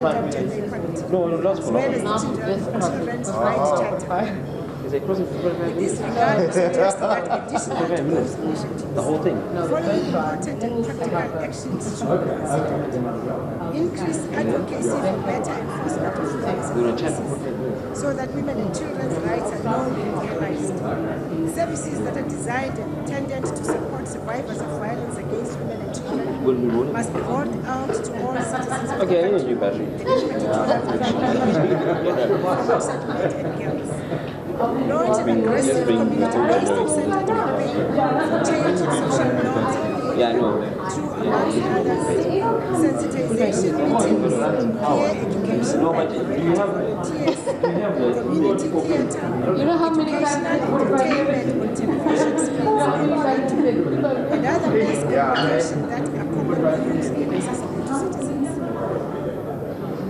gender equality, as well as the children's rights charter. In this regard, we suggest that additional to those initiatives, following important and practical actions should be considered. Increase advocacy for better enforcement of laws and policies, so that women and children's rights are known and realized. Services that are designed and intended to support survivors of violence against women and children must be rolled out to all citizens of the country, and in particular for settlement and girls. Launch an aggressive community-based centered campaign for change in social norms and behavior through, among others, sensitization meetings, peer education, volunteers, community theatre, educational entertainment on television screens and radio, and other mass communication that are commonly used and accessible to citizens.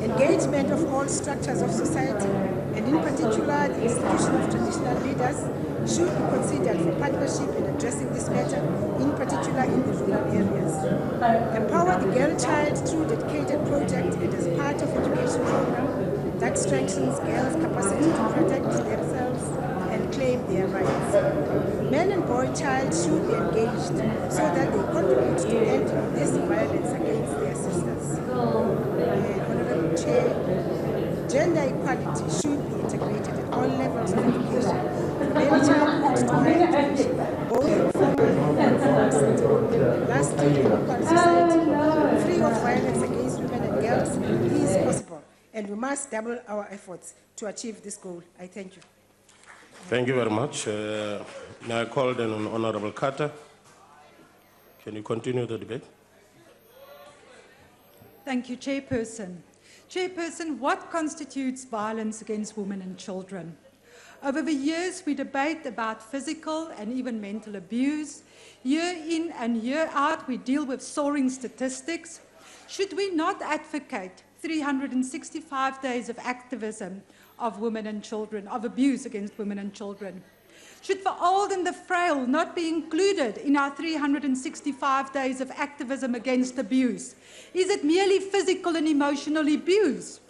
Engagement of all structures of society, and in particular the institution of traditional leaders, should be considered for partnership in addressing this matter, in particular in the rural areas. Empower the girl child through dedicated project and as part of education program that strengthens girls' capacity to protect themselves and claim their rights. Men and boy child should be engaged so that they contribute to end this violence against their sisters. Honorable Chair, gender equality should be integrated at all levels of education, from early childhood to higher education, both informal and formal sector. Lastly, an equal society, free of violence against women and girls, is possible, and we must double our efforts to achieve this goal. I thank you. Thank you very much. Now I call then on Honorable Carter. Can you continue the debate? Thank you, Chairperson. Chairperson, what constitutes violence against women and children? Over the years, we debate about physical and even mental abuse. Year in and year out, we deal with soaring statistics. Should we not advocate 365 days of activism of women and children, of abuse against women and children? Should the old and the frail not be included in our 365 days of activism against abuse? Is it merely physical and emotional abuse?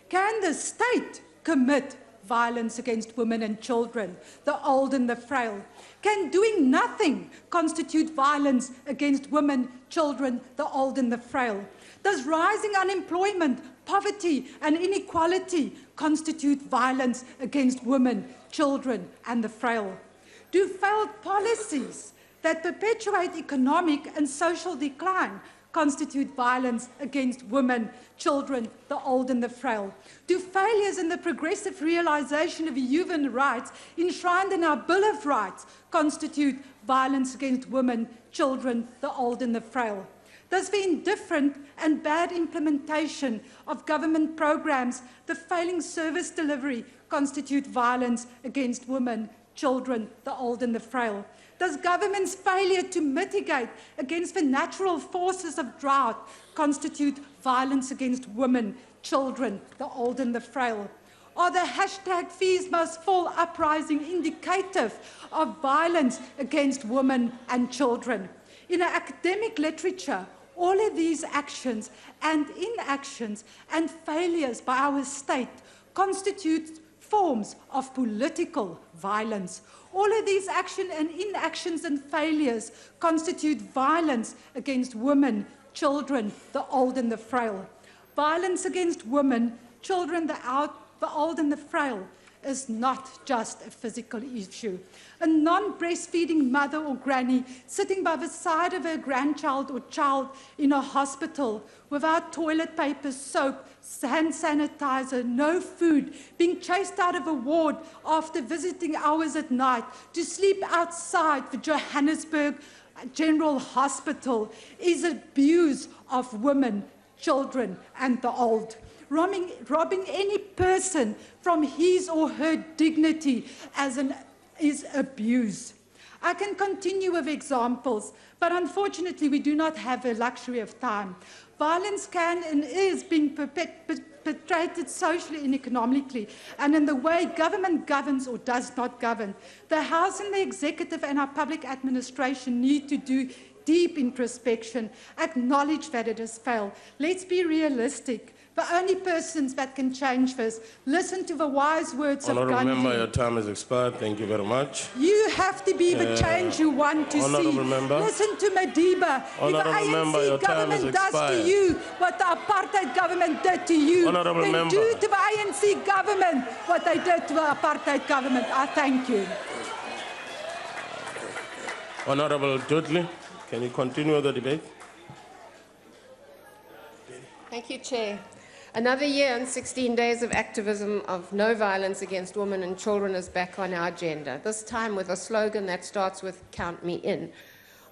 Can the state commit violence against women and children, the old and the frail? Can doing nothing constitute violence against women, children, the old and the frail? Does rising unemployment, poverty and inequality constitute violence against women, children and the frail? Do failed policies that perpetuate economic and social decline constitute violence against women, children, the old and the frail? Do failures in the progressive realization of human rights enshrined in our Bill of Rights constitute violence against women, children, the old and the frail? Does the indifferent and bad implementation of government programs, the failing service delivery, constitute violence against women, children, the old and the frail? Does government's failure to mitigate against the natural forces of drought constitute violence against women, children, the old and the frail? Are the hashtag Fees Must Fall uprising indicative of violence against women and children? In our academic literature, all of these actions and inactions and failures by our state constitute forms of political violence. All of these actions and inactions and failures constitute violence against women, children, the old and the frail. Violence against women, children, the old and the frail is not just a physical issue. A non-breastfeeding mother or granny sitting by the side of her grandchild or child in a hospital without toilet paper, soap, hand sanitizer, no food, being chased out of a ward after visiting hours at night to sleep outside the Johannesburg General Hospital is abuse of women, children and the old. Robbing any person from his or her dignity is abuse. I can continue with examples, but unfortunately we do not have a luxury of time. Violence can and is being perpetrated socially and economically, and in the way government governs or does not govern. The House and the Executive and our public administration need to do deep introspection, acknowledge that it has failed. Let's be realistic. the only persons that can change this. Listen to the wise words of Honourable Gandhi. Member, your time has expired. Thank you very much. You have to be the change you want to see. Honourable Member. Listen to Madiba. Honourable If the Member, your ANC time has government does to expired. you what the apartheid government did to you, Honourable then Member. do to the ANC government what they did to the apartheid government. I thank you. Honourable Dudley, can you continue the debate? Thank you, Chair. Another year and 16 days of activism of no violence against women and children is back on our agenda, this time with a slogan that starts with "Count me in."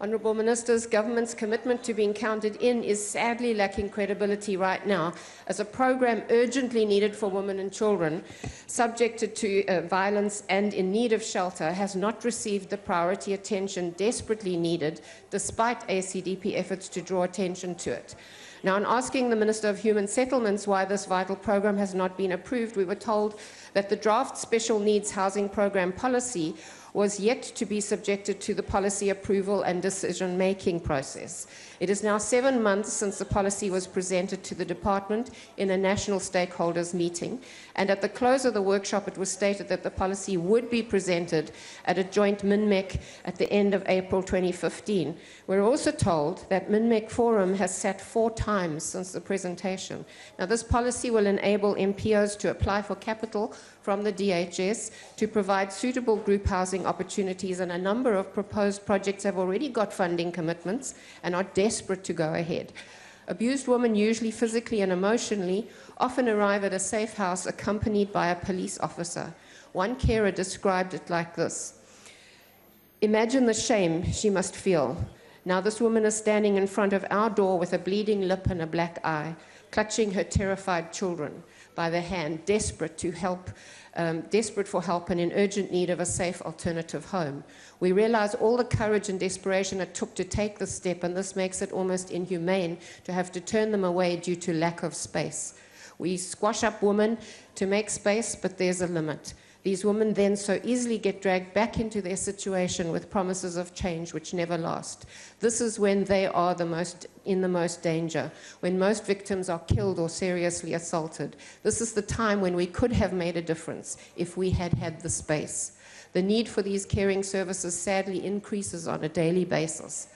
Honourable Ministers, government's commitment to being counted in is sadly lacking credibility right now, as a program urgently needed for women and children subjected to violence and in need of shelter has not received the priority attention desperately needed, despite ACDP efforts to draw attention to it. Now, in asking the Minister of Human Settlements why this vital program has not been approved, we were told that the draft Special Needs Housing Program policy was yet to be subjected to the policy approval and decision-making process. It is now 7 months since the policy was presented to the Department in a national stakeholders meeting, and at the close of the workshop it was stated that the policy would be presented at a joint MINMEC at the end of April 2015. We're also told that MINMEC Forum has sat 4 times since the presentation. Now, this policy will enable MPOs to apply for capital from the DHS to provide suitable group housing opportunities, and a number of proposed projects have already got funding commitments and are desperate to go ahead. Abused women, usually physically and emotionally, often arrive at a safe house accompanied by a police officer. One carer described it like this: "Imagine the shame she must feel. Now this woman is standing in front of our door with a bleeding lip and a black eye, clutching her terrified children by the hand, desperate for help and in urgent need of a safe alternative home. We realize all the courage and desperation it took to take this step, and this makes it almost inhumane to have to turn them away due to lack of space. We squash up women to make space, but there's a limit. These women then so easily get dragged back into their situation with promises of change which never last. This is when they are in the most danger, when most victims are killed or seriously assaulted. This is the time when we could have made a difference if we had had the space. The need for these caring services sadly increases on a daily basis.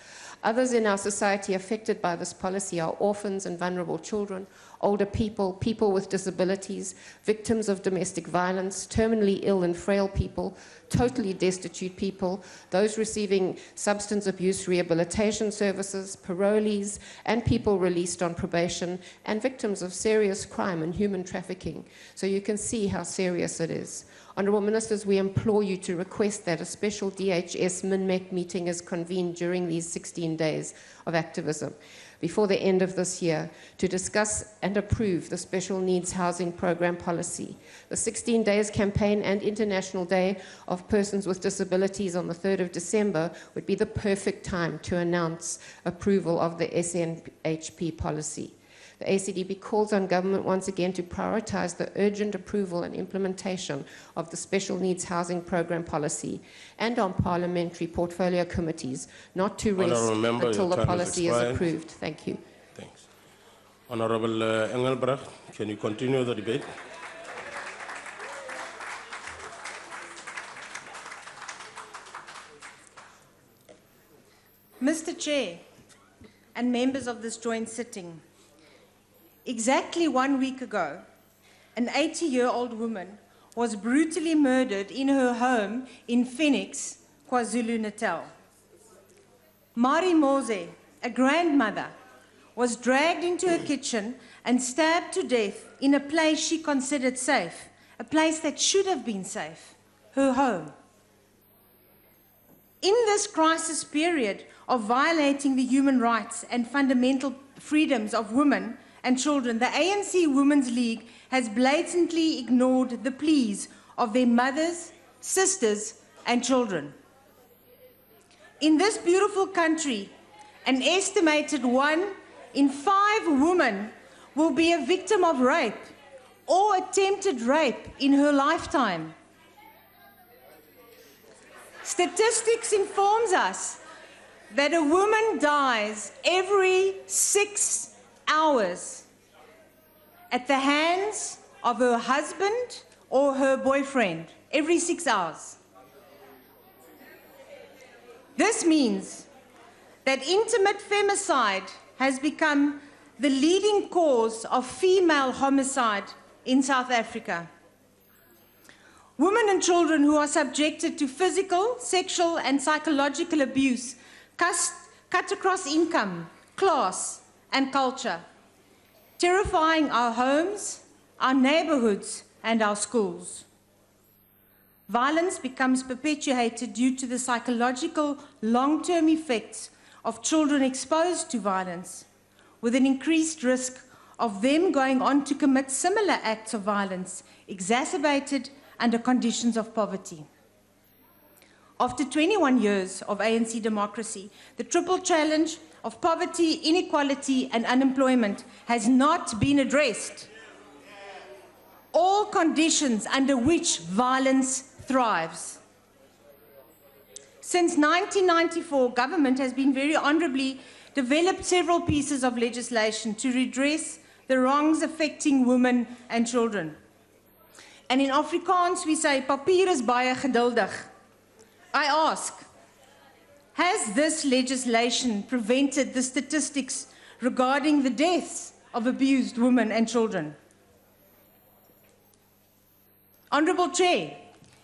Others in our society affected by this policy are orphans and vulnerable children, older people, people with disabilities, victims of domestic violence, terminally ill and frail people, totally destitute people, those receiving substance abuse rehabilitation services, parolees, and people released on probation, and victims of serious crime and human trafficking. So you can see how serious it is. Honourable Ministers, we implore you to request that a special DHS MINMEC meeting is convened during these 16 days of activism before the end of this year to discuss and approve the Special Needs Housing Program policy. The 16 Days campaign and International Day of Persons with Disabilities on the 3rd of December would be the perfect time to announce approval of the SNHP policy. The ACDP calls on government once again to prioritise the urgent approval and implementation of the Special Needs Housing Program policy and on parliamentary portfolio committees not to rest until the policy is approved. Thank you. Thanks. Honourable Engelbrecht, can you continue the debate? Mr. Chair and members of this joint sitting, exactly 1 week ago, an 80-year-old woman was brutally murdered in her home in Phoenix, KwaZulu-Natal. Mari Mose, a grandmother, was dragged into her kitchen and stabbed to death in a place she considered safe, a place that should have been safe, her home. In this crisis period of violating the human rights and fundamental freedoms of women and children, the ANC Women's League has blatantly ignored the pleas of their mothers, sisters, and children. In this beautiful country, an estimated 1 in 5 women will be a victim of rape or attempted rape in her lifetime. Statistics informs us that a woman dies every 6 hours. at the hands of her husband or her boyfriend every 6 hours. This means that intimate femicide has become the leading cause of female homicide in South Africa. Women and children who are subjected to physical, sexual, and psychological abuse cut across income, class, and culture, terrifying our homes, our neighborhoods, and our schools. Violence becomes perpetuated due to the psychological long-term effects of children exposed to violence, with an increased risk of them going on to commit similar acts of violence, exacerbated under conditions of poverty. After 21 years of ANC democracy, the triple challenge of poverty, inequality, and unemployment has not been addressed. All conditions under which violence thrives. Since 1994, government has been very honourably developed several pieces of legislation to redress the wrongs affecting women and children. And in Afrikaans we say, papier is baie geduldig. I ask, has this legislation prevented the statistics regarding the deaths of abused women and children? Honourable Chair,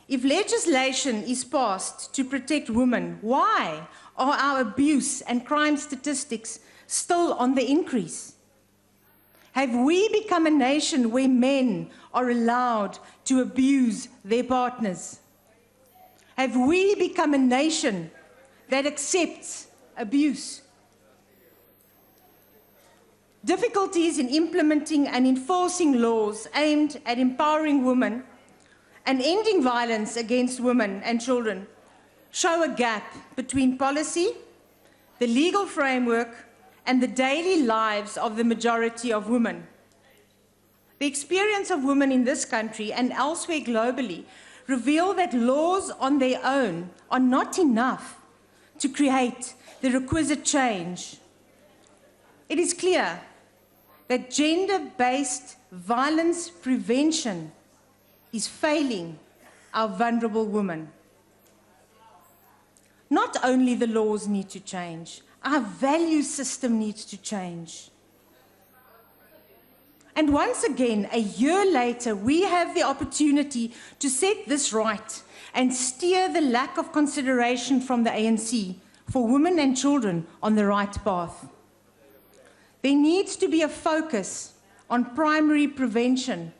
if legislation is passed to protect women, why are our abuse and crime statistics still on the increase? Have we become a nation where men are allowed to abuse their partners? Have we become a nation that accepts abuse? Difficulties in implementing and enforcing laws aimed at empowering women and ending violence against women and children show a gap between policy, the legal framework, and the daily lives of the majority of women. The experience of women in this country and elsewhere globally reveal that laws on their own are not enough to create the requisite change. It is clear that gender-based violence prevention is failing our vulnerable women. Not only the laws need to change, our value system needs to change. And once again, a year later, we have the opportunity to set this right and steer the lack of consideration from the ANC for women and children on the right path. There needs to be a focus on primary prevention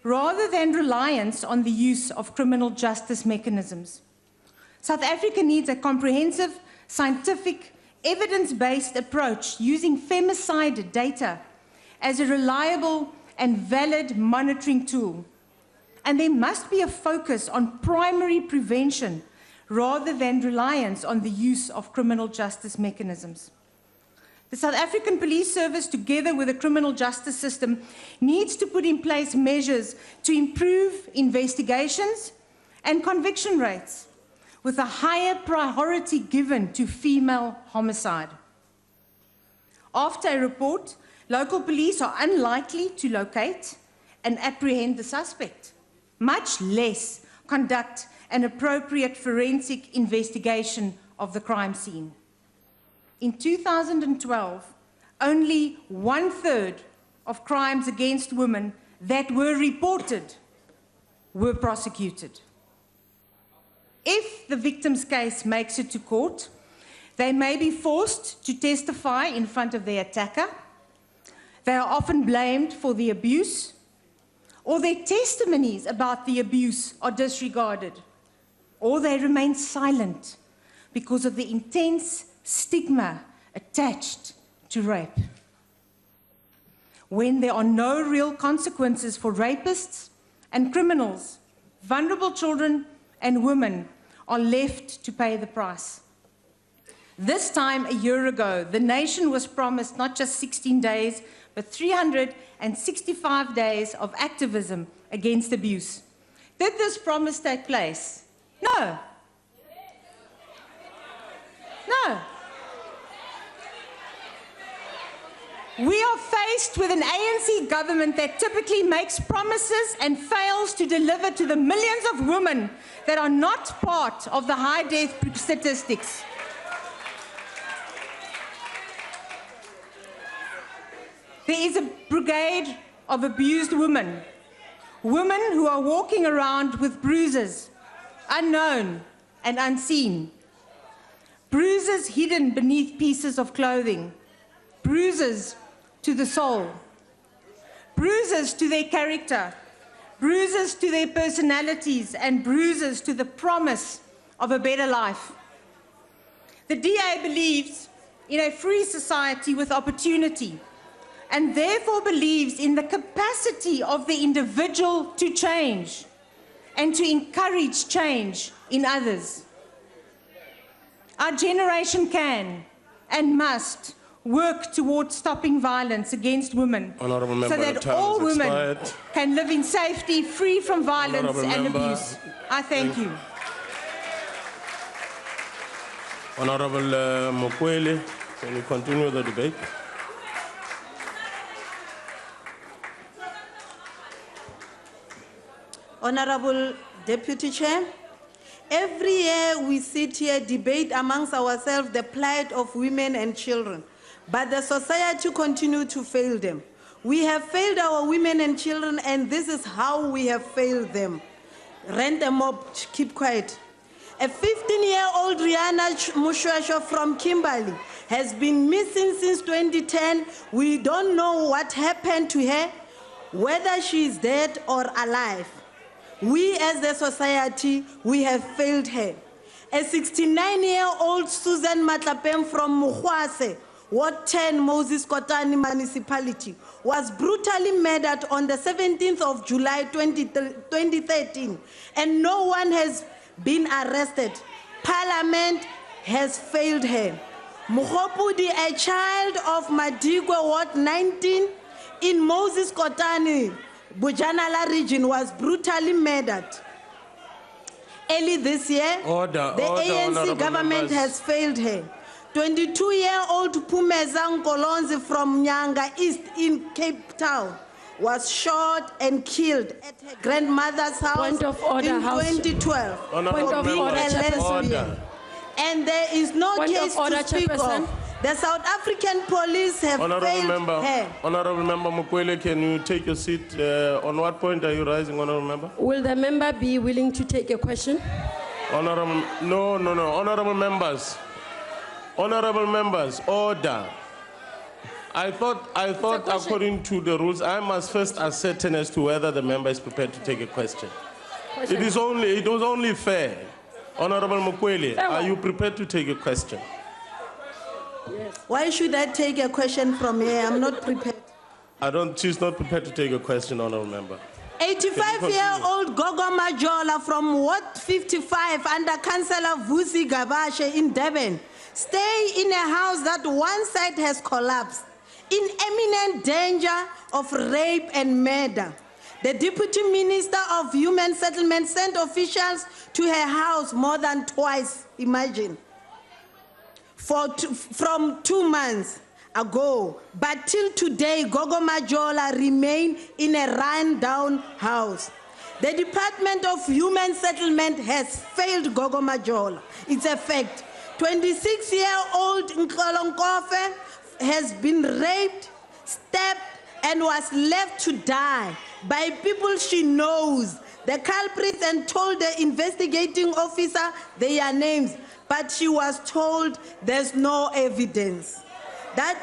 rather than reliance on the use of criminal justice mechanisms. South Africa needs a comprehensive, scientific, evidence-based approach using femicide data as a reliable and valid monitoring tool. And there must be a focus on primary prevention rather than reliance on the use of criminal justice mechanisms. The South African Police Service, together with the criminal justice system, needs to put in place measures to improve investigations and conviction rates, with a higher priority given to female homicide. After a report, local police are unlikely to locate and apprehend the suspect, much less conduct an appropriate forensic investigation of the crime scene. In 2012, only 1/3 of crimes against women that were reported were prosecuted. If the victim's case makes it to court, they may be forced to testify in front of their attacker. They are often blamed for the abuse, or their testimonies about the abuse are disregarded, or they remain silent because of the intense stigma attached to rape. When there are no real consequences for rapists and criminals, vulnerable children and women are left to pay the price. This time a year ago, the nation was promised not just 16 days, but 365 days of activism against abuse. Did this promise take place? No. No. We are faced with an ANC government that typically makes promises and fails to deliver to the millions of women that are not part of the high death statistics. There is a brigade of abused women, women who are walking around with bruises, unknown and unseen, bruises hidden beneath pieces of clothing, bruises to the soul, bruises to their character, bruises to their personalities, and bruises to the promise of a better life. The DA believes in a free society with opportunity, and therefore believes in the capacity of the individual to change and to encourage change in others. Our generation can and must work towards stopping violence against women so that all women can live in safety, free from violence and abuse. I thank you. Honorable Mokwele, can you continue the debate? Honorable Deputy Chair, every year we sit here, debate amongst ourselves the plight of women and children, but the society continues to fail them. We have failed our women and children, and this is how we have failed them. Rent them up, keep quiet. A 15-year-old Rihanna Mushwasho from Kimberley has been missing since 2010. We don't know what happened to her, whether she is dead or alive. We as the society, we have failed her. A 69-year-old Susan Matlapeng from Mukhwase, Ward 10, Moses Kotane Municipality, was brutally murdered on the 17th of July 2013, and no one has been arrested. Parliament has failed her. Mukhopudi, a child of Madigwe, Ward 19, in Moses Kotane, Bujanala region, was brutally murdered. Early this year, the ANC government has failed her. 22-year-old Pumeza Nkolonzi from Nyanga East in Cape Town was shot and killed at her grandmother's house in 2012 for being a lesbian. And there is no case to speak of. The South African police have failed her. Honorable Member Mokwele, can you take your seat? On what point are you rising, Honorable Member? Will the member be willing to take a question? Honorable, no. Honorable members, order. I thought according to the rules, I must first ascertain as to whether the member is prepared to take a question. It was only fair. Honorable Mokwele, are you prepared to take a question? Yes. Why should I take a question from here? I'm not prepared. She's not prepared to take a question, Honorable Member. 85-year-old Gogo Majola from Ward 55 under Councillor Vusi Gabashe in Durban stay in a house that one side has collapsed, in imminent danger of rape and murder. The Deputy Minister of Human Settlement sent officials to her house more than twice, imagine, from 2 months ago. But till today, Gogo Majola remain in a run-down house. The Department of Human Settlement has failed Gogo Majola. It's a fact. 26-year-old Nkolonkofe has been raped, stabbed, and was left to die by people she knows. The culprits and told the investigating officer their names, but she was told there's no evidence. That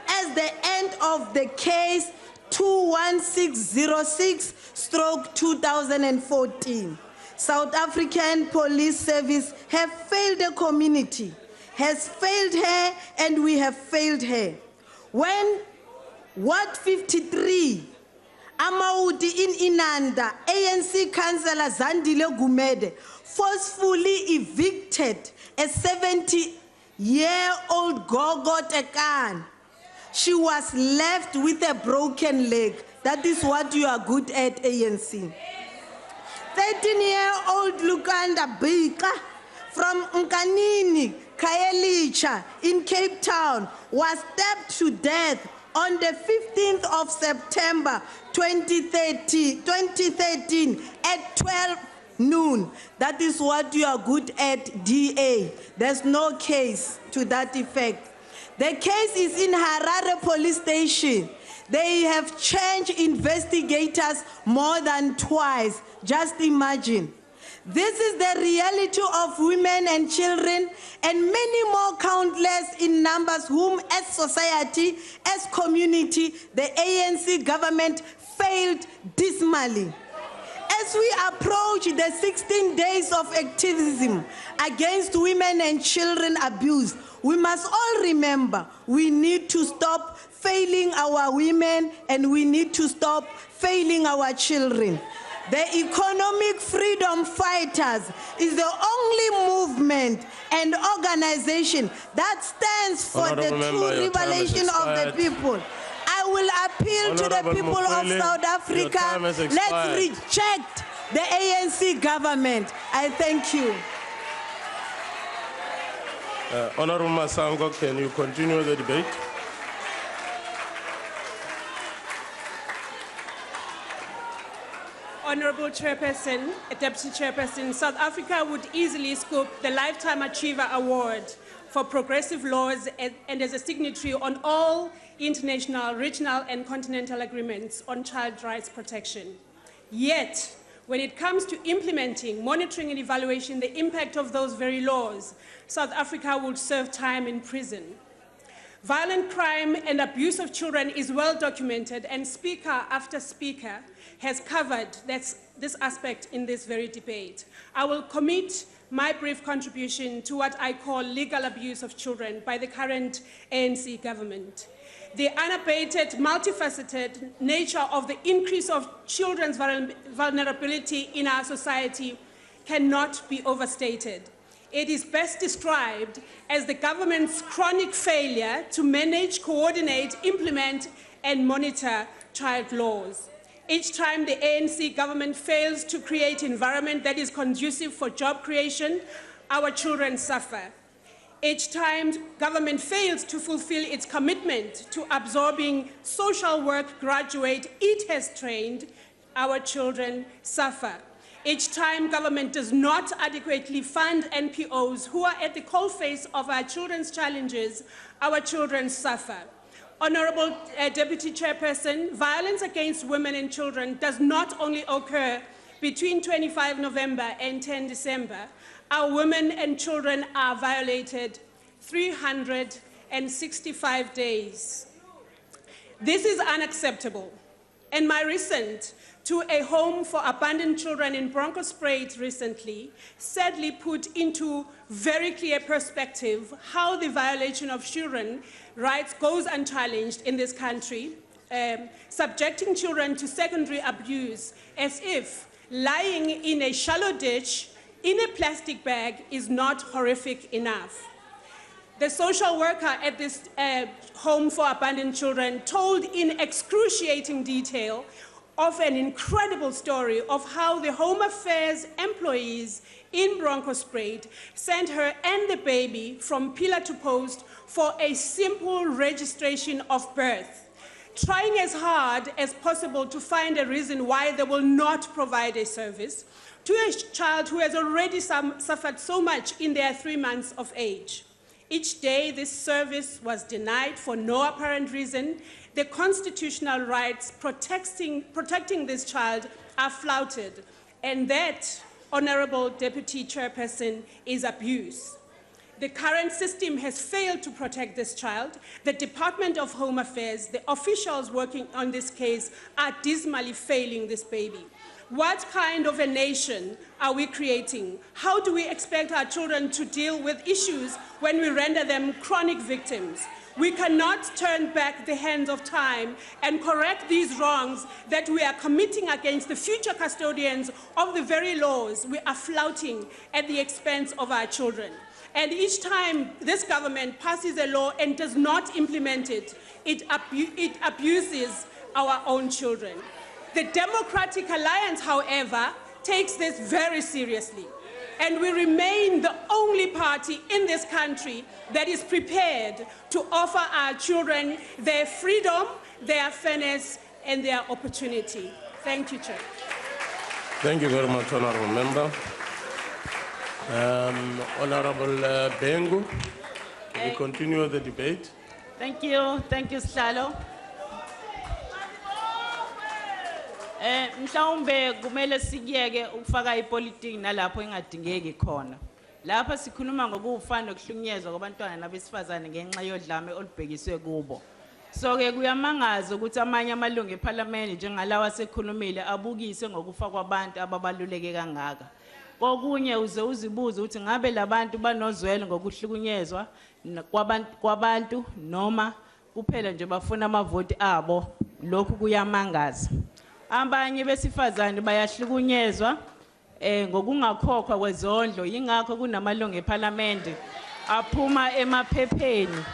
as the end of the case 21606/2014. South African Police Service have failed the community, has failed her, and we have failed her. When Ward 53, Amaudi in Inanda, ANC Councillor Zandile Gumede forcefully evicted a 70-year-old Gogo Tekan. She was left with a broken leg. That is what you are good at, ANC. 13-year-old Lukanda Bika from Nkanini, Khayelitsha in Cape Town was stabbed to death on the 15th of September 2013 at 12 noon. That is what you are good at, DA. There's no case to that effect. The case is in Harare police station. They have changed investigators more than twice. Just imagine. This is the reality of women and children and many more countless in numbers whom as society, as community, the ANC government failed dismally. As we approach the 16 days of activism against women and children abuse, we must all remember we need to stop failing our women and we need to stop failing our children. The Economic Freedom Fighters is the only movement and organization that stands for the true revelation of the people. I will appeal to the people of South Africa. Let's reject the ANC government. I thank you. Honorable Masango, can you continue the debate? Honorable Chairperson, Deputy Chairperson, South Africa would easily scoop the Lifetime Achiever Award for progressive laws and as a signatory on all international, regional and continental agreements on child rights protection. Yet, when it comes to implementing, monitoring and evaluating the impact of those very laws, South Africa would serve time in prison. Violent crime and abuse of children is well documented, and speaker after speaker has covered this aspect in this very debate. I will commit my brief contribution to what I call legal abuse of children by the current ANC government. The unabated, multifaceted nature of the increase of children's vulnerability in our society cannot be overstated. It is best described as the government's chronic failure to manage, coordinate, implement, and monitor child laws. Each time the ANC government fails to create an environment that is conducive for job creation, our children suffer. Each time government fails to fulfill its commitment to absorbing social work graduate it has trained, our children suffer. Each time government does not adequately fund NPOs who are at the coalface of our children's challenges, our children suffer. Honorable Deputy Chairperson, violence against women and children does not only occur between 25 November and 10 December. Our women and children are violated 365 days. This is unacceptable. And my recent to a home for abandoned children in Bronkhorstspruit recently sadly put into very clear perspective how the violation of children's rights goes unchallenged in this country, subjecting children to secondary abuse as if lying in a shallow ditch in a plastic bag is not horrific enough. The social worker at this home for abandoned children told in excruciating detail of an incredible story of how the Home Affairs employees in Bronkhorstspruit sent her and the baby from pillar to post for a simple registration of birth, trying as hard as possible to find a reason why they will not provide a service to a child who has already suffered so much in their 3 months of age. Each day, this service was denied for no apparent reason. The constitutional rights protecting this child are flouted, and that, Honorable Deputy Chairperson, is abuse. The current system has failed to protect this child. The Department of Home Affairs, the officials working on this case, are dismally failing this baby. What kind of a nation are we creating? How do we expect our children to deal with issues when we render them chronic victims? We cannot turn back the hands of time and correct these wrongs that we are committing against the future custodians of the very laws we are flouting at the expense of our children. And each time this government passes a law and does not implement it, it abuses our own children. The Democratic Alliance, however, takes this very seriously. And we remain the only party in this country that is prepared to offer our children their freedom, their fairness, and their opportunity. Thank you, Chair. Thank you very much, Honorable Member. Honorable Bengu, we continue the debate. Thank you, Sihlalo. Mhlawumbe kumele sikiyeke ukufaka ipolitiki nalapho engadingeki khona. Lapha sikhuluma ngokufana nokuhlukunyezwa kwabantwana nabesifazane ngenxa yodlame olubhekiswe kubo. So ke kuyamangaza ukuthi amanye amalungu eParliament njengalawa asekhulumile abukise ngokufa kwabantu ababaluleke kangaka. Kokunye uze uzibuze ukuthi ngabe labantu banozwelo ngokuhlukunyezwa kwabantu noma kuphela nje bafuna amavoti abo. Lokhu kuyamangaza. Abanye besifazane bayahlukunyezwa ngokungakhokhwa kwezondlo, yingakho kunamalungu eParliament aphuma emaphepheni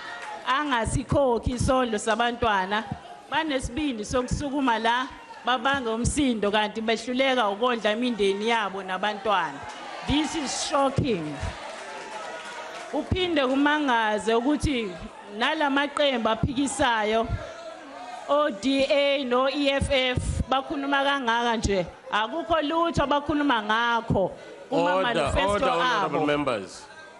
angasikhokhi isondlo sabantwana, banesibindi sokusukuma la babanga umsindo kanti behluleka ukondla imindeni yabo nabantwana. This is shocking. Uphinde kumangaze ukuthi nalamaqembu aphikisayo ODA no EFF bakhuluma kangaka nje akukho lutho bakhuluma ngakho kuma manifesto abo.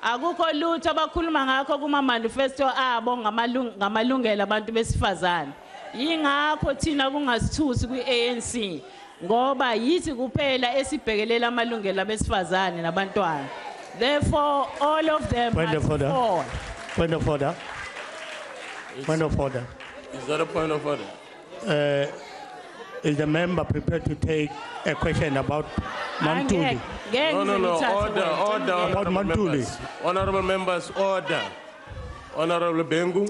Akukho lutho abakhuluma ngakho kuma manifesto abo ngamalungelo abantu besifazane. Yingakho thina kungasithusi kwi-ANC ngoba yithi kuphela esibhekelela amalungelo abesifazane nabantwana. Therefore all of them Point of order. Point of order. Point of order. Is that a point of order? Is the member prepared to take a question about Mantuli? No. Order. About Mantuli. Honorable members, order. Honorable Bengu,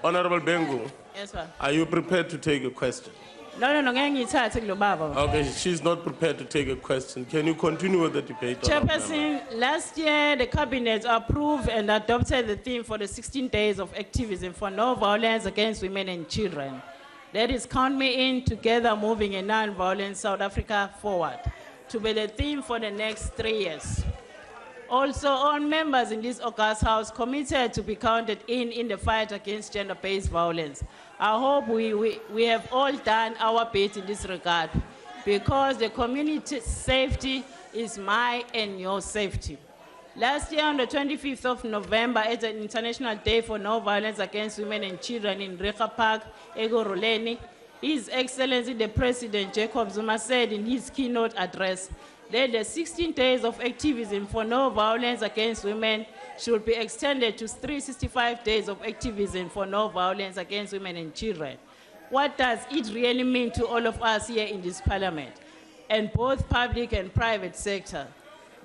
Honorable Bengu, yes, sir. Are you prepared to take a question? No, ngeke baba. Okay, she's not prepared to take a question. Can you continue with the debate? Chairperson, last year the cabinet approved and adopted the theme for the 16 days of activism for no violence against women and children. That is Count Me In, Together Moving a Non-Violent South Africa Forward, to be the theme for the next 3 years. Also, all members in this August House committed to be counted in the fight against gender-based violence. I hope we have all done our bit in this regard, because the community safety is my and your safety. Last year, on the 25th of November, at the International Day for No Violence Against Women and Children in Reka Park, Egoroleni, His Excellency the President Jacob Zuma said in his keynote address that the 16 days of activism for no violence against women should be extended to 365 days of activism for no violence against women and children. What does it really mean to all of us here in this Parliament, and both public and private sector?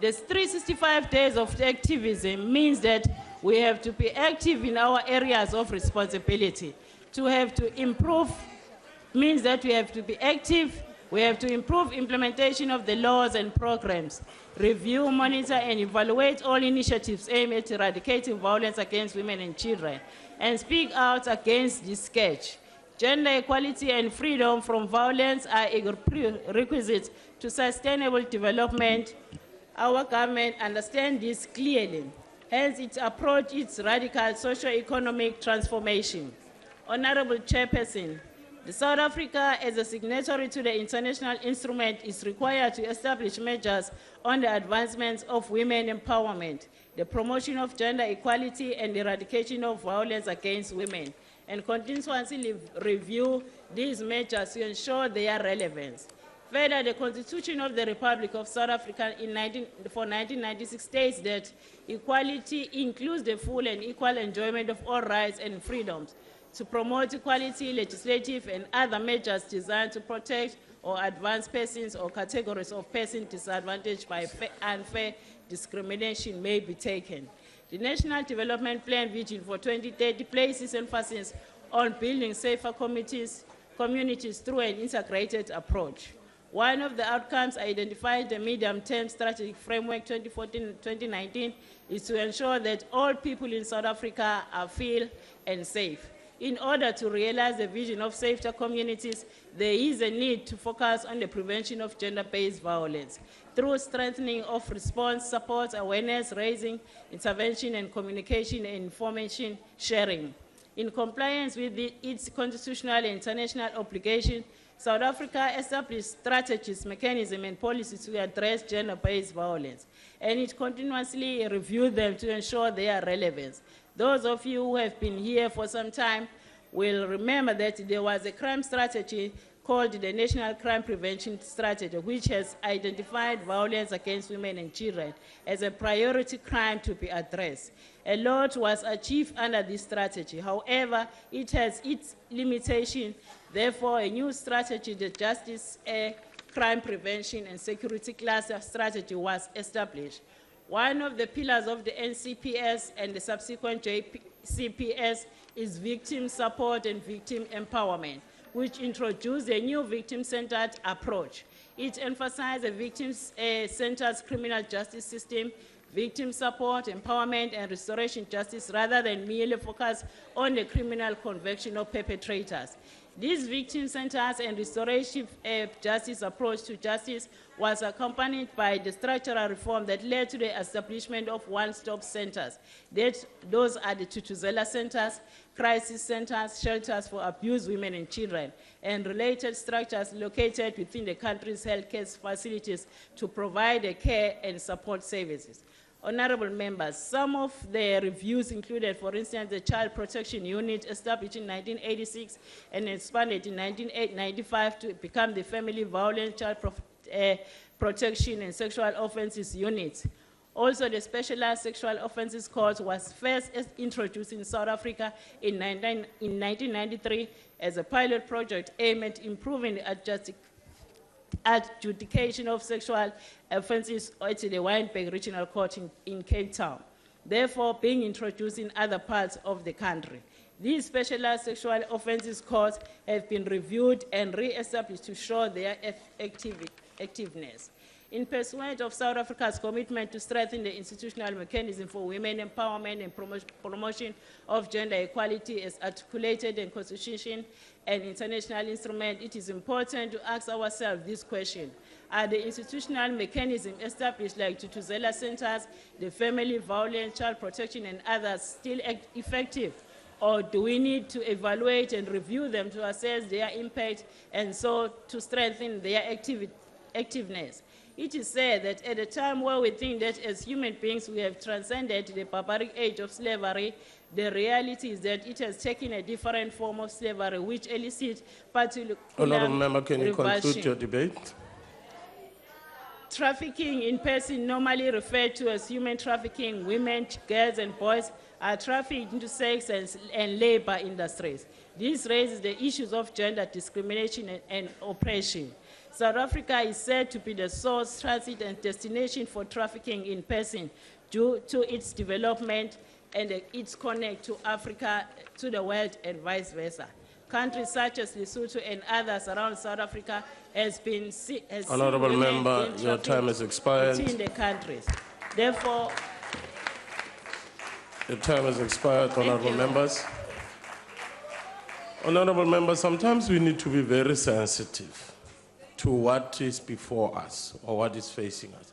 The 365 days of activism means that we have to be active in our areas of responsibility. To have to improve means that we have to be active. We have to improve implementation of the laws and programs, review, monitor, and evaluate all initiatives aimed at eradicating violence against women and children, and speak out against this scourge. Gender equality and freedom from violence are a prerequisite to sustainable development. Our government understands this clearly. Hence, its approach is radical socio-economic transformation. Honorable Chairperson, South Africa, as a signatory to the international instrument, is required to establish measures on the advancement of women empowerment, the promotion of gender equality, and the eradication of violence against women, and continuously review these measures to ensure their relevance. Further, the Constitution of the Republic of South Africa for 1996 states that equality includes the full and equal enjoyment of all rights and freedoms. To promote equality, legislative and other measures designed to protect or advance persons or categories of persons disadvantaged by unfair discrimination may be taken. The National Development Plan Vision for 2030 places emphasis on building safer communities through an integrated approach. One of the outcomes identified in the medium-term strategic framework 2014-2019 is to ensure that all people in South Africa are free and safe. In order to realize the vision of safer communities, there is a need to focus on the prevention of gender-based violence through strengthening of response, support, awareness raising, intervention and communication and information sharing. In compliance with its constitutional and international obligations, South Africa established strategies, mechanisms, and policies to address gender-based violence, and it continuously reviewed them to ensure their relevance. Those of you who have been here for some time will remember that there was a crime strategy called the National Crime Prevention Strategy, which has identified violence against women and children as a priority crime to be addressed. A lot was achieved under this strategy. However, it has its limitations. Therefore, a new strategy, the Justice, Crime Prevention and Security Cluster Strategy, was established. One of the pillars of the NCPS and the subsequent JCPS is victim support and victim empowerment, which introduced a new victim-centered approach. It emphasized a victim-centered criminal justice system, victim support, empowerment, and restoration justice, rather than merely focus on the criminal conviction of perpetrators. This victim-centered and restorative justice approach to justice was accompanied by the structural reform that led to the establishment of one-stop centers. Those are the Tutuzela centers, crisis centers, shelters for abused women and children, and related structures located within the country's healthcare facilities to provide the care and support services. Honorable members, some of the reviews included, for instance, the Child Protection Unit established in 1986 and expanded in 1995 to become the Family Violence, Child Protection and Sexual Offenses Unit. Also, the Specialized Sexual Offenses Court was first introduced in South Africa in 1993 as a pilot project aimed at improving the adjudication of sexual offenses at the Wynberg Regional Court in Cape Town, therefore being introduced in other parts of the country. These specialized sexual offenses courts have been reviewed and re-established to show their effectiveness. In pursuit of South Africa's commitment to strengthen the institutional mechanism for women empowerment and promotion of gender equality as articulated in Constitution and international instrument, it is important to ask ourselves this question. Are the institutional mechanisms established like Tutuzela centers, the Family Violence, Child Protection and others still effective? Or do we need to evaluate and review them to assess their impact and so to strengthen their activeness? It is said that at a time where we think that as human beings we have transcended the barbaric age of slavery, the reality is that it has taken a different form of slavery which elicits particular Honourable Member, can you revulsion. conclude your debate? Trafficking in person, normally referred to as human trafficking, women, girls and boys are trafficked into sex and labor industries. This raises the issues of gender discrimination and oppression. South Africa is said to be the source, transit, and destination for trafficking in person due to its development and its connect to Africa, to the world, and vice versa. Countries such as Lesotho and others around South Africa has Honourable Member, your time has expired. Between the countries. Therefore, your time has expired, honourable members. Honourable members, sometimes we need to be very sensitive to what is before us or what is facing us.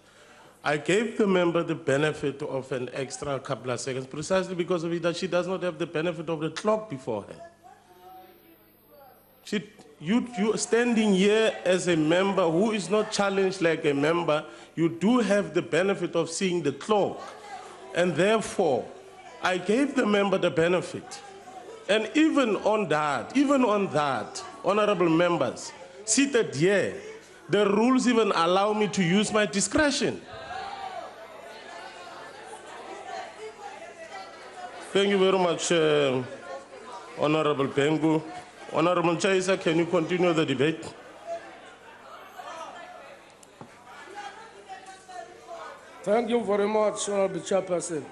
I gave the member the benefit of an extra couple of seconds precisely because of it that she does not have the benefit of the clock before her. You standing here as a member who is not challenged like a member, you do have the benefit of seeing the clock. And therefore, I gave the member the benefit. And even on that, honourable members, seated here, the rules even allow me to use my discretion. Thank you very much, Honourable Pengu. Honourable Chaisa, can you continue the debate? Thank you very much, Honourable Chairperson.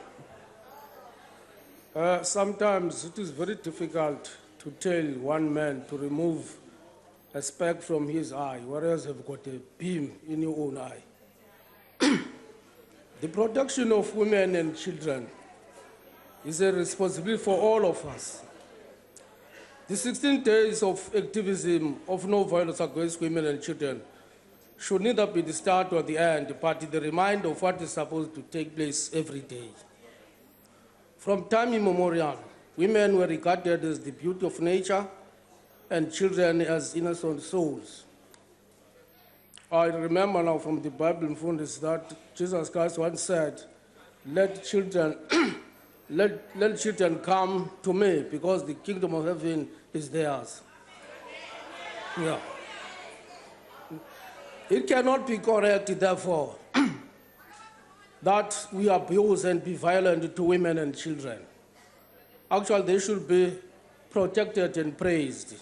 Sometimes it is very difficult to tell one man to remove a speck from his eye, whereas you've got a beam in your own eye. The protection of women and children is a responsibility for all of us. The 16 days of activism of no violence against women and children should neither be the start or the end, but the reminder of what is supposed to take place every day. From time immemorial, women were regarded as the beauty of nature and children as innocent souls. I remember now from the Bible that Jesus Christ once said, let children come to me because the kingdom of heaven is theirs. Yeah. It cannot be correct, therefore, that we abuse and be violent to women and children. Actually, they should be protected and praised.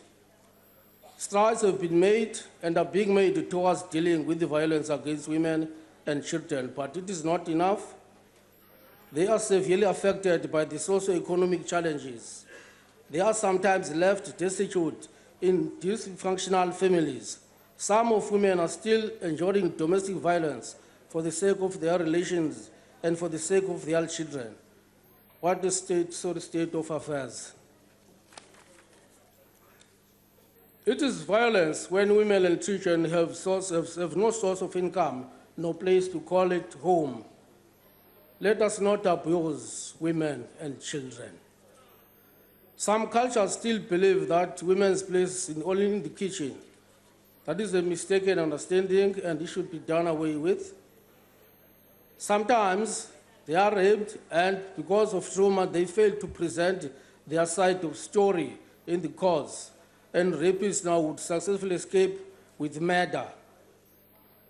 Strides have been made and are being made towards dealing with the violence against women and children, but it is not enough. They are severely affected by the socioeconomic challenges. They are sometimes left destitute in dysfunctional families. Some of women are still enduring domestic violence for the sake of their relations and for the sake of their children. What a state of affairs. It is violence when women and children have no source of income, no place to call it home. Let us not abuse women and children. Some cultures still believe that women's place is only in the kitchen. That is a mistaken understanding, and it should be done away with. Sometimes they are raped, and because of trauma, they fail to present their side of story in the courts, and rapists now would successfully escape with murder.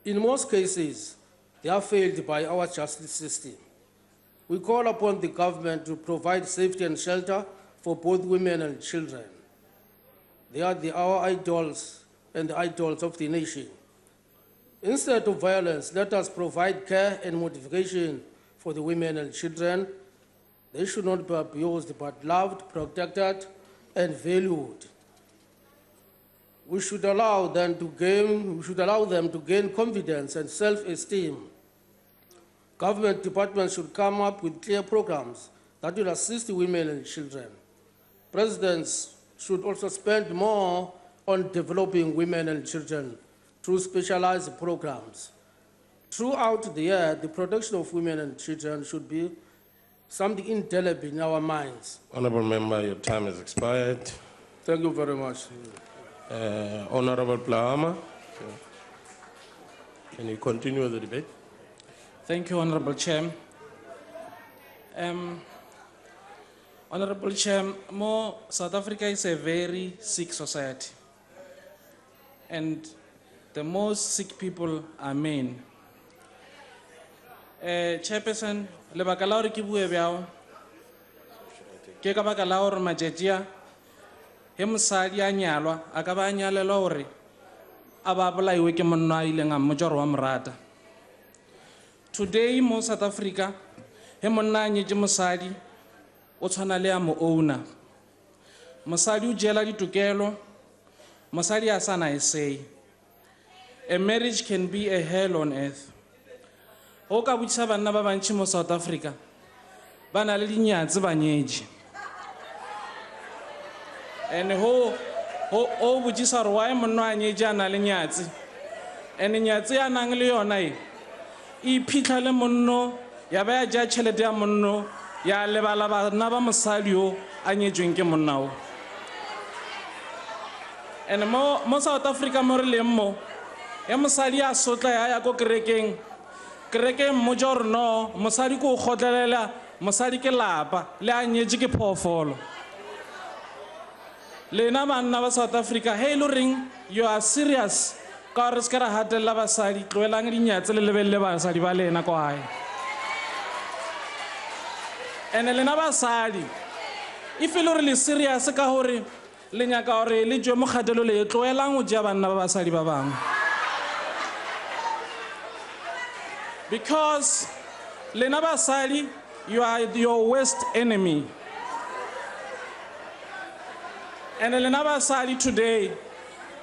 In most cases, they are failed by our justice system. We call upon the government to provide safety and shelter for both women and children. They are our idols and the idols of the nation. Instead of violence, let us provide care and motivation for the women and children. They should not be abused, but loved, protected, and valued. We should allow them to gain confidence and self-esteem. Government departments should come up with clear programs that will assist women and children. Presidents should also spend more on developing women and children through specialized programs. Throughout the year, the protection of women and children should be something indelible in our minds. Honourable Member, your time has expired. Thank you very much. Honourable Plahama, can you continue the debate? Thank you, Honourable Chair. Honourable Chair, South Africa is a very sick society. And the most sick people are men. Chairperson, lebaka la hore ke bue bjao ke ka baka la hore matšatši he mosadi a nyalwa a ka ba nyalelwa hore a ba bolaiwe ke monna a ileng a mmotša hore wa morata. Today mo South Africa he monna a nyetše mosadi o tshwana le a mo owner. Mosadi o jela ditokelo, mosadi a sana a say. A marriage can be a hell on earth. Ho ka botšiša banna ba bantši mo South Africa ba na le dinyatse ba nyetše. And ho botšiša gore why monna a nyetše a na le nyatse. And nyatse a nang le yona e iphitlha le monno ya ba ya ja tšhelete ya monno ya lebala bana ba mosadi yo a nyetšweng ke monna o. And mo South Africa mo re leng mo ya mosadi a sotla ya ko kerekeng mmotša gore no mosadi ko o kgotlelela mosadi ke lapa le a nyetše ke phoofolo. Lena banna ba South Africa he lo reng you are serious ka gore se ka ra hatelela basadi tloelang dinyatse le lebelele basadi ba lena ko gae. And lena basadi if e le gore le serious ka gore le nyaka gore le tšwe mokgatelo le tloelang go tšea banna ba basadi ba bangwe. Because lena basadi you are your worst enemy. And lena basadi today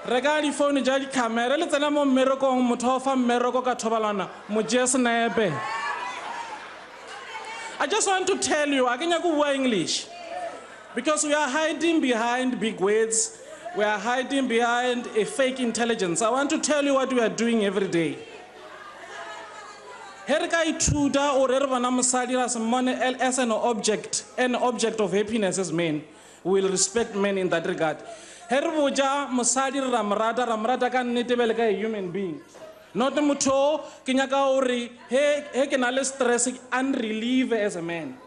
reka di phone ja di camera le tsena mo mmerekong motho o fa mmereko ka thobalana mo je snipe. I just want to tell you, I can go English. Because we are hiding behind big words. We are hiding behind a fake intelligence. I want to tell you what we are doing every day. Herika or as an object of happiness as men. We will respect men in that regard. Herboja Musadi Ramrada can netebel a human being. Not a muto, Kinyakaori, he can always stress and relieve as a man.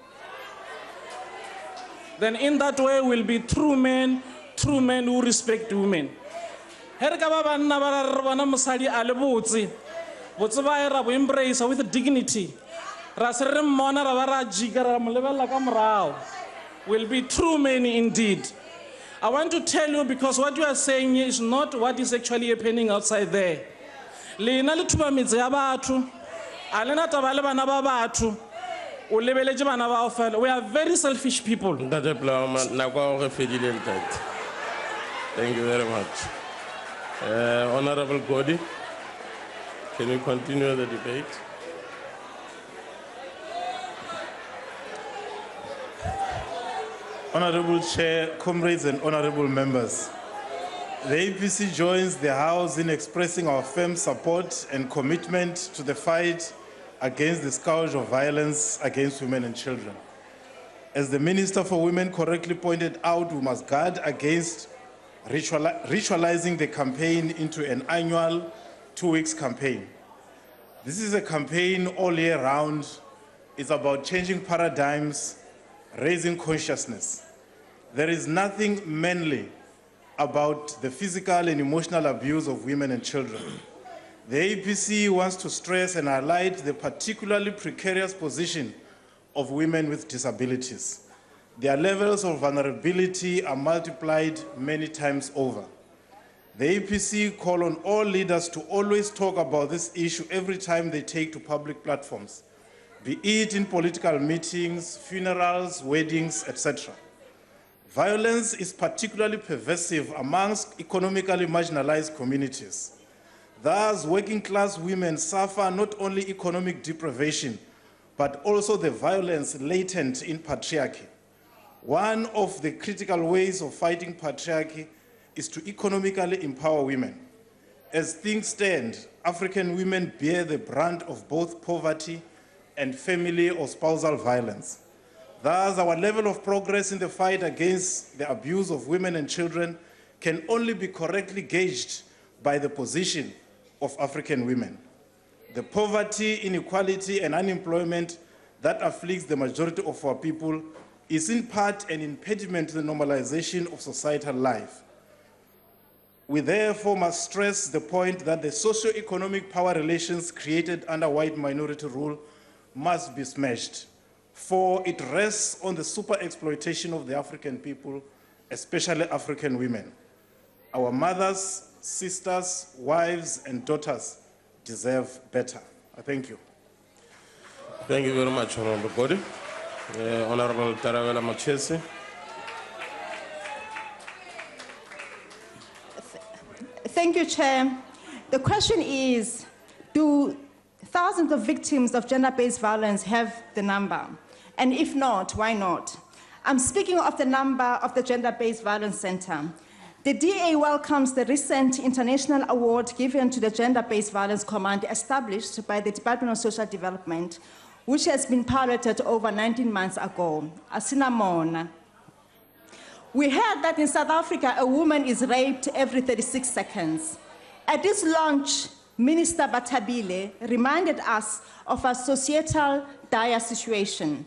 Then in that way will be true men who respect women. Herkababa Navarana Musadi Alebutzi, Botsavara will embrace with dignity. Rasrem Mona Ravara Jigaram Level Lakamrao will be true men indeed. I want to tell you because what you are saying is not what is actually happening outside there. Lena Lituba Mizabatu, Alena Tavalabana Babatu. We are very selfish people. Thank you very much. Honorable Godi, can you continue the debate? Honorable Chair, comrades and honorable members, the APC joins the House in expressing our firm support and commitment to the fight against the scourge of violence against women and children. As the Minister for Women correctly pointed out, we must guard against ritualizing the campaign into an annual 2-week campaign. This is a campaign all year round. It's about changing paradigms, raising consciousness. There is nothing manly about the physical and emotional abuse of women and children. The APC wants to stress and highlight the particularly precarious position of women with disabilities. Their levels of vulnerability are multiplied many times over. The APC call on all leaders to always talk about this issue every time they take to public platforms, be it in political meetings, funerals, weddings, etc. Violence is particularly pervasive amongst economically marginalized communities. Thus, working-class women suffer not only economic deprivation, but also the violence latent in patriarchy. One of the critical ways of fighting patriarchy is to economically empower women. As things stand, African women bear the brunt of both poverty and family or spousal violence. Thus, our level of progress in the fight against the abuse of women and children can only be correctly gauged by the position of African women. The poverty, inequality, and unemployment that afflicts the majority of our people is in part an impediment to the normalization of societal life. We therefore must stress the point that the socio-economic power relations created under white minority rule must be smashed, for it rests on the super exploitation of the African people, especially African women. Our mothers, sisters, wives, and daughters deserve better. I thank you. Thank you very much, Honorable Godi. Honorable Taravela Machesi. Thank you, Chair. The question is, do thousands of victims of gender-based violence have the number? And if not, why not? I'm speaking of the number of the Gender-Based Violence Center. The DA welcomes the recent international award given to the Gender-Based Violence Command established by the Department of Social Development, which has been piloted over 19 months ago. Asinamona. We heard that in South Africa, a woman is raped every 36 seconds. At this launch, Minister Batabile reminded us of a societal dire situation.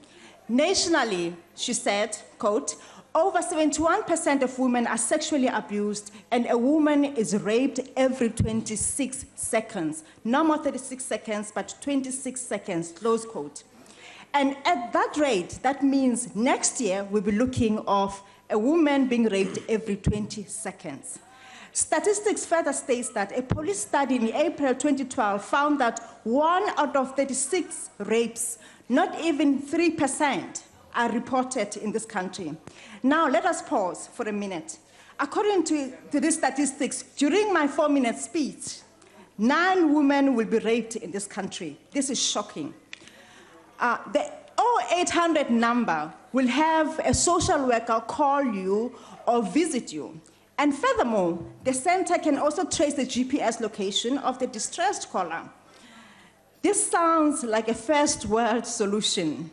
Nationally, she said, quote, over 71% of women are sexually abused, and a woman is raped every 26 seconds. No more 36 seconds, but 26 seconds, close quote. And at that rate, that means next year we'll be looking of a woman being raped every 20 seconds. Statistics further states that a police study in April 2012 found that 1 out of 36 rapes, not even 3%, are reported in this country. Now, let us pause for a minute. According to these statistics, during my 4-minute speech, 9 women will be raped in this country. This is shocking. All 0800 number will have a social worker call you or visit you. And furthermore, the center can also trace the GPS location of the distressed caller. This sounds like a first world solution.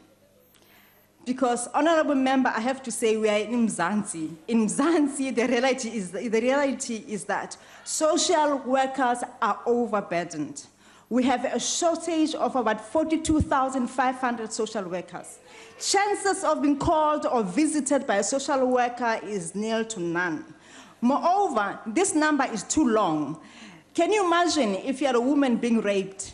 Because, Honorable Member, I have to say we are in Mzansi. In Mzansi, the reality is that social workers are overburdened. We have a shortage of about 42,500 social workers. Chances of being called or visited by a social worker is nil to none. Moreover, this number is too long. Can you imagine if you're a woman being raped,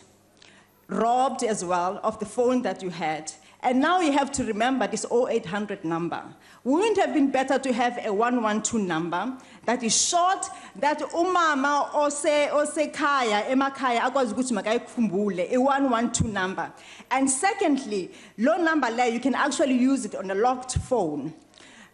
robbed as well of the phone that you had, and now you have to remember this 0800 number? Wouldn't it have been better to have a 112 number that is short, that umama ose kaya emakaya akwazi ukuthi makayikhumbule, a 112 number? And secondly, low number there, you can actually use it on a locked phone.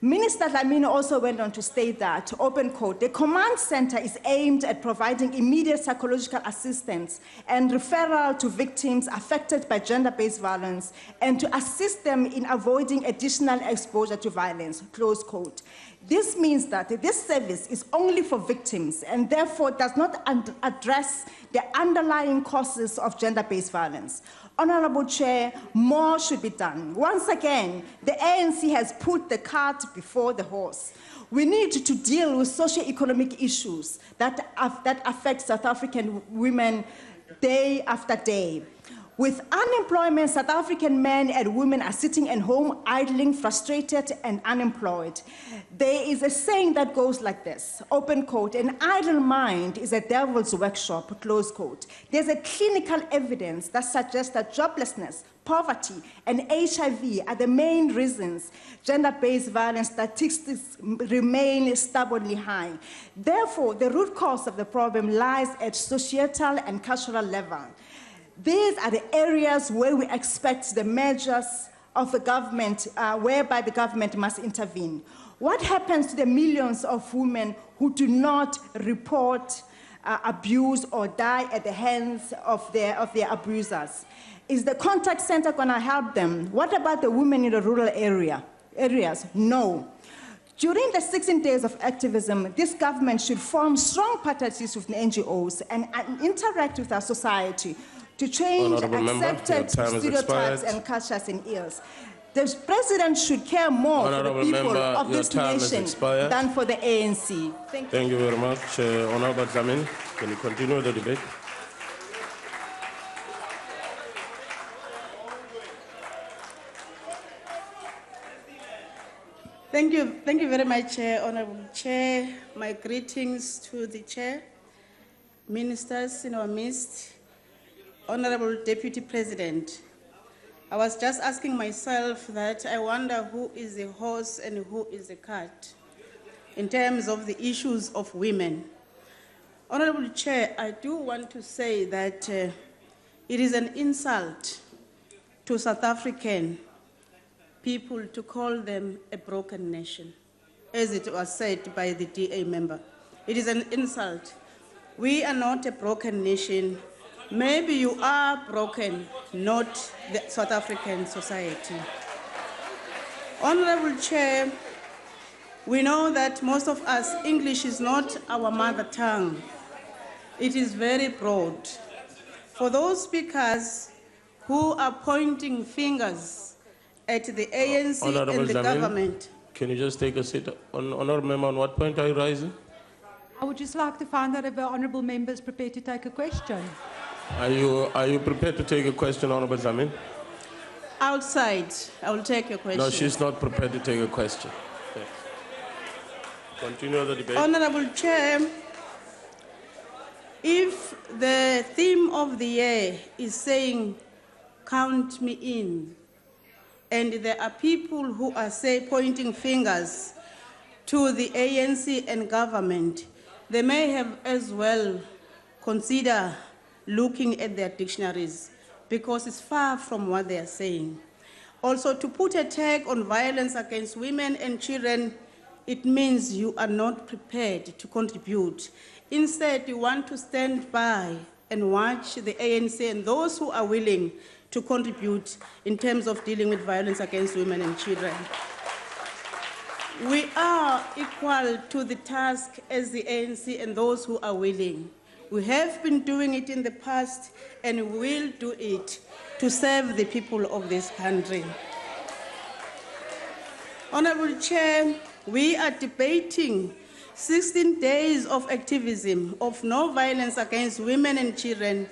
Minister Dlamini also went on to state that, open quote, the command center is aimed at providing immediate psychological assistance and referral to victims affected by gender-based violence and to assist them in avoiding additional exposure to violence, close quote. This means that this service is only for victims and therefore does not address the underlying causes of gender-based violence. Honorable Chair, more should be done. Once again, the ANC has put the cart before the horse. We need to deal with socioeconomic issues that affect South African women day after day. With unemployment, South African men and women are sitting at home, idling, frustrated, and unemployed. There is a saying that goes like this, open quote, an idle mind is a devil's workshop, close quote. There's a clinical evidence that suggests that joblessness, poverty, and HIV are the main reasons gender-based violence statistics remain stubbornly high. Therefore, the root cause of the problem lies at societal and cultural level. These are the areas where we expect the measures of the government, whereby the government must intervene. What happens to the millions of women who do not report abuse or die at the hands of their abusers? Is the contact center going to help them? What about the women in the rural areas? No. During the 16 days of activism, this government should form strong partnerships with the NGOs and interact with our society to change accepted stereotypes and cultures and ills. The president should care more for the people of this nation than for the ANC. Thank you very much. Honorable Dlamini, can you continue the debate? Thank you very much, Honorable Chair. My greetings to the Chair, ministers in our midst, Honorable Deputy President. I was just asking myself that I wonder who is the horse and who is the cart in terms of the issues of women. Honorable Chair, I do want to say that it is an insult to South African people to call them a broken nation, as it was said by the DA member. It is an insult. We are not a broken nation. Maybe you are broken, not the South African society. Honorable Chair, we know that most of us, English is not our mother tongue. It is very broad. For those speakers who are pointing fingers at the ANC and the government. Can you just take a seat? Honorable Member, on what point are you rising? I would just like to find out if the honourable member is prepared to take a question. Are you prepared to take a question, Honorable Dlamini? Outside, I will take your question. No, she's not prepared to take a question. Yes. Continue the debate. Honorable Chair, if the theme of the year is saying, count me in, and there are people who are pointing fingers to the ANC and government, they may have as well consider looking at their dictionaries, because it's far from what they are saying. Also, to put a tag on violence against women and children, it means you are not prepared to contribute. Instead, you want to stand by and watch the ANC and those who are willing to contribute in terms of dealing with violence against women and children. We are equal to the task as the ANC and those who are willing. We have been doing it in the past and we will do it to serve the people of this country. Honorable Chair, we are debating 16 days of activism of no violence against women and children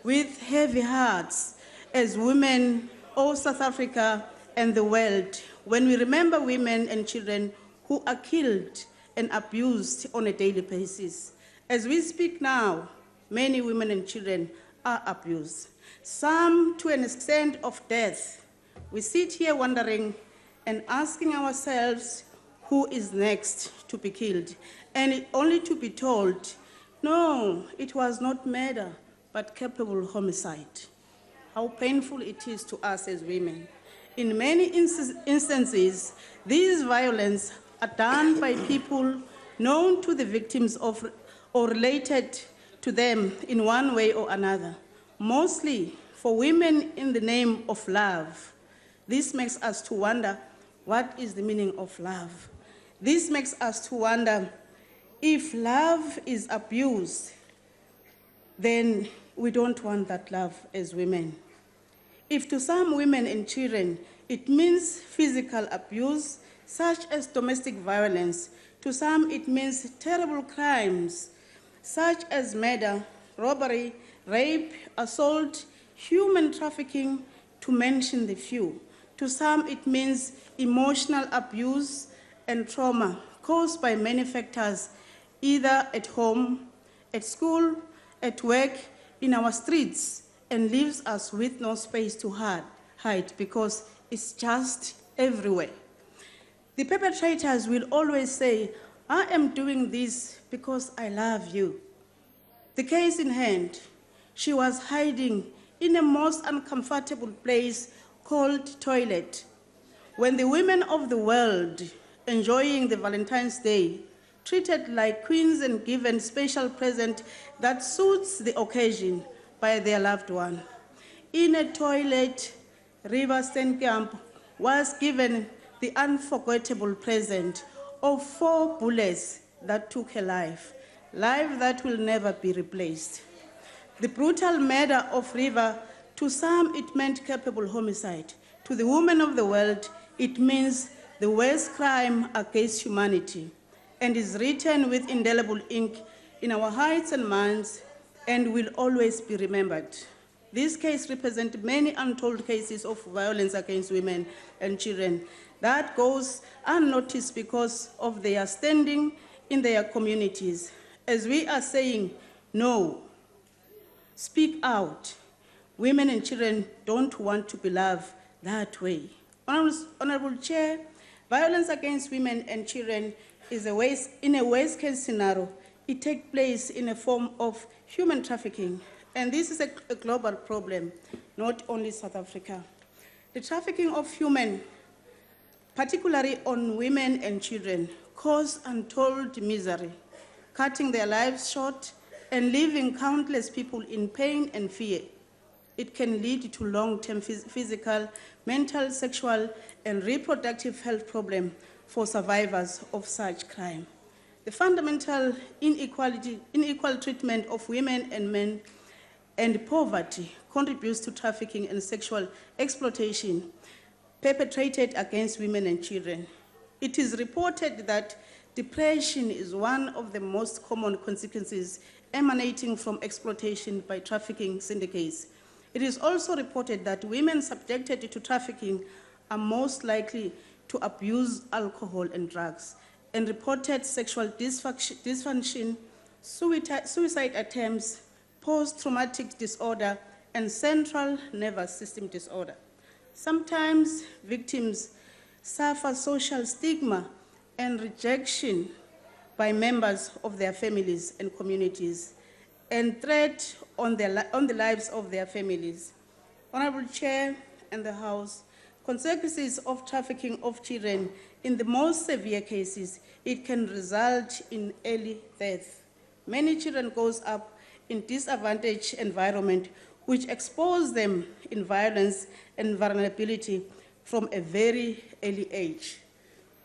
with heavy hearts as women of South Africa and the world, when we remember women and children who are killed and abused on a daily basis. As we speak now, many women and children are abused, some to an extent of death. We sit here wondering and asking ourselves who is next to be killed, and only to be told, no, it was not murder, but culpable homicide. How painful it is to us as women. In many instances, these violence are done by people known to the victims of or related to them in one way or another, mostly for women in the name of love. This makes us to wonder, what is the meaning of love? This makes us to wonder, if love is abused, then we don't want that love as women. If to some women and children it means physical abuse, such as domestic violence, to some it means terrible crimes, such as murder, robbery, rape, assault, human trafficking, to mention the few. To some it means emotional abuse and trauma caused by many factors, either at home, at school, at work, in our streets, and leaves us with no space to hide because it's just everywhere. The perpetrators will always say, I am doing this because I love you. The case in hand, she was hiding in a most uncomfortable place called toilet. When the women of the world enjoying the Valentine's Day, treated like queens and given special present that suits the occasion by their loved one. In a toilet, Riva Steenkamp was given the unforgettable present of 4 bullets that took her life that will never be replaced. The brutal murder of Riva, to some it meant culpable homicide. To the women of the world, it means the worst crime against humanity, and is written with indelible ink in our hearts and minds, and will always be remembered. This case represents many untold cases of violence against women and children that goes unnoticed because of their standing in their communities. As we are saying, no, speak out. Women and children don't want to be loved that way. Honorable Chair, violence against women and children is in a worst-case scenario. It takes place in a form of human trafficking, and this is a global problem, not only South Africa. The trafficking of human, particularly on women and children, cause untold misery, cutting their lives short and leaving countless people in pain and fear. It can lead to long-term physical, mental, sexual, and reproductive health problems for survivors of such crime. The fundamental unequal treatment of women and men and poverty contributes to trafficking and sexual exploitation perpetrated against women and children. It is reported that depression is one of the most common consequences emanating from exploitation by trafficking syndicates. It is also reported that women subjected to trafficking are most likely to abuse alcohol and drugs, and reported sexual dysfunction, suicide attempts, post-traumatic disorder, and central nervous system disorder. Sometimes victims suffer social stigma and rejection by members of their families and communities, and threat on the lives of their families. Honorable Chair and the House, consequences of trafficking of children, in the most severe cases, it can result in early death. Many children grow up in disadvantaged environment which expose them in violence and vulnerability from a very early age.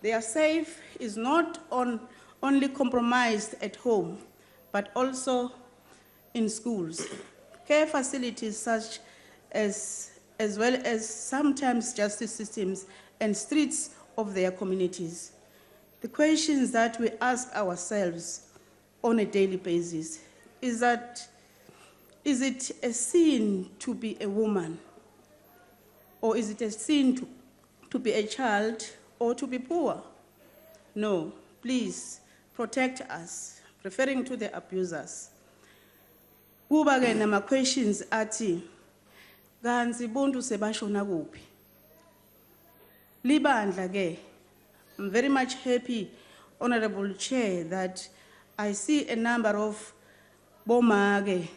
Their safe is not only compromised at home, but also in schools, care facilities such as well as sometimes justice systems and streets of their communities. The questions that we ask ourselves on a daily basis is it a sin to be a woman? Or is it a sin to be a child or to be poor? No, please protect us, referring to the abusers. Kuba ke nama questions ati, kanzi buntu sebashona kuphi? Libandla ke, I'm very much happy, Honorable Chair, that I see a number of bomage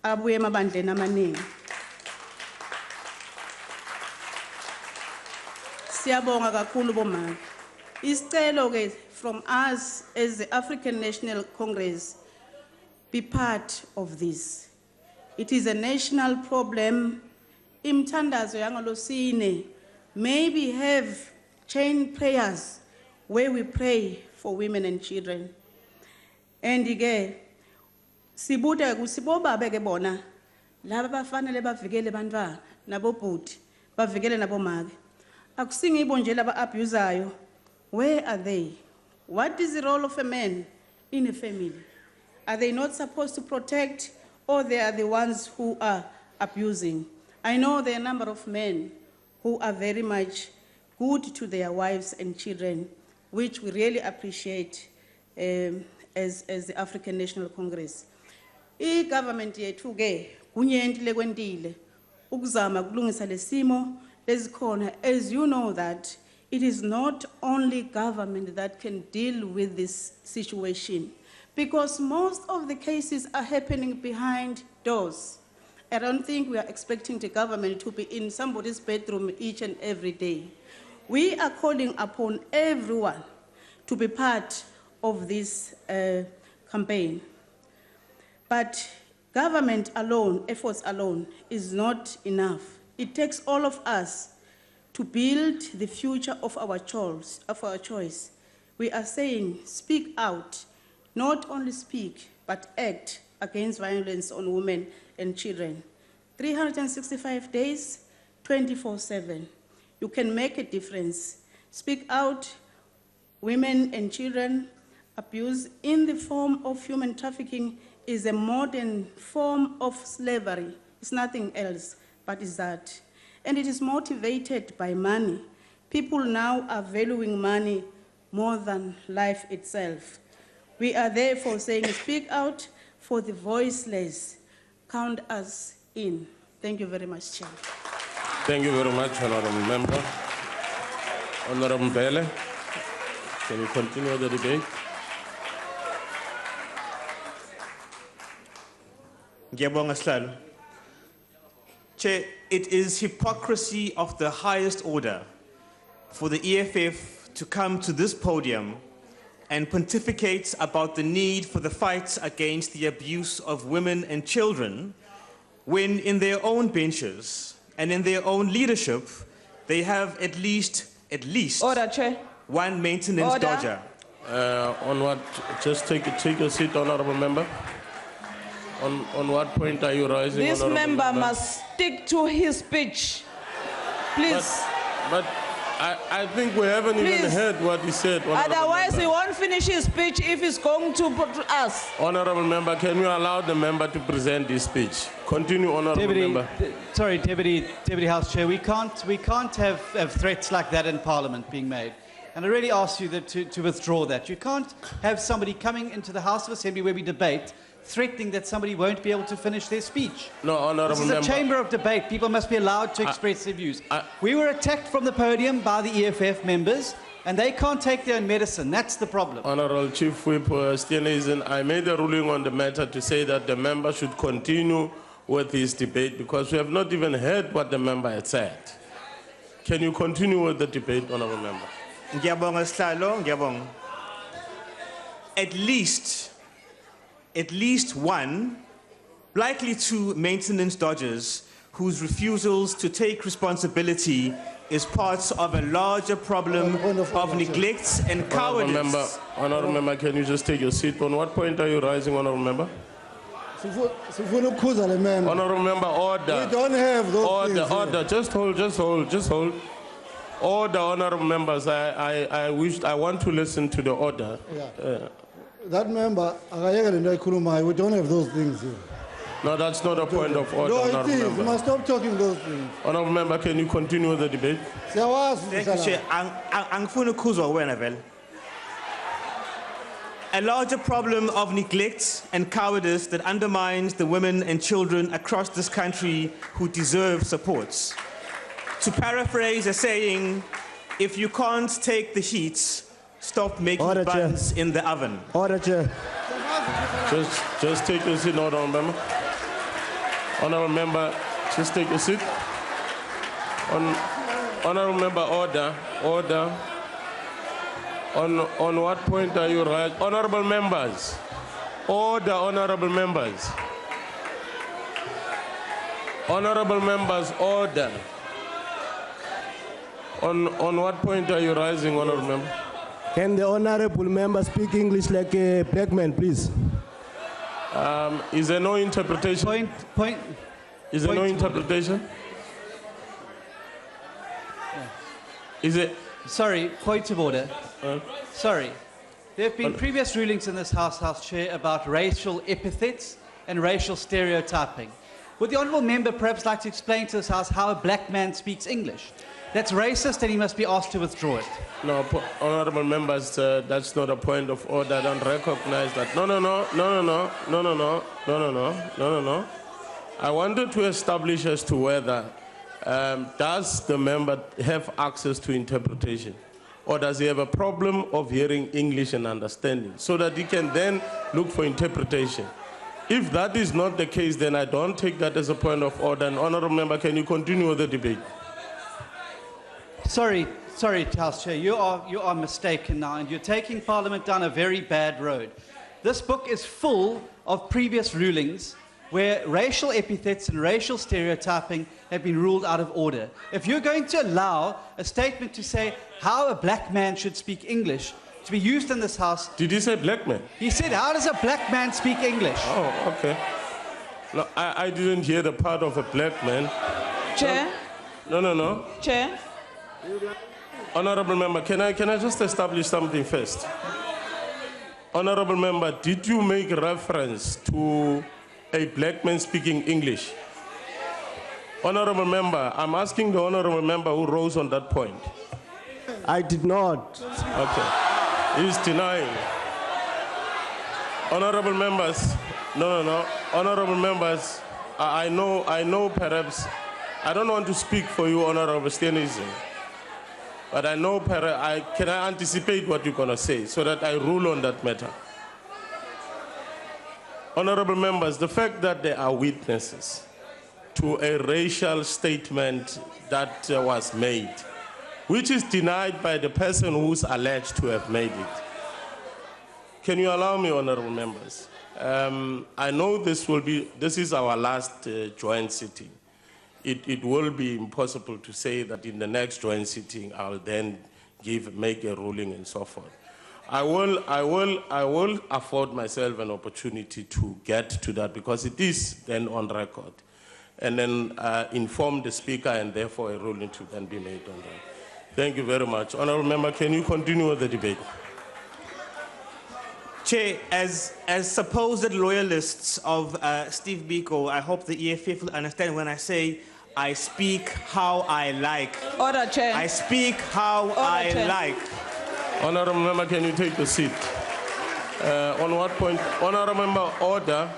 abuye emabandleni amaningi. Siyabonga kakhulu bomage. Isicelo ke from us as the African National Congress, be part of this. It is a national problem. Imthandazo yangalosine, maybe have chain prayers where we pray for women and children. And again, sibuta kusiboba ke bona, laba bafanele bavikele bantwana nabobhuti, bavikele nabomake. Akusingi ibonje laba abusayo. Where are they? What is the role of a man in a family? Are they not supposed to protect, or they are the ones who are abusing? I know there are a number of men who are very much good to their wives and children, which we really appreciate as the African National Congress. I-government yethu ke kunyentile kwentile ukuzama kulungisa lesimo lezikhona. As you know that it is not only government that can deal with this situation, because most of the cases are happening behind doors. I don't think we are expecting the government to be in somebody's bedroom each and every day. We are calling upon everyone to be part of this campaign. But government alone, efforts alone, is not enough. It takes all of us to build the future of our choice. We are saying, speak out, not only speak, but act against violence on women and children. 365 days, 24/7. You can make a difference. Speak out. Women and children abuse in the form of human trafficking is a modern form of slavery. It's nothing else but is that. And it is motivated by money. People now are valuing money more than life itself. We are therefore saying, speak out for the voiceless. Count us in. Thank you very much, Chair. Thank you very much, Honorable Member. Honorable Mbele, can you continue the debate? Ngiyabonga Sihlalo. Chair, it is hypocrisy of the highest order for the EFF to come to this podium and pontificate about the need for the fight against the abuse of women and children when in their own benches and in their own leadership, they have at least Order, Chair. one maintenance Order. dodger. On what? Just take a seat, Honorable Member. On what point are you rising? This Honorable member must stick to his speech. Please. But I think we haven't even Please. heard what he said. Otherwise, Member. he won't finish his speech if he's going to us. Honorable Member, can you allow the member to present his speech? Continue, Honorable Member. Deputy House Chair, we can't have threats like that in Parliament being made. And I really ask you to withdraw that. You can't have somebody coming into the House of Assembly where we debate threatening that somebody won't be able to finish their speech. No, Honorable Member. This is a chamber of debate. People must be allowed to express their views. We were attacked from the podium by the EFF members, and they can't take their own medicine. That's the problem. Honorable Chief Whip Steenhuisen, I made a ruling on the matter to say that the member should continue with his debate because we have not even heard what the member had said. Can you continue with the debate, Honorable Member? Ngiyabonga Sihlalo, ngiyabonga. At least at least one, likely two maintenance dodgers whose refusals to take responsibility is part of a larger problem of neglect and cowardice. Honourable Member, can you just take your seat? On what point are you rising, Honourable Member? Honourable Member, order. We don't have those things. Order. Just hold. Order, Honourable Members. I want to listen to the order. Yeah. That member, we don't have those things here. No, that's not a point of order, No, it Honourable is. Member. You must stop talking those things. Honourable Member, can you continue the debate? Thank you, Chair. Angifuna ukuzwa wena vele. A larger problem of neglect and cowardice that undermines the women and children across this country who deserve supports. To paraphrase a saying, if you can't take the heat, stop making buns in the oven. Order, Chair. Just take your seat, Honourable Member. Honourable Member, just take a seat. Honourable Member, order. On what point are you right? Honourable Members, order, Honourable Members. Honourable Members, order. On what point are you rising, Honourable Member? Can the Honourable Member speak English like a black man, please? Is there no interpretation? Is there no interpretation? Yeah. Is it? Sorry, point of order. Sorry. There have been previous rulings in this House Chair, about racial epithets and racial stereotyping. Would the Honourable Member perhaps like to explain to this House how a black man speaks English? That's racist and he must be asked to withdraw it. No, Honourable Members, that's not a point of order. I don't recognize that. No. I wanted to establish as to whether does the member have access to interpretation, or does he have a problem of hearing English and understanding, so that he can then look for interpretation. If that is not the case, then I don't take that as a point of order. And Honourable Member, can you continue with the debate? Sorry, House Chair, you are mistaken now, and you're taking Parliament down a very bad road. This book is full of previous rulings where racial epithets and racial stereotyping have been ruled out of order. If you're going to allow a statement to say how a black man should speak English to be used in this House... Did he say black man? He said, how does a black man speak English? Oh, okay. No, I didn't hear the part of a black man. Chair? No. Chair? Honourable Member, can I just establish something first? Honourable Member, did you make reference to a black man speaking English? Honourable Member, I'm asking the Honourable Member who rose on that point. I did not. Okay. He's denying. Honourable Members, no. Honourable Members, I know perhaps, I don't want to speak for you, Honourable Stenison, but I know can I anticipate what you're going to say so that I rule on that matter? Honourable Members, the fact that there are witnesses to a racial statement that was made, which is denied by the person who's alleged to have made it. Can you allow me, Honourable Members? I know this is our last joint sitting. It will be impossible to say that in the next joint sitting I'll then make a ruling and so forth. I will afford myself an opportunity to get to that because it is then on record, and then inform the Speaker, and therefore a ruling to then be made on that. Thank you very much. Honourable Member, can you continue with the debate? Chair, as supposed loyalists of Steve Biko, I hope the EFF will understand when I say I speak how I like. Order, Chair. I speak how I like. Honourable Member, can you take the seat? On what point? Honourable Member, order.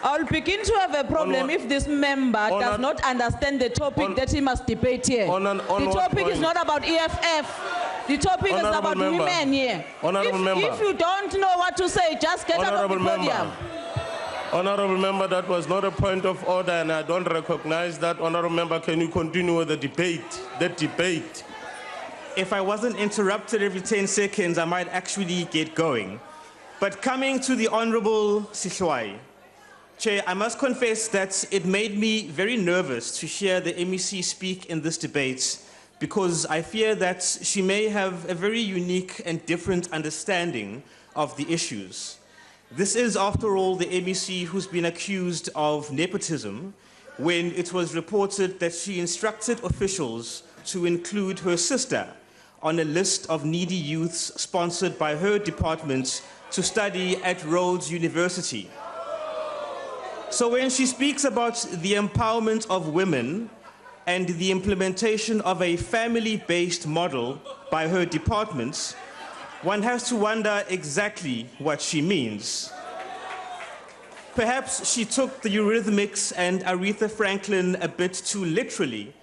I'll begin to have a problem if this member does not understand the topic that he must debate here. The topic is not about EFF. The topic is about women here. If you don't know what to say, just get out of the podium. Honourable Member, that was not a point of order, and I don't recognize that. Honourable Member, can you continue with the debate? The debate. If I wasn't interrupted every 10 seconds, I might actually get going. But coming to the Honorable Sihloai, Chair, I must confess that it made me very nervous to hear the MEC speak in this debate because I fear that she may have a very unique and different understanding of the issues. This is, after all, the MEC who's been accused of nepotism when it was reported that she instructed officials to include her sister on a list of needy youths sponsored by her department to study at Rhodes University. So when she speaks about the empowerment of women and the implementation of a family-based model by her departments, one has to wonder exactly what she means. Perhaps she took the Eurythmics and Aretha Franklin a bit too literally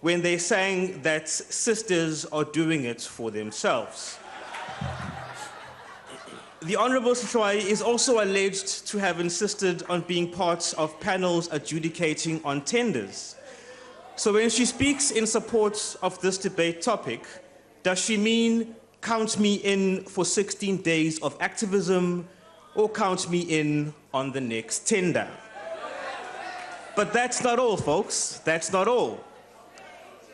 when they sang that sisters are doing it for themselves. The Honorable Sihloai is also alleged to have insisted on being part of panels adjudicating on tenders. So when she speaks in support of this debate topic, does she mean count me in for 16 days of activism or count me in on the next tender? But that's not all, folks. That's not all.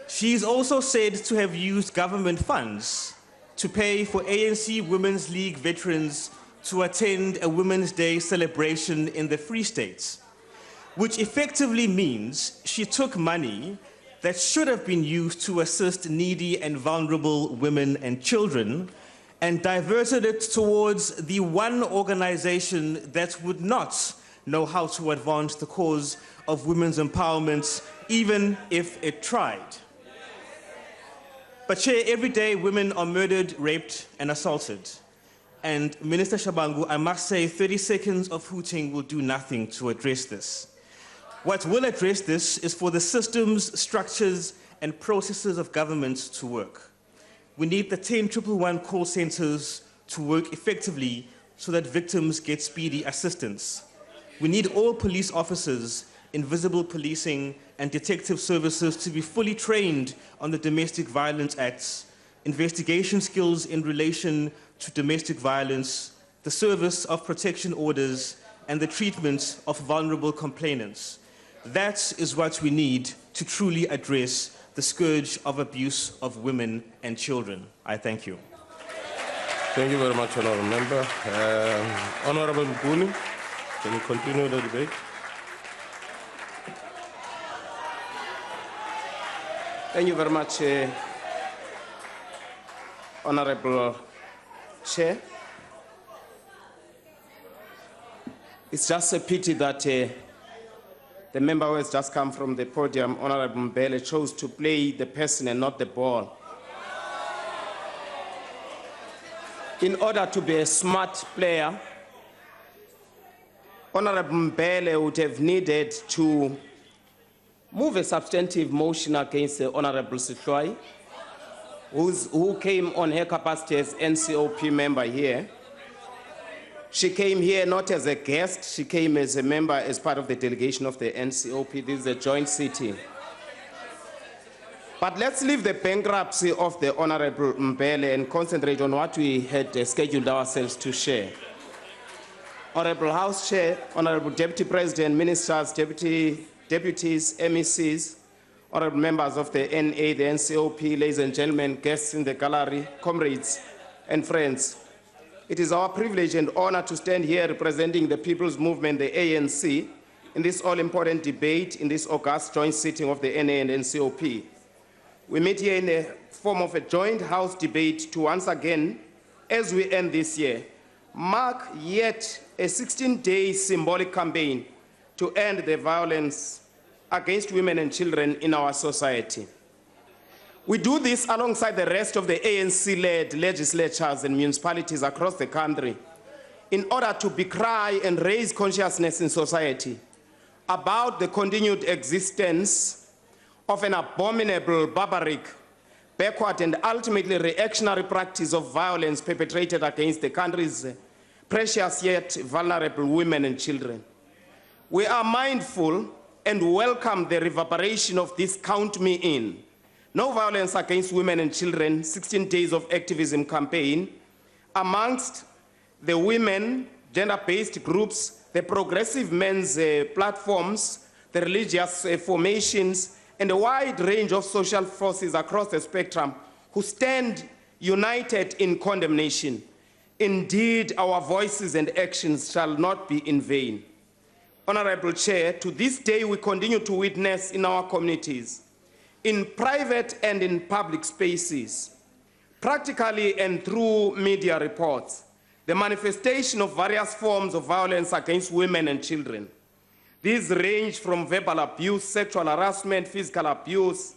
She's also said to have used government funds to pay for ANC Women's League veterans to attend a Women's Day celebration in the Free State, which effectively means she took money that should have been used to assist needy and vulnerable women and children and diverted it towards the one organization that would not know how to advance the cause of women's empowerment, even if it tried. But Chair, every day women are murdered, raped, and assaulted. And Minister Shabangu, I must say 30 seconds of hooting will do nothing to address this. What will address this is for the systems, structures, and processes of government to work. We need the 10-111 call centers to work effectively so that victims get speedy assistance. We need all police officers, invisible policing, and detective services to be fully trained on the Domestic Violence Acts, investigation skills in relation to domestic violence, the service of protection orders, and the treatment of vulnerable complainants. That is what we need to truly address the scourge of abuse of women and children. I thank you. Thank you very much, Honourable Member. Honourable Mpuni, can you continue the debate? Thank you very much, Honourable Chair. It's just a pity that the member who has just come from the podium, Honourable Mbele, chose to play the person and not the ball. In order to be a smart player, Honourable Mbele would have needed to move a substantive motion against the Honourable Sihloai, who came on her capacity as NCOP member here. She came here not as a guest, she came as a member, as part of the delegation of the NCOP. This is a joint sitting. But let's leave the bankruptcy of the Honourable Mbele and concentrate on what we had scheduled ourselves to share. Honourable House Chair, Honourable Deputy President, Ministers, Deputies, MECs, Honourable members of the NA, the NCOP, ladies and gentlemen, guests in the gallery, comrades and friends. It is our privilege and honor to stand here representing the People's Movement, the ANC, in this all-important debate in this August joint sitting of the NA and NCOP. We meet here in the form of a joint House debate to once again, as we end this year, mark yet a 16-day symbolic campaign to end the violence against women and children in our society. We do this alongside the rest of the ANC-led legislatures and municipalities across the country in order to decry and raise consciousness in society about the continued existence of an abominable, barbaric, backward and ultimately reactionary practice of violence perpetrated against the country's precious yet vulnerable women and children. We are mindful and welcome the reverberation of this Count Me In, No Violence Against Women and Children, 16 Days of Activism campaign, amongst the women, gender-based groups, the progressive men's platforms, the religious formations, and a wide range of social forces across the spectrum who stand united in condemnation. Indeed, our voices and actions shall not be in vain. Honorable Chair, to this day we continue to witness in our communities, in private and in public spaces, practically and through media reports, the manifestation of various forms of violence against women and children. These range from verbal abuse, sexual harassment, physical abuse,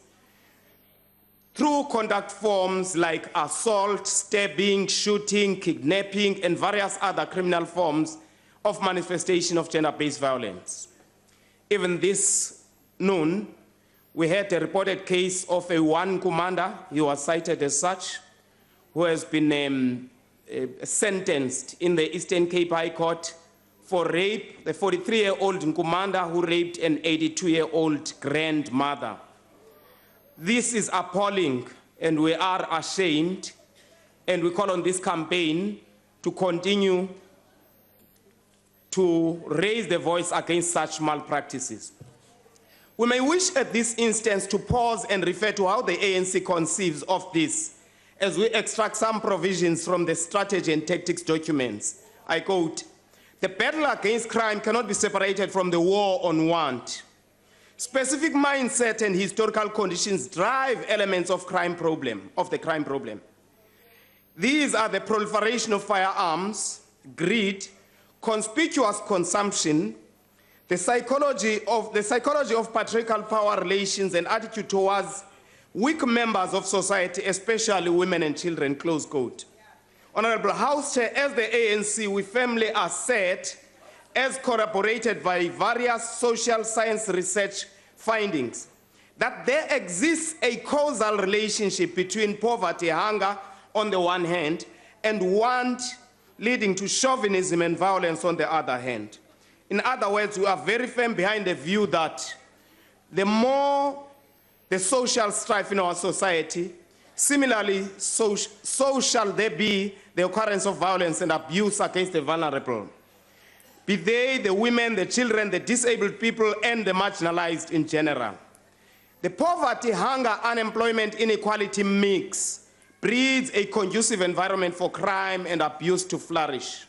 through conduct forms like assault, stabbing, shooting, kidnapping, and various other criminal forms of manifestation of gender-based violence. Even this noon, we had a reported case of a one commander, he was cited as such, who has been sentenced in the Eastern Cape High Court for rape, the 43-year-old commander who raped an 82-year-old grandmother. This is appalling, and we are ashamed, and we call on this campaign to continue to raise the voice against such malpractices. We may wish at this instance to pause and refer to how the ANC conceives of this as we extract some provisions from the strategy and tactics documents. I quote, "The battle against crime cannot be separated from the war on want. Specific mindset and historical conditions drive elements of the crime problem. These are the proliferation of firearms, greed, conspicuous consumption, the psychology of patriarchal power relations and attitude towards weak members of society, especially women and children," close quote. Honorable House Chair, as the ANC, we firmly assert, as corroborated by various social science research findings, that there exists a causal relationship between poverty, hunger on the one hand, and want leading to chauvinism and violence on the other hand. In other words, we are very firm behind the view that the more the social strife in our society, similarly, so shall there be the occurrence of violence and abuse against the vulnerable, be they the women, the children, the disabled people, and the marginalized in general. The poverty, hunger, unemployment, inequality mix breeds a conducive environment for crime and abuse to flourish.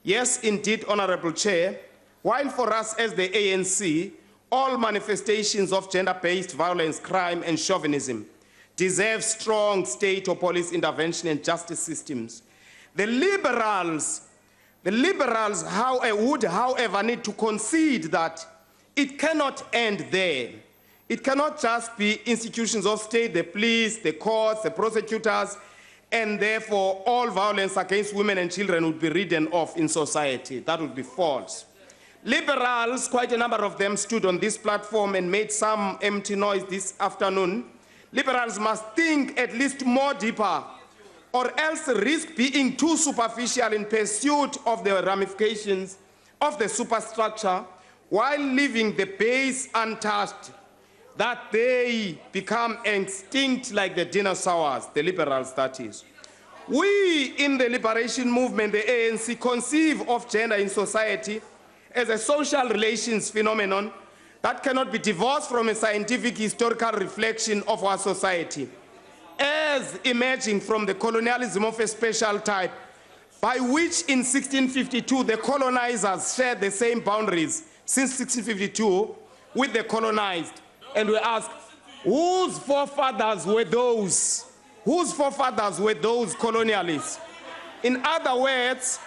Yes, indeed, Honorable Chair, while for us as the ANC, all manifestations of gender-based violence, crime, and chauvinism deserve strong state or police intervention and justice systems, the liberals would, however, need to concede that it cannot end there. It cannot just be institutions of state, the police, the courts, the prosecutors, and therefore all violence against women and children would be ridden off in society. That would be false. Liberals, quite a number of them, stood on this platform and made some empty noise this afternoon. Liberals must think at least more deeper, or else risk being too superficial in pursuit of the ramifications of the superstructure while leaving the base untouched, that they become extinct like the dinosaurs, the liberals that is. We in the liberation movement, the ANC, conceive of gender in society as a social relations phenomenon that cannot be divorced from a scientific historical reflection of our society, as emerging from the colonialism of a special type, by which in 1652 the colonizers shared the same boundaries since 1652 with the colonized. And we ask, whose forefathers were those? Whose forefathers were those colonialists? In other words,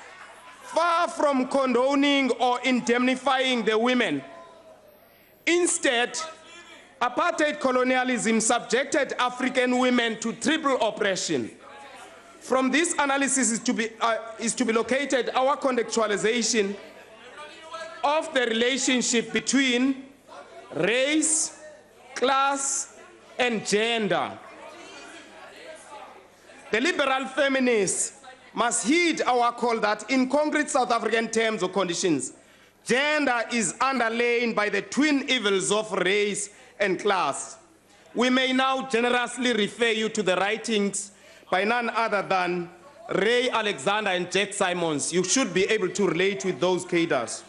far from condoning or indemnifying the women, instead, apartheid colonialism subjected African women to triple oppression. From this analysis is to be located our contextualization of the relationship between race, class, and gender. The liberal feminists must heed our call that in concrete South African terms or conditions, gender is underlain by the twin evils of race and class. We may now generously refer you to the writings by none other than Ray Alexander and Jack Simons, you should be able to relate with those cadres.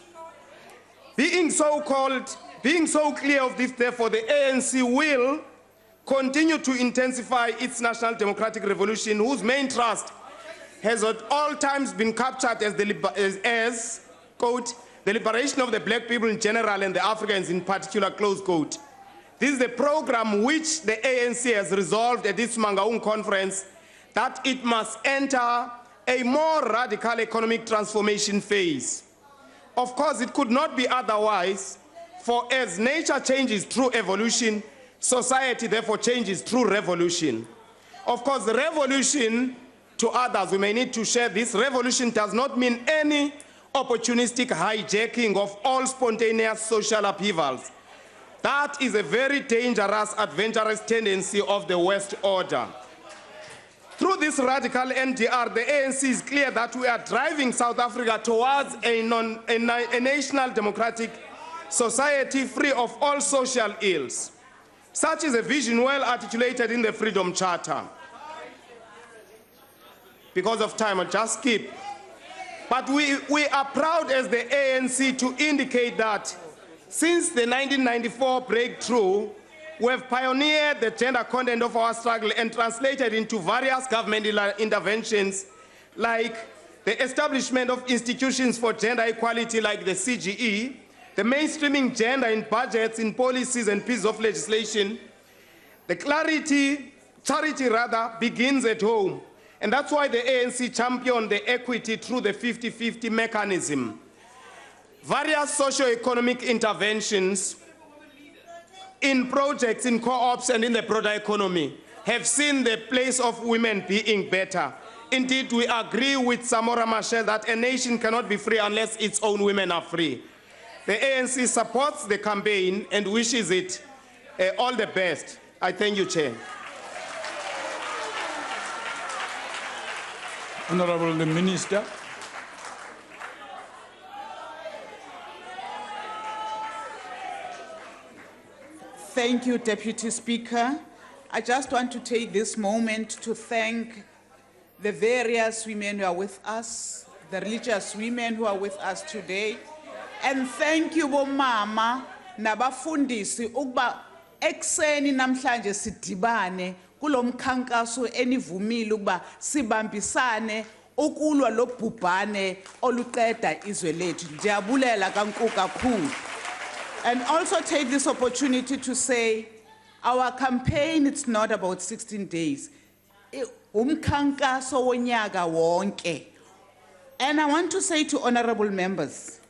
Being so clear of this, therefore, the ANC will continue to intensify its national democratic revolution, whose main thrust has at all times been captured as quote, the liberation of the black people in general and the Africans in particular, close quote. This is the program which the ANC has resolved at this Mangaung conference that it must enter a more radical economic transformation phase. Of course, it could not be otherwise, for as nature changes through evolution, society therefore changes through revolution. Of course, the revolution, to others, we may need to share this, revolution does not mean any opportunistic hijacking of all spontaneous social upheavals. That is a very dangerous, adventurous tendency of the West order. Through this radical NDR, the ANC is clear that we are driving South Africa towards a national democratic society free of all social ills. Such is a vision well articulated in the Freedom Charter. Because of time, I'll just skip. But we are proud as the ANC to indicate that since the 1994 breakthrough, we have pioneered the gender content of our struggle and translated into various government interventions like the establishment of institutions for gender equality like the CGE, the mainstreaming gender in budgets, in policies and pieces of legislation. The charity begins at home. And that's why the ANC championed the equity through the 50-50 mechanism. Various socio-economic interventions in projects, in co-ops, and in the broader economy have seen the place of women being better. Indeed, we agree with Samora Machel that a nation cannot be free unless its own women are free. The ANC supports the campaign and wishes it all the best. I thank you, Chair. Honorable the Minister. Thank you, Deputy Speaker. I just want to take this moment to thank the various women who are with us, the religious women who are with us today, and thank you, Bomama, nabafundisi, ukuba ekseni namhlanje sidibane kulo mkhankaso enivumile ukuba sibambisane ukulwa lobhubhane oluqeda izwe lethu. Ndiyabulela kakhulu. And also take this opportunity to say our campaign, it's not about 16 days. Umkhankaso wonyaka wonke. And I want to say to honorable members,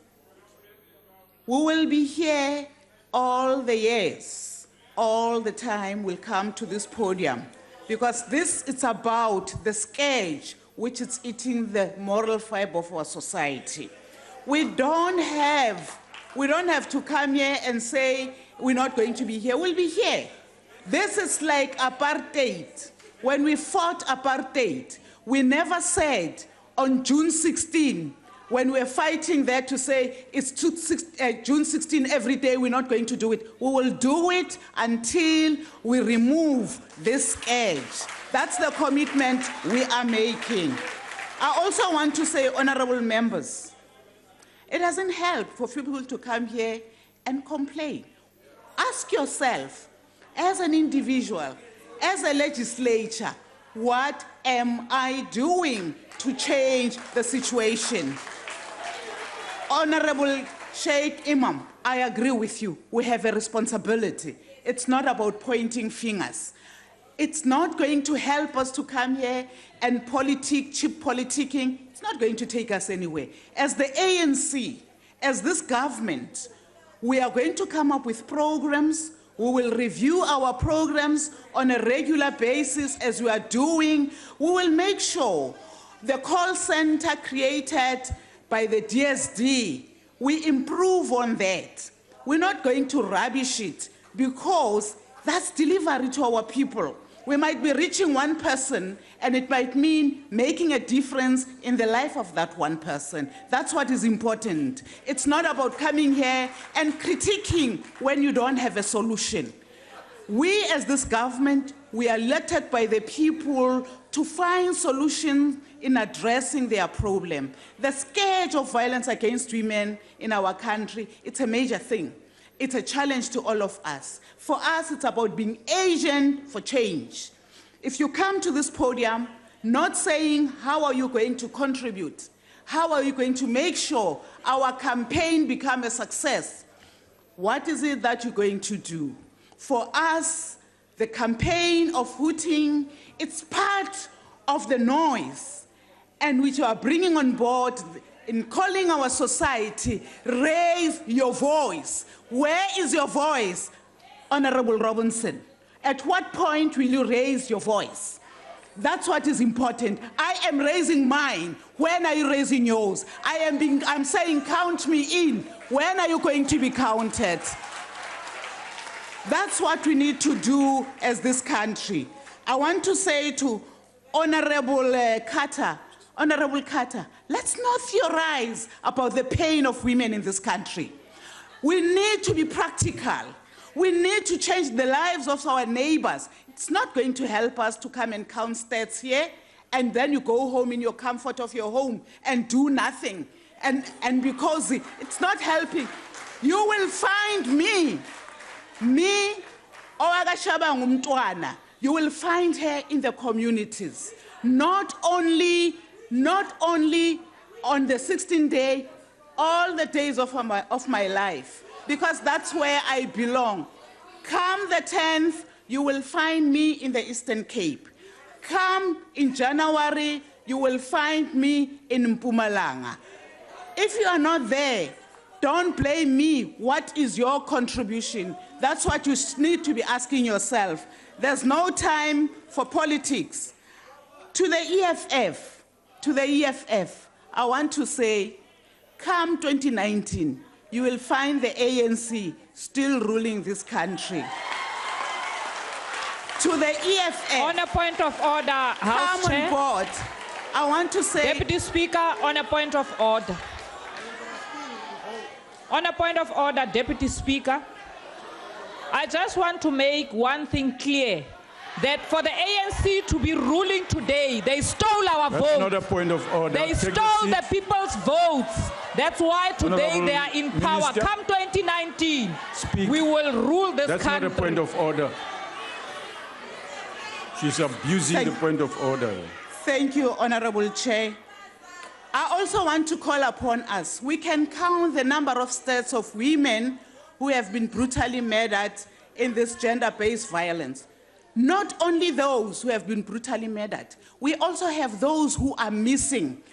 we will be here all the years, all the time we'll come to this podium, because this is about the scourge which is eating the moral fiber of our society. We don't have to come here and say we're not going to be here. We'll be here. This is like apartheid. When we fought apartheid, we never said on June 16, when we're fighting there to say it's June 16 every day, we're not going to do it. We will do it until we remove this scourge. That's the commitment we are making. I also want to say, honorable members, it doesn't help for people to come here and complain. Ask yourself, as an individual, as a legislature, what am I doing to change the situation? Honorable Sheikh Imam, I agree with you. We have a responsibility. It's not about pointing fingers. It's not going to help us to come here and cheap politicking. It's not going to take us anywhere. As the ANC, as this government, we are going to come up with programs. We will review our programs on a regular basis as we are doing. We will make sure the call center created by the DSD, we improve on that. We're not going to rubbish it because that's delivery to our people. We might be reaching one person and it might mean making a difference in the life of that one person. That's what is important. It's not about coming here and critiquing when you don't have a solution. We, as this government, we are elected by the people to find solutions in addressing their problem. The scourge of violence against women in our country, it's a major thing. It's a challenge to all of us. For us, it's about being agent for change. If you come to this podium not saying how are you going to contribute, how are you going to make sure our campaign becomes a success, what is it that you're going to do? For us, the campaign of hooting, it's part of the noise, and which you are bringing on board in calling our society, raise your voice. Where is your voice, Honorable Robinson? At what point will you raise your voice? That's what is important. I am raising mine. When are you raising yours? I'm saying count me in. When are you going to be counted? That's what we need to do as this country. I want to say to Honorable Carter, let's not theorize about the pain of women in this country. We need to be practical. We need to change the lives of our neighbors. It's not going to help us to come and count stats here, and then you go home in your comfort of your home and do nothing. And because it's not helping, you will find me, Owakashaba ngumntwana, you will find her in the communities. Not only on the 16th day, all the days of my life, because that's where I belong. Come the 10th, you will find me in the Eastern Cape. Come in January, you will find me in Mpumalanga. If you are not there, don't blame me. What is your contribution? That's what you need to be asking yourself. There's no time for politics. To the EFF, I want to say, come 2019, you will find the ANC still ruling this country. To the EFF. On a point of order, House come Chair. on board. I want to say. Deputy Speaker, on a point of order. On a point of order, Deputy Speaker, I just want to make one thing clear. That for the ANC to be ruling today, they stole our votes. That's not a point of order. They Take stole the people's votes. That's why today Honorable they are in power. Minister, Come 2019, speak. we will rule this That's country. not a point of order. She's abusing the point of order. Thank you, Honorable Chair. I also want to call upon us. We can count the number of stats of women who have been brutally murdered in this gender-based violence. Not only those who have been brutally murdered, we also have those who are missing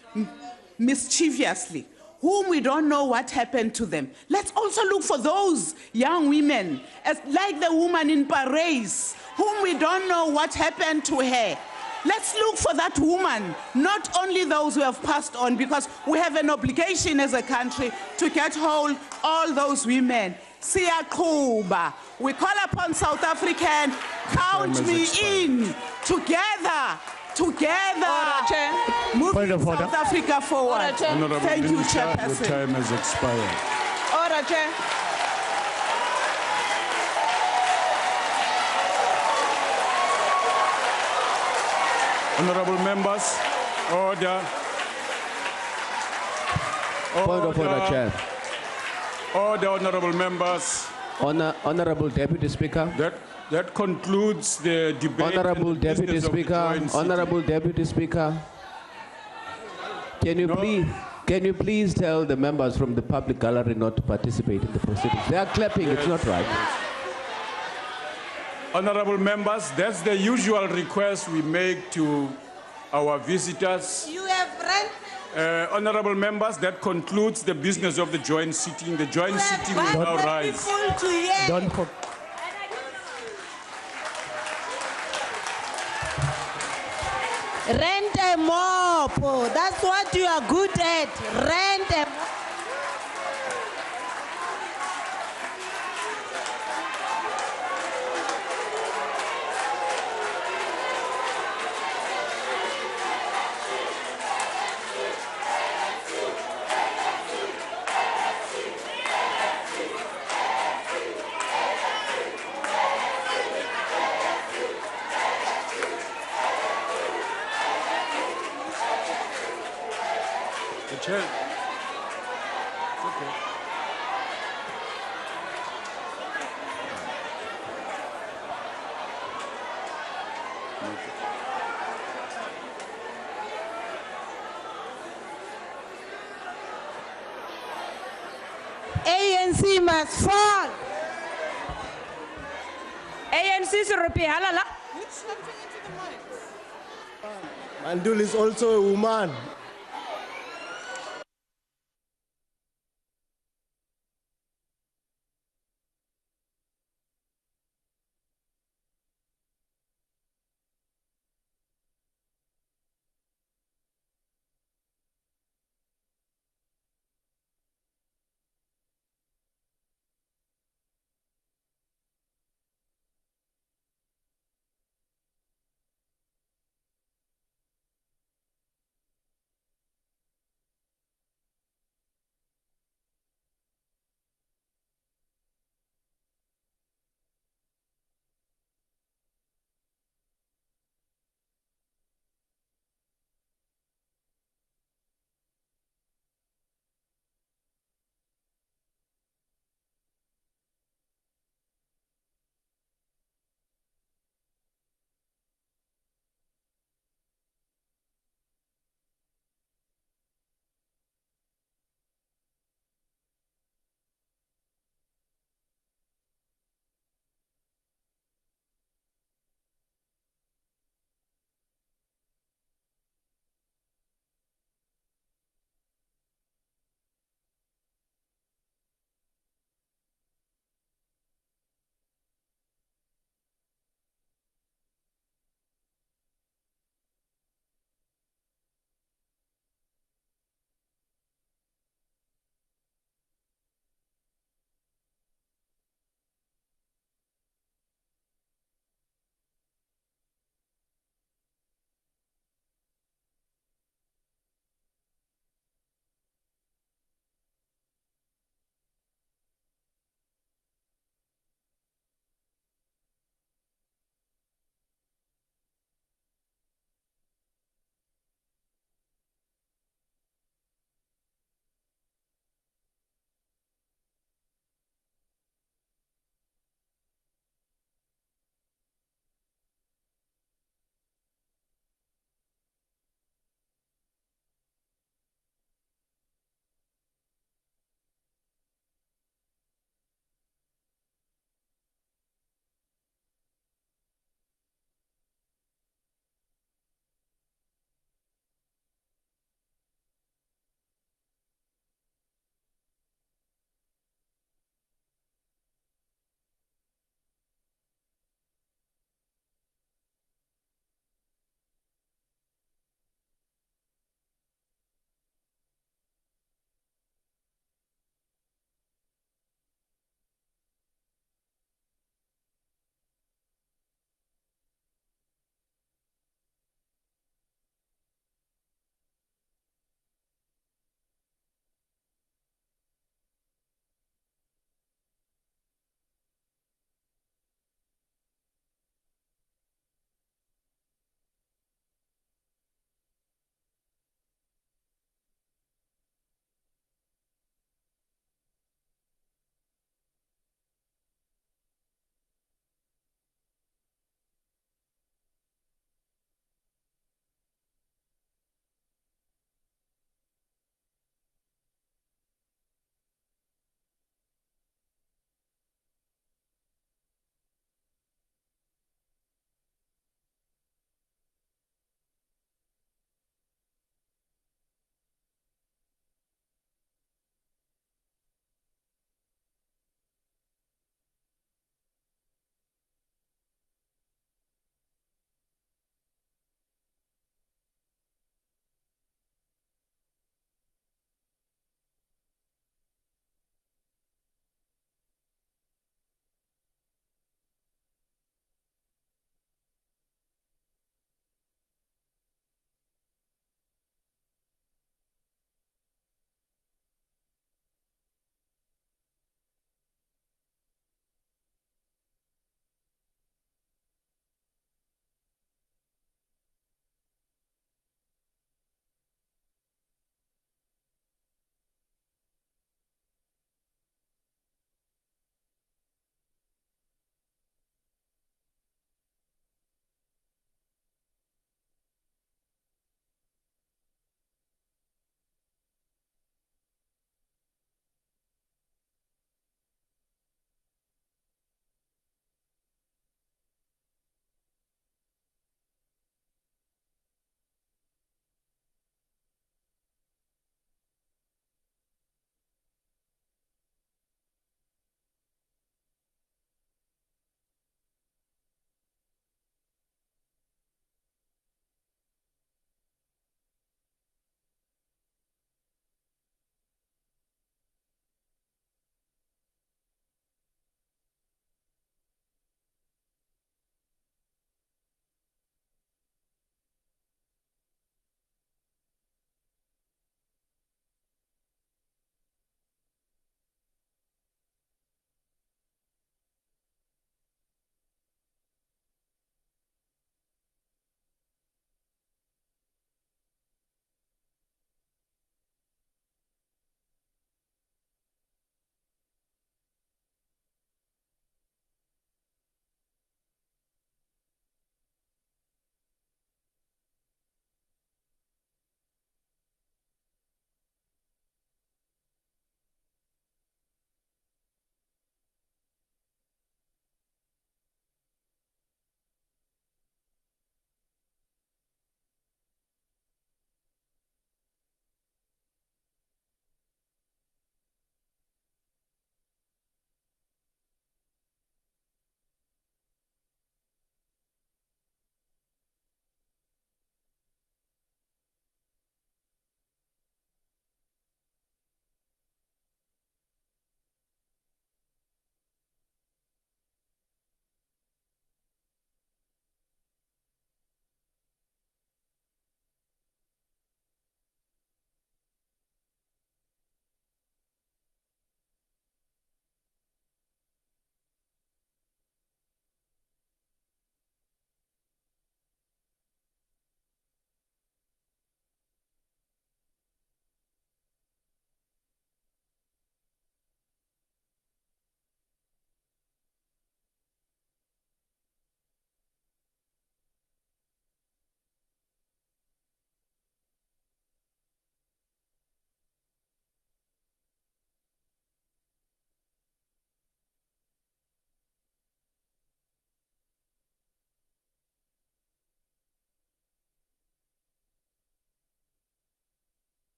mischievously, whom we don't know what happened to them. Let's also look for those young women, like the woman in Paris, whom we don't know what happened to her. Let's look for that woman, not only those who have passed on, because we have an obligation as a country to get hold of all those women. Siyakuba. We call upon South African, count me in. Together, moving South Africa forward. Thank you, Chairperson. The time has expired. Order, Chair. Honorable members, order. Point of order, Chair. Order, honorable members. Honorable Deputy Speaker. That concludes the debate. Honorable Deputy Speaker. Honorable Deputy Speaker. Can you please tell the members from the public gallery not to participate in the proceedings? They are clapping. Yes. It's not right. Honorable members, that's the usual request we make to our visitors. You have read. Honorable members, that concludes the business of the joint sitting. The joint sitting will now rise. Don't Rent a mop. That's what you are good at. Rent a mop. Chair. It's okay. ANC must fall. ANC Surupi Halala. Mandul is also a woman.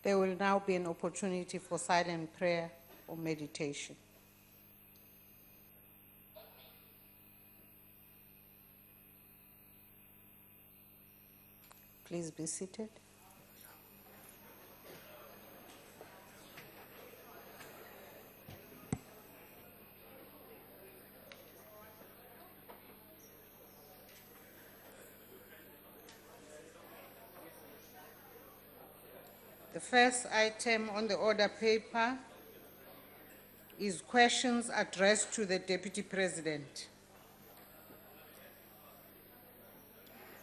There will now be an opportunity for silent prayer or meditation. Please be seated. The first item on the order paper is questions addressed to the Deputy President.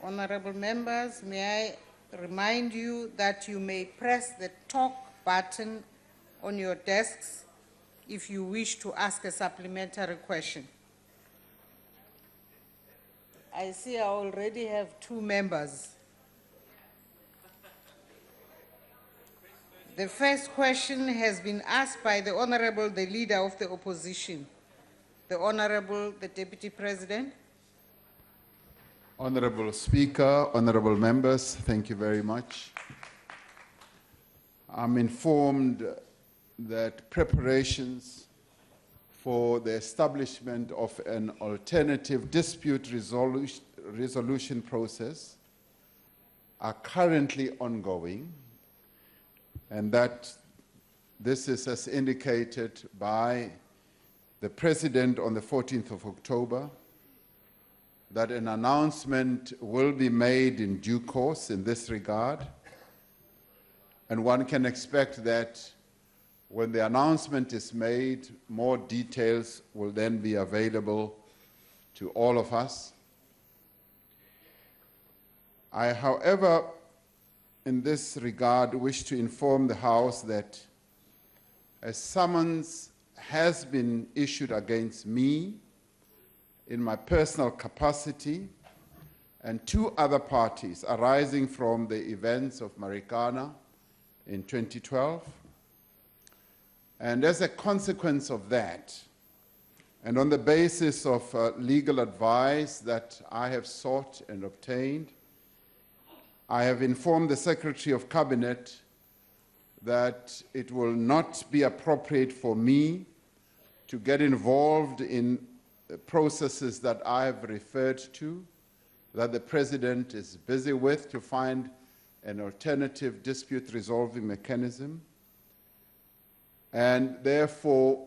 Honorable members, may I remind you that you may press the talk button on your desks if you wish to ask a supplementary question. I see I already have 2 members. The first question has been asked by the Honorable, the Leader of the Opposition. The Honorable, the Deputy President. Honorable Speaker, honorable members, thank you very much. I'm informed that preparations for the establishment of an alternative dispute resolution process are currently ongoing, and that this is as indicated by the President on the 14th of October, that an announcement will be made in due course in this regard, and one can expect that when the announcement is made, more details will then be available to all of us. I, however, in this regard, wish to inform the House that a summons has been issued against me in my personal capacity and 2 other parties arising from the events of Marikana in 2012. And as a consequence of that, and on the basis of legal advice that I have sought and obtained, I have informed the Secretary of Cabinet that it will not be appropriate for me to get involved in the processes that I have referred to, that the President is busy with to find an alternative dispute resolving mechanism. And therefore,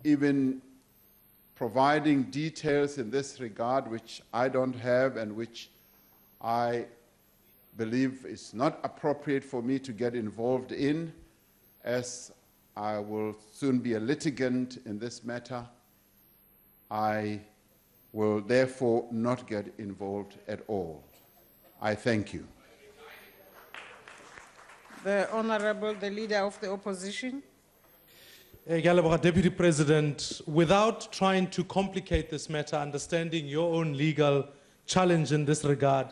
even providing details in this regard, which I don't have and which I believe is not appropriate for me to get involved in, as I will soon be a litigant in this matter, I will therefore not get involved at all. I thank you. The Honorable, the Leader of the Opposition. Deputy President, without trying to complicate this matter, understanding your own legal challenge in this regard,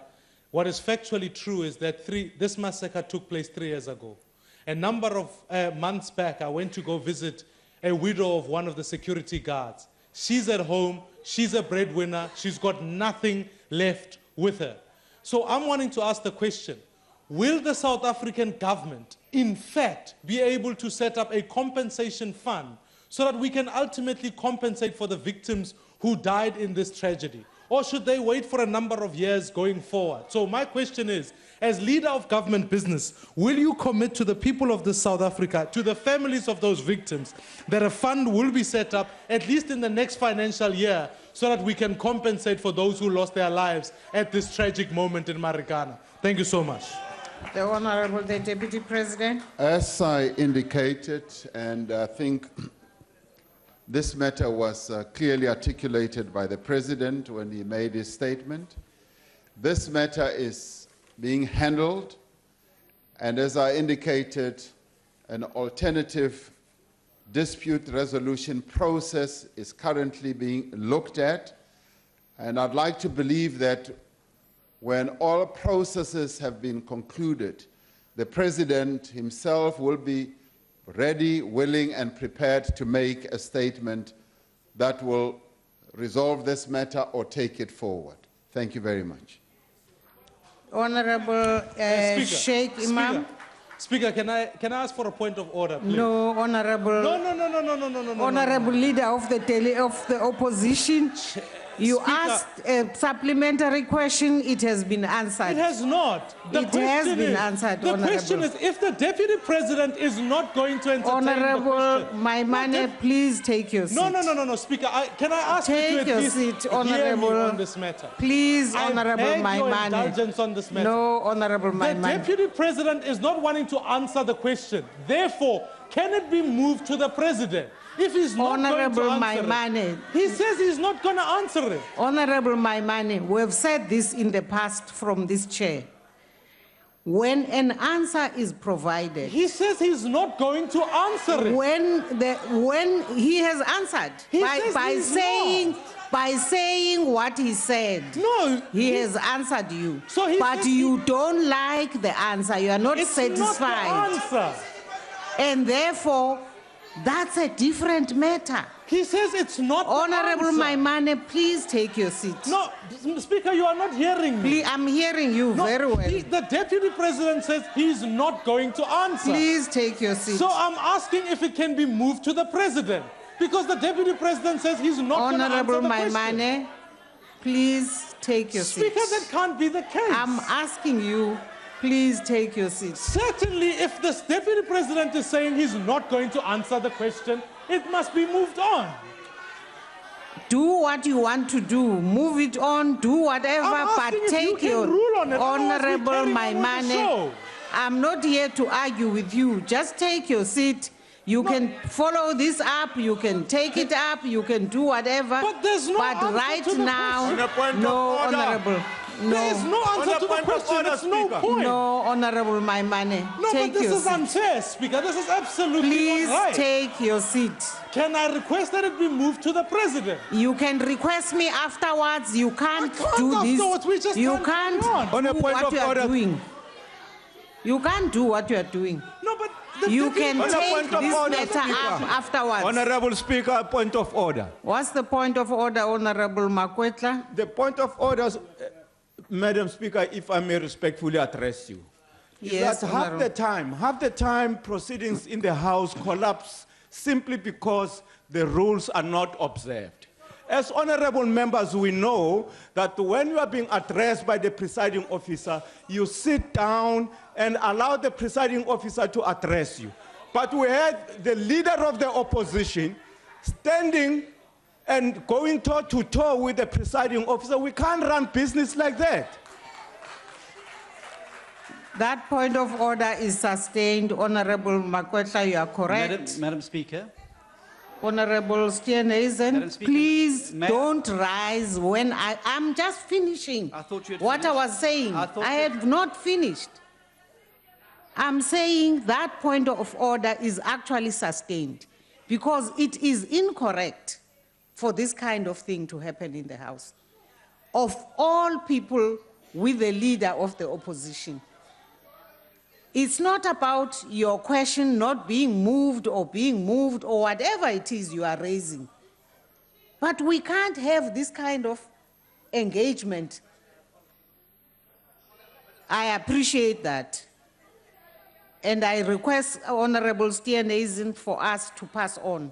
what is factually true is that this massacre took place 3 years ago. A number of months back, I went to go visit a widow of one of the security guards. She's at home, she's a breadwinner, she's got nothing left with her. So I'm wanting to ask the question, will the South African government, in fact, be able to set up a compensation fund so that we can ultimately compensate for the victims who died in this tragedy? Or should they wait for a number of years going forward? So my question is, as leader of government business, will you commit to the people of South Africa, to the families of those victims, that a fund will be set up, at least in the next financial year, so that we can compensate for those who lost their lives at this tragic moment in Marikana? Thank you so much. The Honorable, the Deputy President. As I indicated, and I think this matter was clearly articulated by the President when he made his statement, this matter is being handled, and as I indicated, an alternative dispute resolution process is currently being looked at, and I'd like to believe that when all processes have been concluded, the President himself will be ready, willing, and prepared to make a statement that will resolve this matter or take it forward. Thank you very much. Honorable Sheikh Imam. Speaker, can I ask for a point of order, please? No, Honorable. No. Honorable Leader of the Opposition. You Speaker, asked a supplementary question, it has been answered. It has not. It has been answered, The question is, if the Deputy President is not going to entertain Honorable the question... Maimane, please take your seat. No, Speaker. Can I ask you to at least hear me on this matter? Please, Honorable I beg your Maimane. indulgence on this matter. No, Honorable Maimane. The Deputy President is not wanting to answer the question. Therefore, can it be moved to the President? If he's not Honorable going to answer Maimane. it, he says he's not going to answer it. Honorable Maimane, we have said this in the past from this chair. When an answer is provided, he says he's not going to answer it. When he has answered by saying what he said. No, he has answered you. So but you don't like the answer. You are not satisfied. Not the answer. And therefore, that's a different matter. He says it's not Honorable the answer. Maimane, please take your seat. No, Speaker, you are not hearing me. Please, I'm hearing you very well. The Deputy President says he's not going to answer. Please take your seat. So I'm asking if it can be moved to the President. Because the Deputy President says he's not going to answer the question. Honorable Maimane, please take your seat. Speaker, that can't be the case. I'm asking you, please take your seat. Certainly, if the Deputy President is saying he's not going to answer the question, it must be moved on. Do what you want to do. Move it on, do whatever, but take your Honorable Maimane. I'm not here to argue with you. Just take your seat. You can follow this up, you can take it up, you can do whatever. But there's no answer right to the now, question. no, Honorable. No. There is no answer to the question. It's no point. No, Honorable Maimane. No, take but this your is seat. unfair, Speaker. This is absolutely Please not right. take your seat. Can I request that it be moved to the President? You can request me afterwards. You can't do this. We just you can't can't on do a point what of you are order. doing. You can't do what you are doing. No, but you can take this order, matter up afterwards. Honorable Speaker, point of order. What's the point of order, Honorable Makwetla? The point of order, Madam Speaker, if I may respectfully address you. Yes, that half the time proceedings in the House collapse simply because the rules are not observed. As honorable members, we know that when you are being addressed by the presiding officer, you sit down and allow the presiding officer to address you. But we had the leader of the opposition standing and going toe-to-toe with the presiding officer. We can't run business like that. That point of order is sustained. Honorable Makwetla, you are correct. Madam Speaker. Honorable Steenhuisen, please don't rise when I'm just finishing what I was saying. I had not finished. I'm saying that point of order is actually sustained because it is incorrect for this kind of thing to happen in the House. Of all people with the leader of the opposition. It's not about your question not being moved or whatever it is you are raising. But we can't have this kind of engagement. I appreciate that. And I request Honorable Steenhuisen for us to pass on.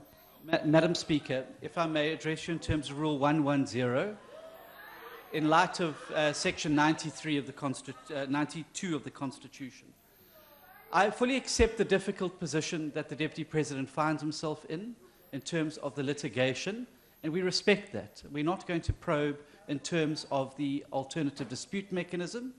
Madam Speaker, if I may address you in terms of Rule 110, in light of Section 92 of the Constitution. I fully accept the difficult position that the Deputy President finds himself in terms of the litigation, and we respect that. We're not going to probe in terms of the alternative dispute mechanism.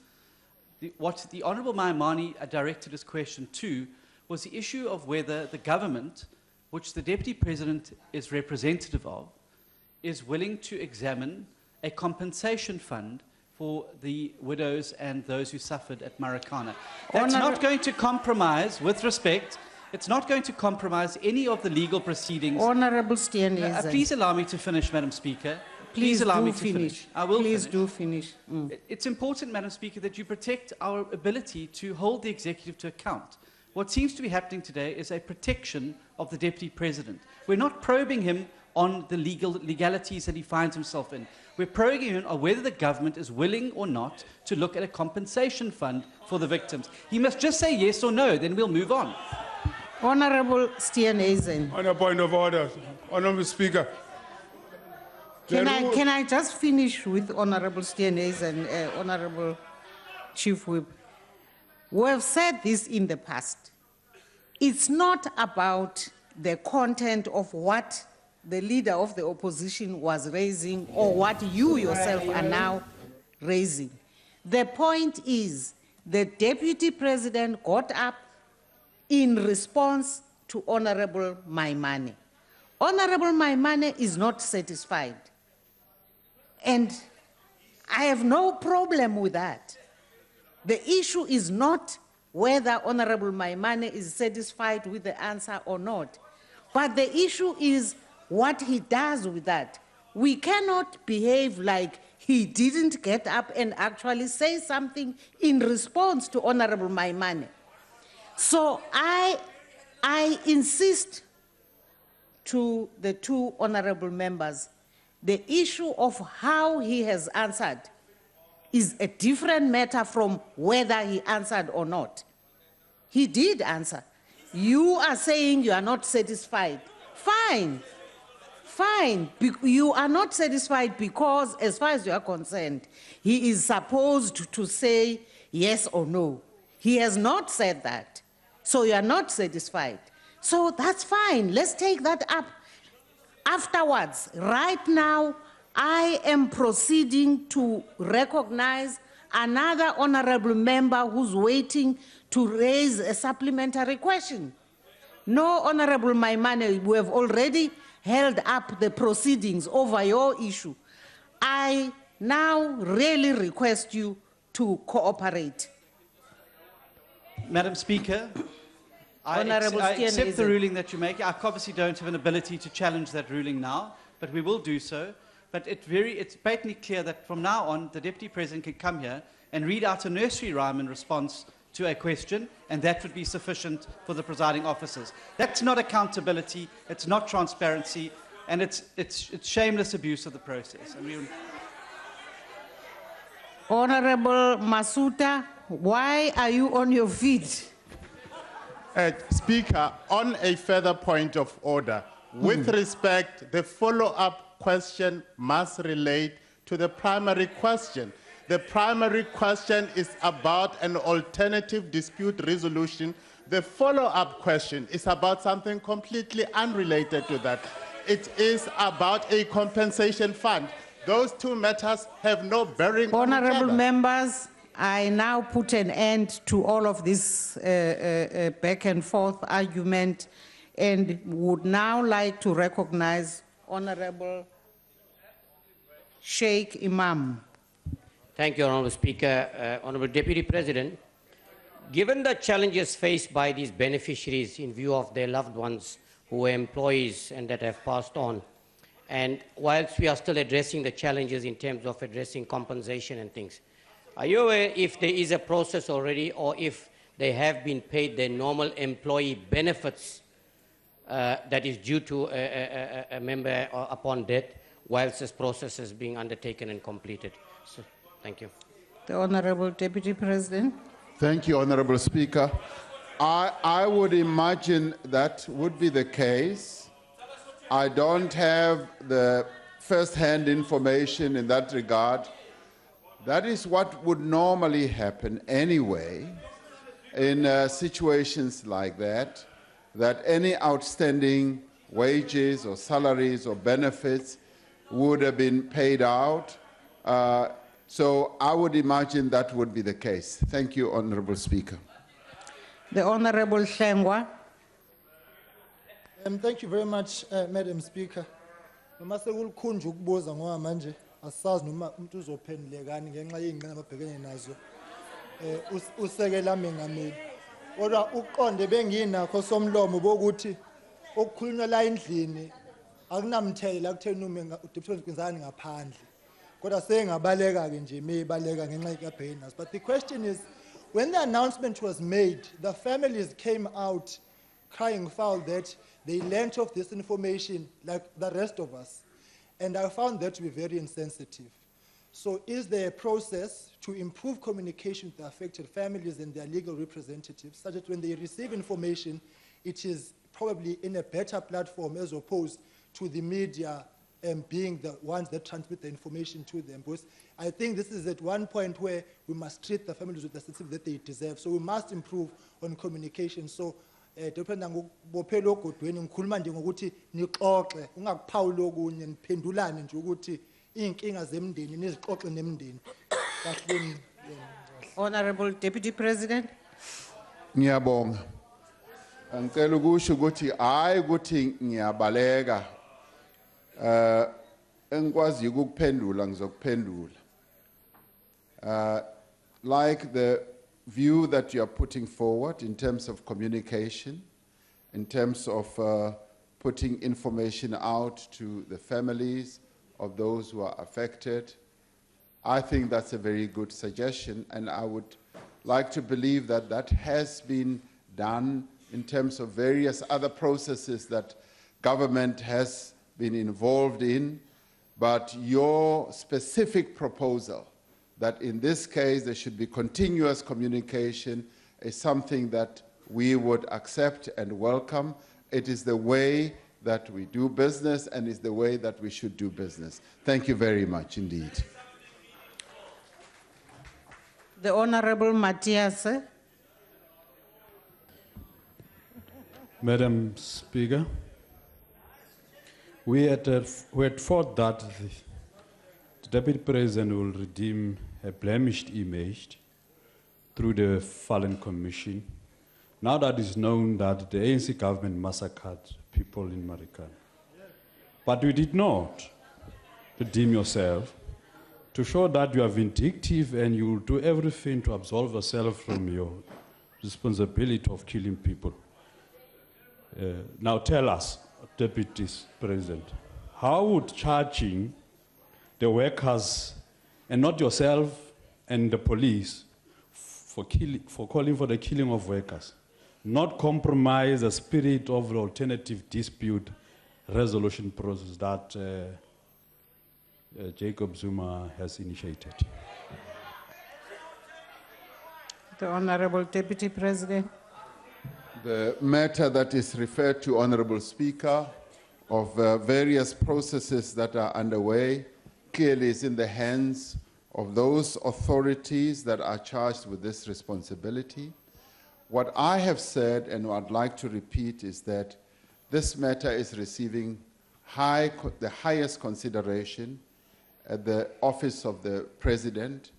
What the Honourable Maimane directed his question to was the issue of whether the government, which the Deputy President is representative of, is willing to examine a compensation fund for the widows and those who suffered at Marikana. That's not going to compromise, with respect, it's not going to compromise any of the legal proceedings. Honourable Steenhuisen. Please allow me to finish, Madam Speaker. Please allow me to finish. I will Please finish. do finish. It's important, Madam Speaker, that you protect our ability to hold the executive to account. What seems to be happening today is a protection of the Deputy President. We're not probing him on the legalities that he finds himself in. We're probing him on whether the government is willing or not to look at a compensation fund for the victims. He must just say yes or no, then we'll move on. Honorable Steenhuisen. On a point of order, Honorable Speaker. Can I just finish with Honorable Steenhuisen, Honorable Chief Whip? We have said this in the past. It's not about the content of what the leader of the opposition was raising or what you yourself are now raising. The point is the Deputy President got up in response to Honorable Maimane. Honorable Maimane is not satisfied. And I have no problem with that. The issue is not whether Honorable Maimane is satisfied with the answer or not. But the issue is what he does with that. We cannot behave like he didn't get up and actually say something in response to Honorable Maimane. So I insist to the two honorable members, the issue of how he has answered is a different matter from whether he answered or not. He did answer. You are saying you are not satisfied. Fine. Fine. You are not satisfied because, as far as you are concerned, he is supposed to say yes or no. He has not said that. So you are not satisfied. So that's fine. Let's take that up afterwards. Right now, I am proceeding to recognize another honorable member who's waiting to raise a supplementary question. No, Honorable Maimane, we have already held up the proceedings over your issue. I now really request you to cooperate. Madam Speaker, I accept the ruling that you make. I obviously don't have an ability to challenge that ruling now, but we will do so. But it's patently clear that from now on, the Deputy President can come here and read out a nursery rhyme in response to a question, and that would be sufficient for the presiding officers. That's not accountability, it's not transparency, and it's shameless abuse of the process. I mean, Honorable Masuta, why are you on your feet? Speaker, on a further point of order, with respect, the follow-up question must relate to the primary question. The primary question is about an alternative dispute resolution. The follow-up question is about something completely unrelated to that. It is about a compensation fund. Those two matters have no bearing on each other. Honorable members, I now put an end to all of this back and forth argument and would now like to recognize Honorable Sheikh Imam. Thank you, Honorable Speaker. Honorable Deputy President, given the challenges faced by these beneficiaries in view of their loved ones who were employees and that have passed on, and whilst we are still addressing the challenges in terms of addressing compensation and things, are you aware if there is a process already or if they have been paid their normal employee benefits that is due to a member upon death whilst this process is being undertaken and completed? So, thank you. The Honorable Deputy President. Thank you, Honorable Speaker. I would imagine that would be the case. I don't have the first-hand information in that regard. That is what would normally happen anyway in situations like that any outstanding wages or salaries or benefits would have been paid out. So I would imagine that would be the case. Thank you, Honorable Speaker. The Honorable Shengwa. Thank you very much, Madam Speaker. Masekulikhunja ukubuza ngoba manje asazi noma umuntu uzophendulekani ngenxa yey'ngqinamba ababhekene nazo usekela mengameli. Kodwa uqonde benginakho somlomo bokuthi okukhulunywa la endlini akunamthelela kutheni uDeputy Kwenzani ngaphandle. Kodwa sengabaleka-ke nje meyibaleka ngenxa yabhekene nazo. But the question is, when the announcement was made, the families came out crying foul that they learnt of this information like the rest of us. And I found that to be very insensitive. So is there a process to improve communication with the affected families and their legal representatives, such that when they receive information, it is probably in a better platform as opposed to the media being the ones that transmit the information to them? Because I think this is at one point where we must treat the families with the sensitivity that they deserve. So we must improve on communication. So depending on bophelo godweni ngikhuluma nje ngokuthi nixoxe ungakuphawula okunye niphendulane nje ukuthi inkinga zemndeni nizixoxe nemndeni. Honorable Deputy President. Ngiyabonga. Ngicela ukusho ukuthi hayi ukuthi ngiyabaleka engikwazi ukuphendula ngizokuphendula. Like the view that you are putting forward in terms of communication, in terms of putting information out to the families of those who are affected, I think that's a very good suggestion, and I would like to believe that that has been done in terms of various other processes that government has been involved in, but your specific proposal that in this case there should be continuous communication is something that we would accept and welcome. It is the way that we do business and is the way that we should do business. Thank you very much indeed. The Honorable Matthias. Madam Speaker, we had thought that the Deputy President will redeem a blemished image through the fallen commission. Now that it's known that the ANC government massacred people in Marikana. But you did not redeem yourself to show that you are vindictive and you will do everything to absolve yourself from your responsibility of killing people. Now tell us, Deputy President, how would charging the workers and not yourself and the police for calling for the killing of workers not compromise the spirit of the alternative dispute resolution process that Jacob Zuma has initiated? The Honorable Deputy President. The matter that is referred to, Honorable Speaker, of various processes that are underway clearly is in the hands of those authorities that are charged with this responsibility. What I have said and what I'd like to repeat is that this matter is receiving the highest consideration at the office of the President.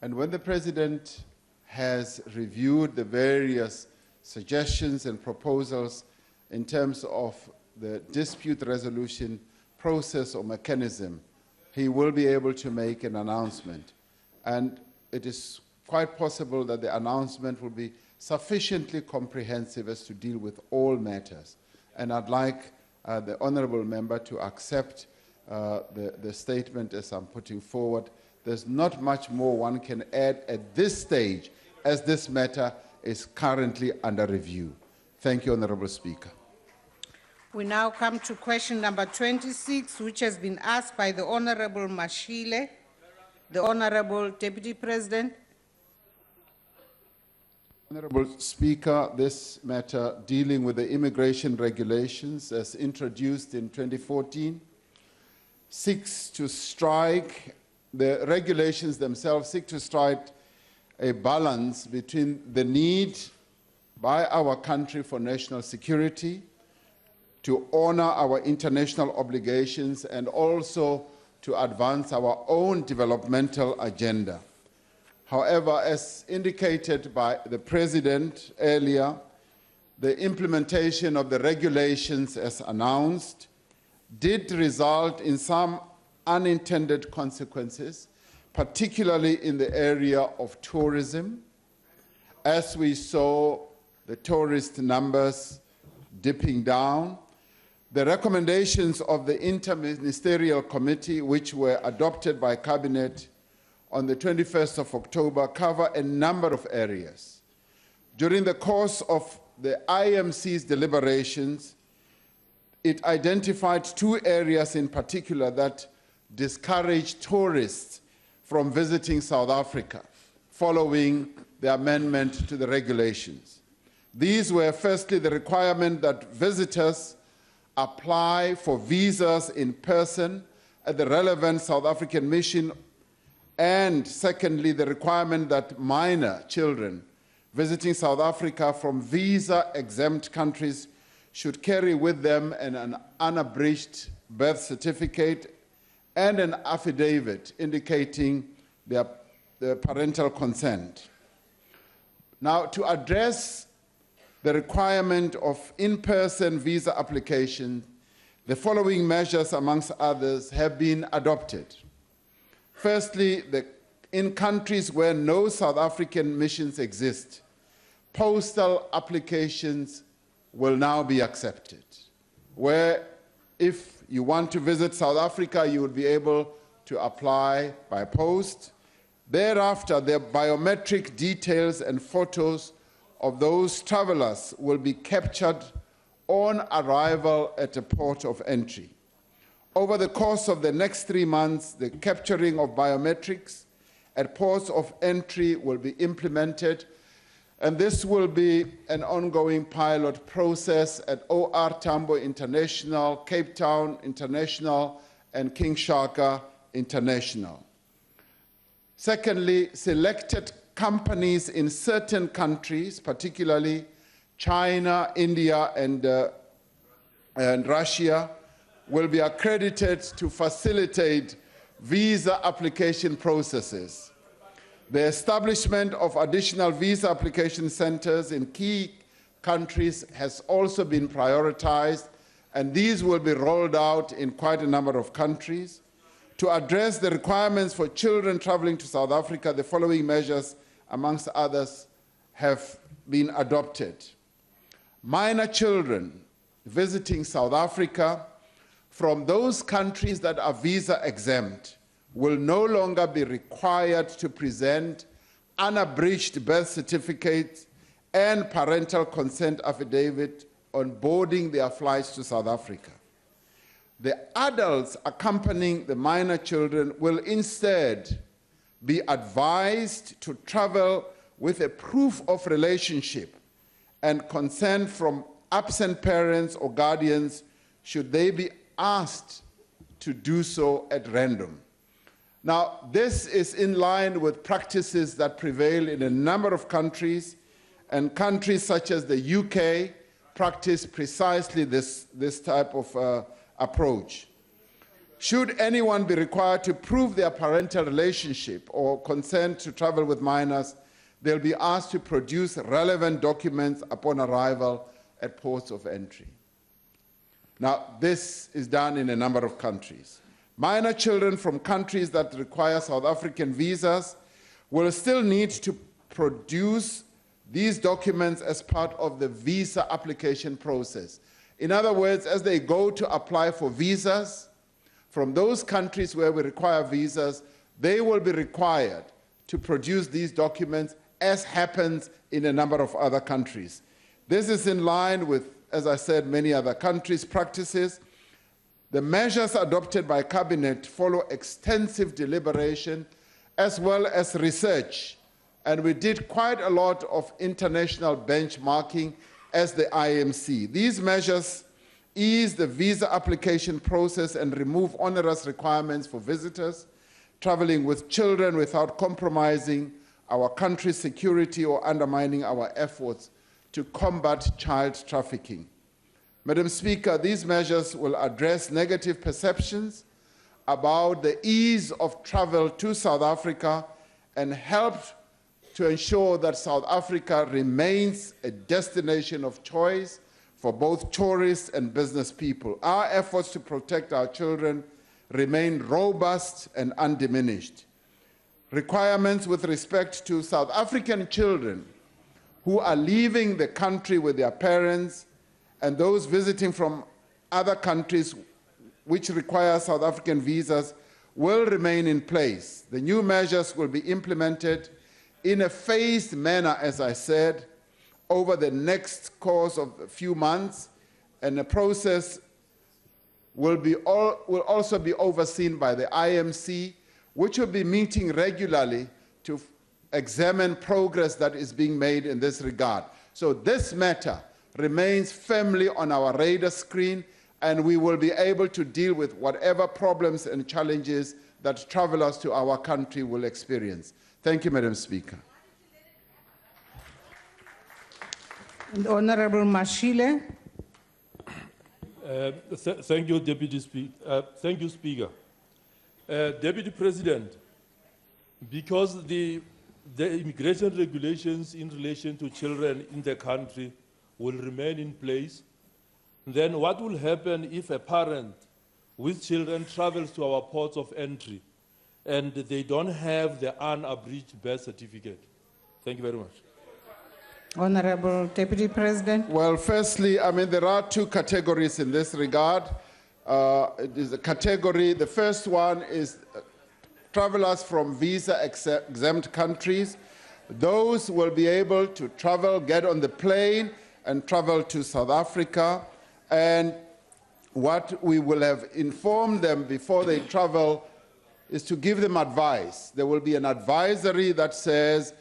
And when the President has reviewed the various suggestions and proposals in terms of the dispute resolution process or mechanism, he will be able to make an announcement. And it is quite possible that the announcement will be sufficiently comprehensive as to deal with all matters. And I'd like the honorable member to accept the statement as I'm putting forward. There's not much more one can add at this stage as this matter is currently under review. Thank you, Honorable Speaker. We now come to question number 26, which has been asked by the Honorable Mashile. The Honorable Deputy President. Honorable Speaker, this matter dealing with the immigration regulations as introduced in 2014 seeks to strike, the regulations themselves seek to strike a balance between the need by our country for national security, to honor our international obligations, and also to advance our own developmental agenda. However, as indicated by the President earlier, the implementation of the regulations as announced did result in some unintended consequences, particularly in the area of tourism, as we saw the tourist numbers dipping down. The recommendations of the Interministerial Committee, which were adopted by Cabinet on the 21st of October, cover a number of areas. During the course of the IMC's deliberations, it identified 2 areas in particular that discourage tourists from visiting South Africa following the amendment to the regulations. These were firstly the requirement that visitors apply for visas in person at the relevant South African mission, and secondly the requirement that minor children visiting South Africa from visa-exempt countries should carry with them an unabridged birth certificate and an affidavit indicating their parental consent. Now, to address the requirement of in-person visa application, the following measures, amongst others, have been adopted. Firstly, in countries where no South African missions exist, postal applications will now be accepted, where if you want to visit South Africa, you will be able to apply by post. Thereafter, the biometric details and photos of those travelers will be captured on arrival at a port of entry. Over the course of the next 3 months, the capturing of biometrics at ports of entry will be implemented, and this will be an ongoing pilot process at OR Tambo International, Cape Town International, and King Shaka International. Secondly, selected companies in certain countries, particularly China, India, and Russia, will be accredited to facilitate visa application processes. The establishment of additional visa application centers in key countries has also been prioritized, and these will be rolled out in quite a number of countries. To address the requirements for children traveling to South Africa, the following measures, amongst others, have been adopted. Minor children visiting South Africa from those countries that are visa exempt will no longer be required to present unabridged birth certificates and parental consent affidavit on boarding their flights to South Africa. The adults accompanying the minor children will instead be advised to travel with a proof of relationship and consent from absent parents or guardians should they be asked to do so at random. Now, this is in line with practices that prevail in a number of countries, and countries such as the UK practice precisely this type of approach. Should anyone be required to prove their parental relationship or consent to travel with minors, they'll be asked to produce relevant documents upon arrival at ports of entry. Now, this is done in a number of countries. Minor children from countries that require South African visas will still need to produce these documents as part of the visa application process. In other words, as they go to apply for visas from those countries where we require visas, they will be required to produce these documents, as happens in a number of other countries. This is in line with, as I said, many other countries' practices. The measures adopted by Cabinet follow extensive deliberation as well as research, and we did quite a lot of international benchmarking as the IMC. These measures ease the visa application process and remove onerous requirements for visitors traveling with children without compromising our country's security or undermining our efforts to combat child trafficking. Madam Speaker, these measures will address negative perceptions about the ease of travel to South Africa and help to ensure that South Africa remains a destination of choice for both tourists and business people. Our efforts to protect our children remain robust and undiminished. Requirements with respect to South African children who are leaving the country with their parents and those visiting from other countries which require South African visas will remain in place. The new measures will be implemented in a phased manner, as I said, over the next course of a few months, and the process will also be overseen by the IMC, which will be meeting regularly to examine progress that is being made in this regard. So this matter remains firmly on our radar screen, and we will be able to deal with whatever problems and challenges that travelers to our country will experience. Thank you, Madam Speaker. And Honorable Mashile. Thank you, Deputy Speaker. Thank you, Speaker. Deputy President, because the immigration regulations in relation to children in the country will remain in place, then what will happen if a parent with children travels to our ports of entry and they don't have the unabridged birth certificate? Thank you very much. Honorable Deputy President. Well, firstly, I mean, there are two categories in this regard. It is a category, the first one is travelers from visa-exempt countries. Those will be able to travel, get on the plane, and travel to South Africa. And what we will have informed them before they travel is to give them advice. There will be an advisory that says,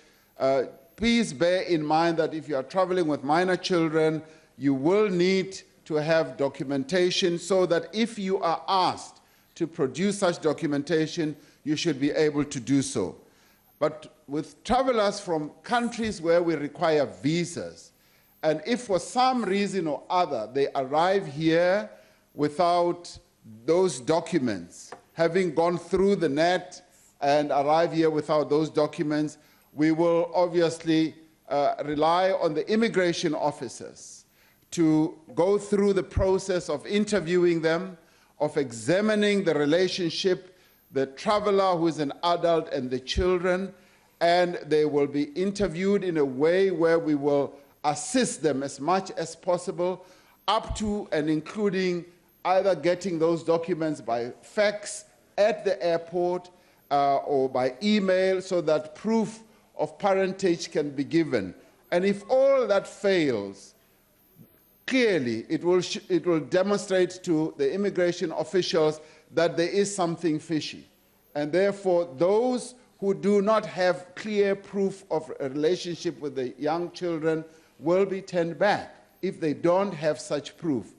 please bear in mind that if you are traveling with minor children, you will need to have documentation so that if you are asked to produce such documentation, you should be able to do so. But with travelers from countries where we require visas, and if for some reason or other they arrive here without those documents, having gone through the net and arrive here without those documents, we will obviously rely on the immigration officers to go through the process of interviewing them, of examining the relationship, the traveler who is an adult and the children, and they will be interviewed in a way where we will assist them as much as possible, up to and including either getting those documents by fax at the airport or by email so that proof of parentage can be given. And if all that fails, clearly it will demonstrate to the immigration officials that there is something fishy. And therefore, those who do not have clear proof of a relationship with the young children will be turned back if they don't have such proof.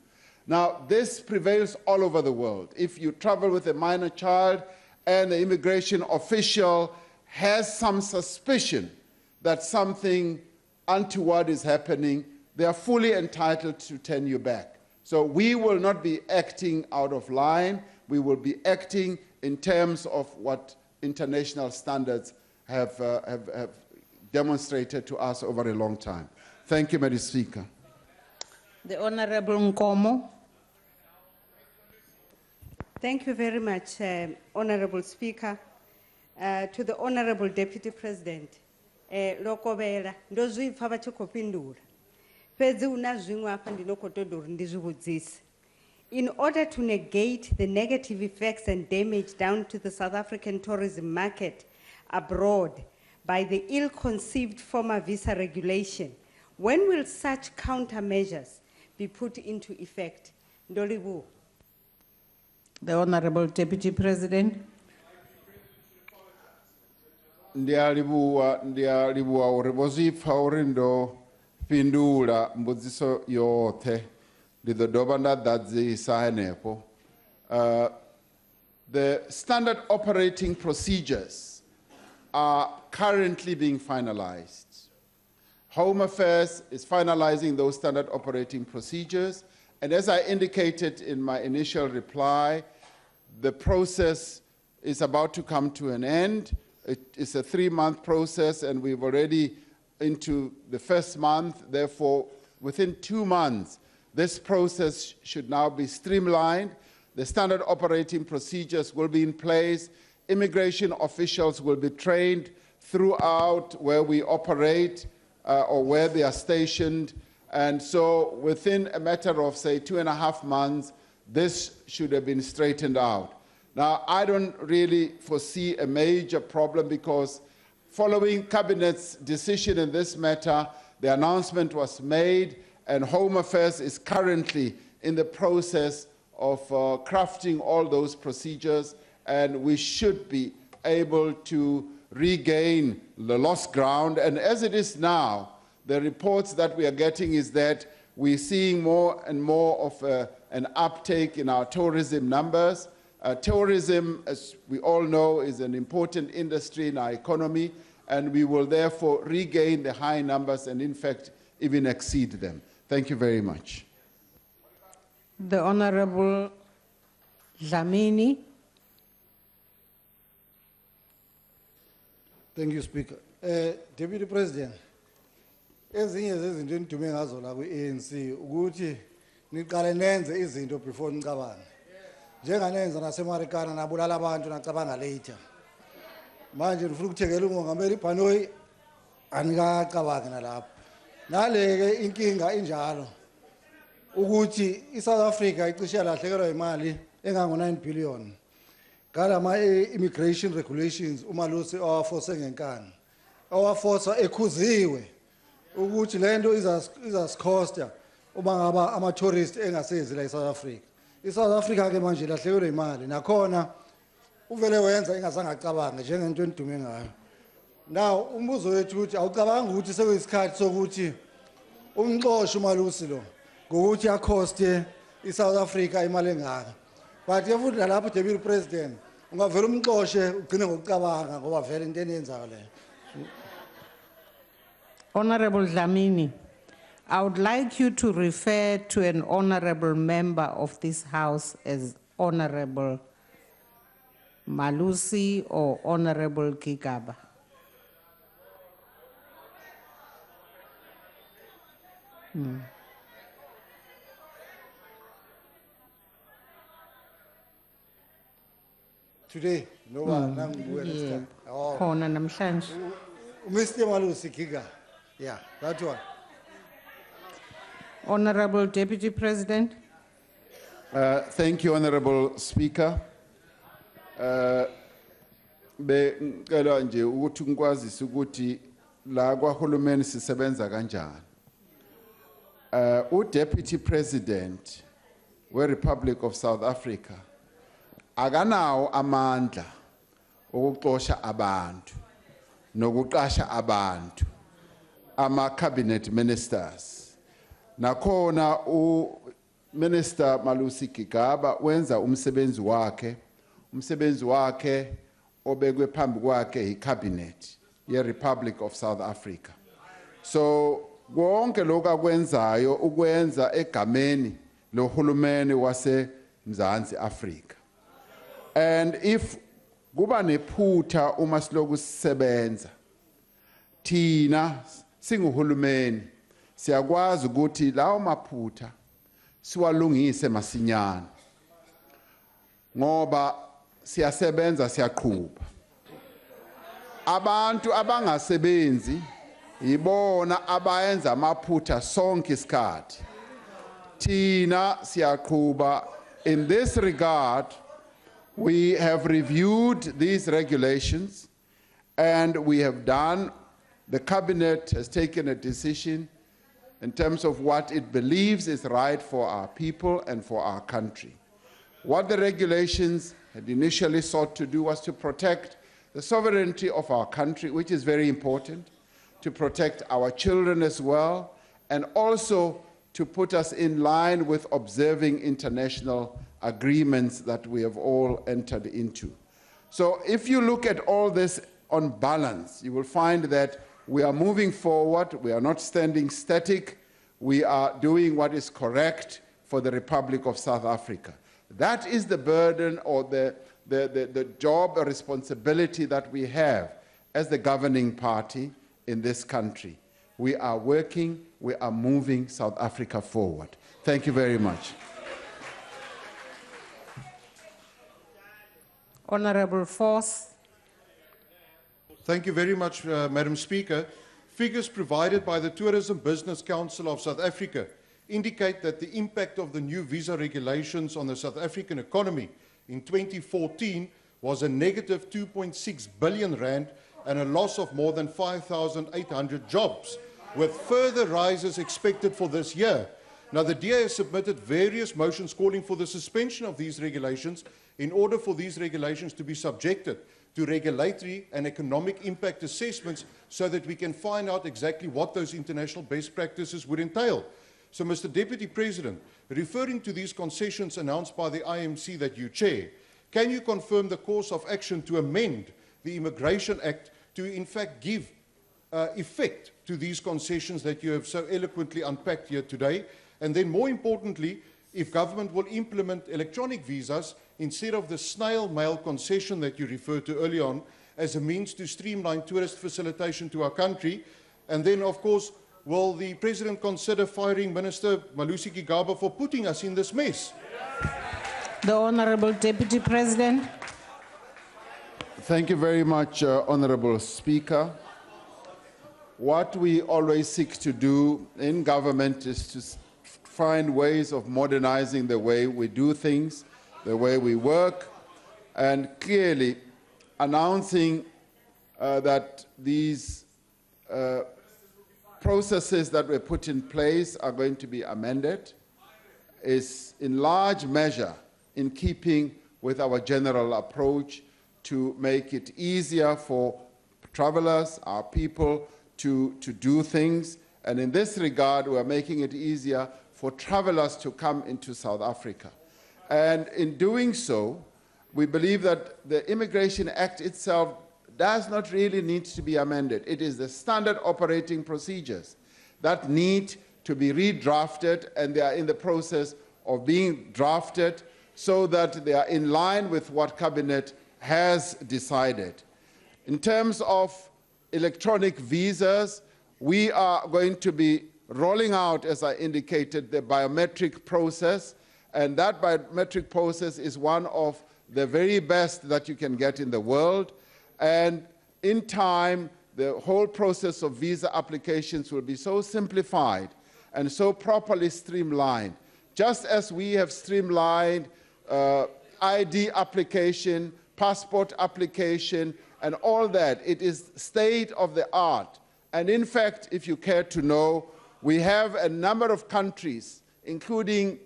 Now, this prevails all over the world. If you travel with a minor child and the immigration official has some suspicion that something untoward is happening, they are fully entitled to turn you back. So we will not be acting out of line. We will be acting in terms of what international standards have demonstrated to us over a long time. Thank you, Madam Speaker. The Honorable Nkomo. Thank you very much, Honorable Speaker. To the Honorable Deputy President, lokobela ndozwipfa vachikopindura pedzi una zvimwe apa ndinokotodori ndizvibudzise. In order to negate the negative effects and damage done to the South African tourism market abroad by the ill-conceived former visa regulation, when will such countermeasures be put into effect? Ndolibu. The Honorable Deputy President. Ndialibuwa uribozipha urindo pindula mbudziso yothe lidodoba ndadzisa henepo. The standard operating procedures are currently being finalized. Home Affairs is finalizing those standard operating procedures, and as I indicated in my initial reply, the process is about to come to an end. It is a 3-month process, and we've already into the first month. Therefore, within 2 months, this process should now be streamlined. The standard operating procedures will be in place. Immigration officials will be trained throughout where we operate or where they are stationed. And so within a matter of, say, 2.5 months, this should have been straightened out. Now, I don't really foresee a major problem because following Cabinet's decision in this matter, the announcement was made and Home Affairs is currently in the process crafting all those procedures, and we should be able to regain the lost ground. And as it is now, the reports that we are getting is that we're seeing more and more of an uptake in our tourism numbers. Tourism, as we all know, is an important industry in our economy, and we will therefore regain the high numbers and, in fact, even exceed them. Thank you very much. The Honorable Dlamini. Thank you, Speaker. Deputy President, ezinye zezinto endume ngazo la kwi-ANC ukuthi niqale nenze izinto before nicabange. Njenganenza naseMarikana nabulala abantu nacabanga later. Manje ngifuna ukuthekela umongameli iBhanoyi anikacabange nalapho. Naleke inkinga injalo ukuthi iSouth Africa icishe yalahlekelwa imali engango-9 billion. Kalama immigration regulations umalusi owaforce ngenkani. Owaforce ekhuziwe ukuthi lento izasikhosta uma ngaba ama-tourist engasezi la eSouth Africa. ISouth Africa ke manje lahlekelwe imali nakhona uvele wenza engazange acabange njengento endume ngayo. Now umbuzo wethu ukuthi awucabanga ukuthi sekuyisikhathi sokuthi umxoshe umalusi lo ngokuthi akhoste iSouth Africa imali engaka. But futhi nalapho Deputy President ungavela umxoshe ugcine ngokucabanga ngoba vele into enenzayo leyo. Honorable Dlamini, I would like you to refer to an honorable member of this House as Honorable Malusi or Honorable Kigaba. Today, no one, Khona namhlanje. Mr. Malusi Kiga. Yeah, that one. Honorable Deputy President. Thank you, Honorable Speaker. Ngicela nje ukuthi ngikwazise ukuthi la kwaHulumeni sisebenza kanjani. Deputy President we-Republic of South Africa akanawo amandla okuxosha abantu nokuqasha abantu ama-cabinet ministers. Nakhona Minister Malusi Kigaba wenza umsebenzi wakhe obekwe phambi kwakhe iCabinet ye-Republic of South Africa. So konke lokho akwenzayo ukwenza egameni lohulumeni waseMzansi Afrika. And if kuba nephutha uma siloku sisebenza thina singuhulumeni siyakwazi ukuthi lawo maphutha siwalungise masinyana ngoba siyasebenza siyaqhubha. Abantu abangasebenzi yibona abayenza amaphutha sonke isikhathi. Thina siyaqhubha. In this regard, we have reviewed these regulations and we have done, the Cabinet has taken a decision in terms of what it believes is right for our people and for our country. What the regulations had initially sought to do was to protect the sovereignty of our country, which is very important, to protect our children as well, and also to put us in line with observing international agreements that we have all entered into. So if you look at all this on balance, you will find that we are moving forward, we are not standing static, we are doing what is correct for the Republic of South Africa. That is the burden or the job or responsibility that we have as the governing party in this country. We are working, we are moving South Africa forward. Thank you very much. Honorable Force. Thank you very much, Madam Speaker. Figures provided by the Tourism Business Council of South Africa indicate that the impact of the new visa regulations on the South African economy in 2014 was a negative 2.6 billion rand and a loss of more than 5,800 jobs, with further rises expected for this year. Now, the DA has submitted various motions calling for the suspension of these regulations in order for these regulations to be subjected to regulatory and economic impact assessments so that we can find out exactly what those international best practices would entail. So, Mr. Deputy President, referring to these concessions announced by the IMC that you chair, can you confirm the course of action to amend the Immigration Act to in fact give effect to these concessions that you have so eloquently unpacked here today? And then more importantly, if government will implement electronic visas instead of the snail mail concession that you referred to early on as a means to streamline tourist facilitation to our country. And then, of course, will the President consider firing Minister Malusi Gigaba for putting us in this mess? The Honourable Deputy President. Thank you very much, Honourable Speaker. What we always seek to do in government is to find ways of modernizing the way we do things, the way we work, and clearly announcing that these processes that were put in place are going to be amended is in large measure in keeping with our general approach to make it easier for travelers, our people, to do things. And in this regard, we are making it easier for travelers to come into South Africa. And in doing so, we believe that the Immigration Act itself does not really need to be amended. It is the standard operating procedures that need to be redrafted, and they are in the process of being drafted so that they are in line with what Cabinet has decided. In terms of electronic visas, we are going to be rolling out, as I indicated, the biometric process, and that biometric process is one of the very best that you can get in the world. And in time, the whole process of visa applications will be so simplified and so properly streamlined. Just as we have streamlined ID application, passport application, and all that, it is state of the art. And in fact, if you care to know, we have a number of countries, including,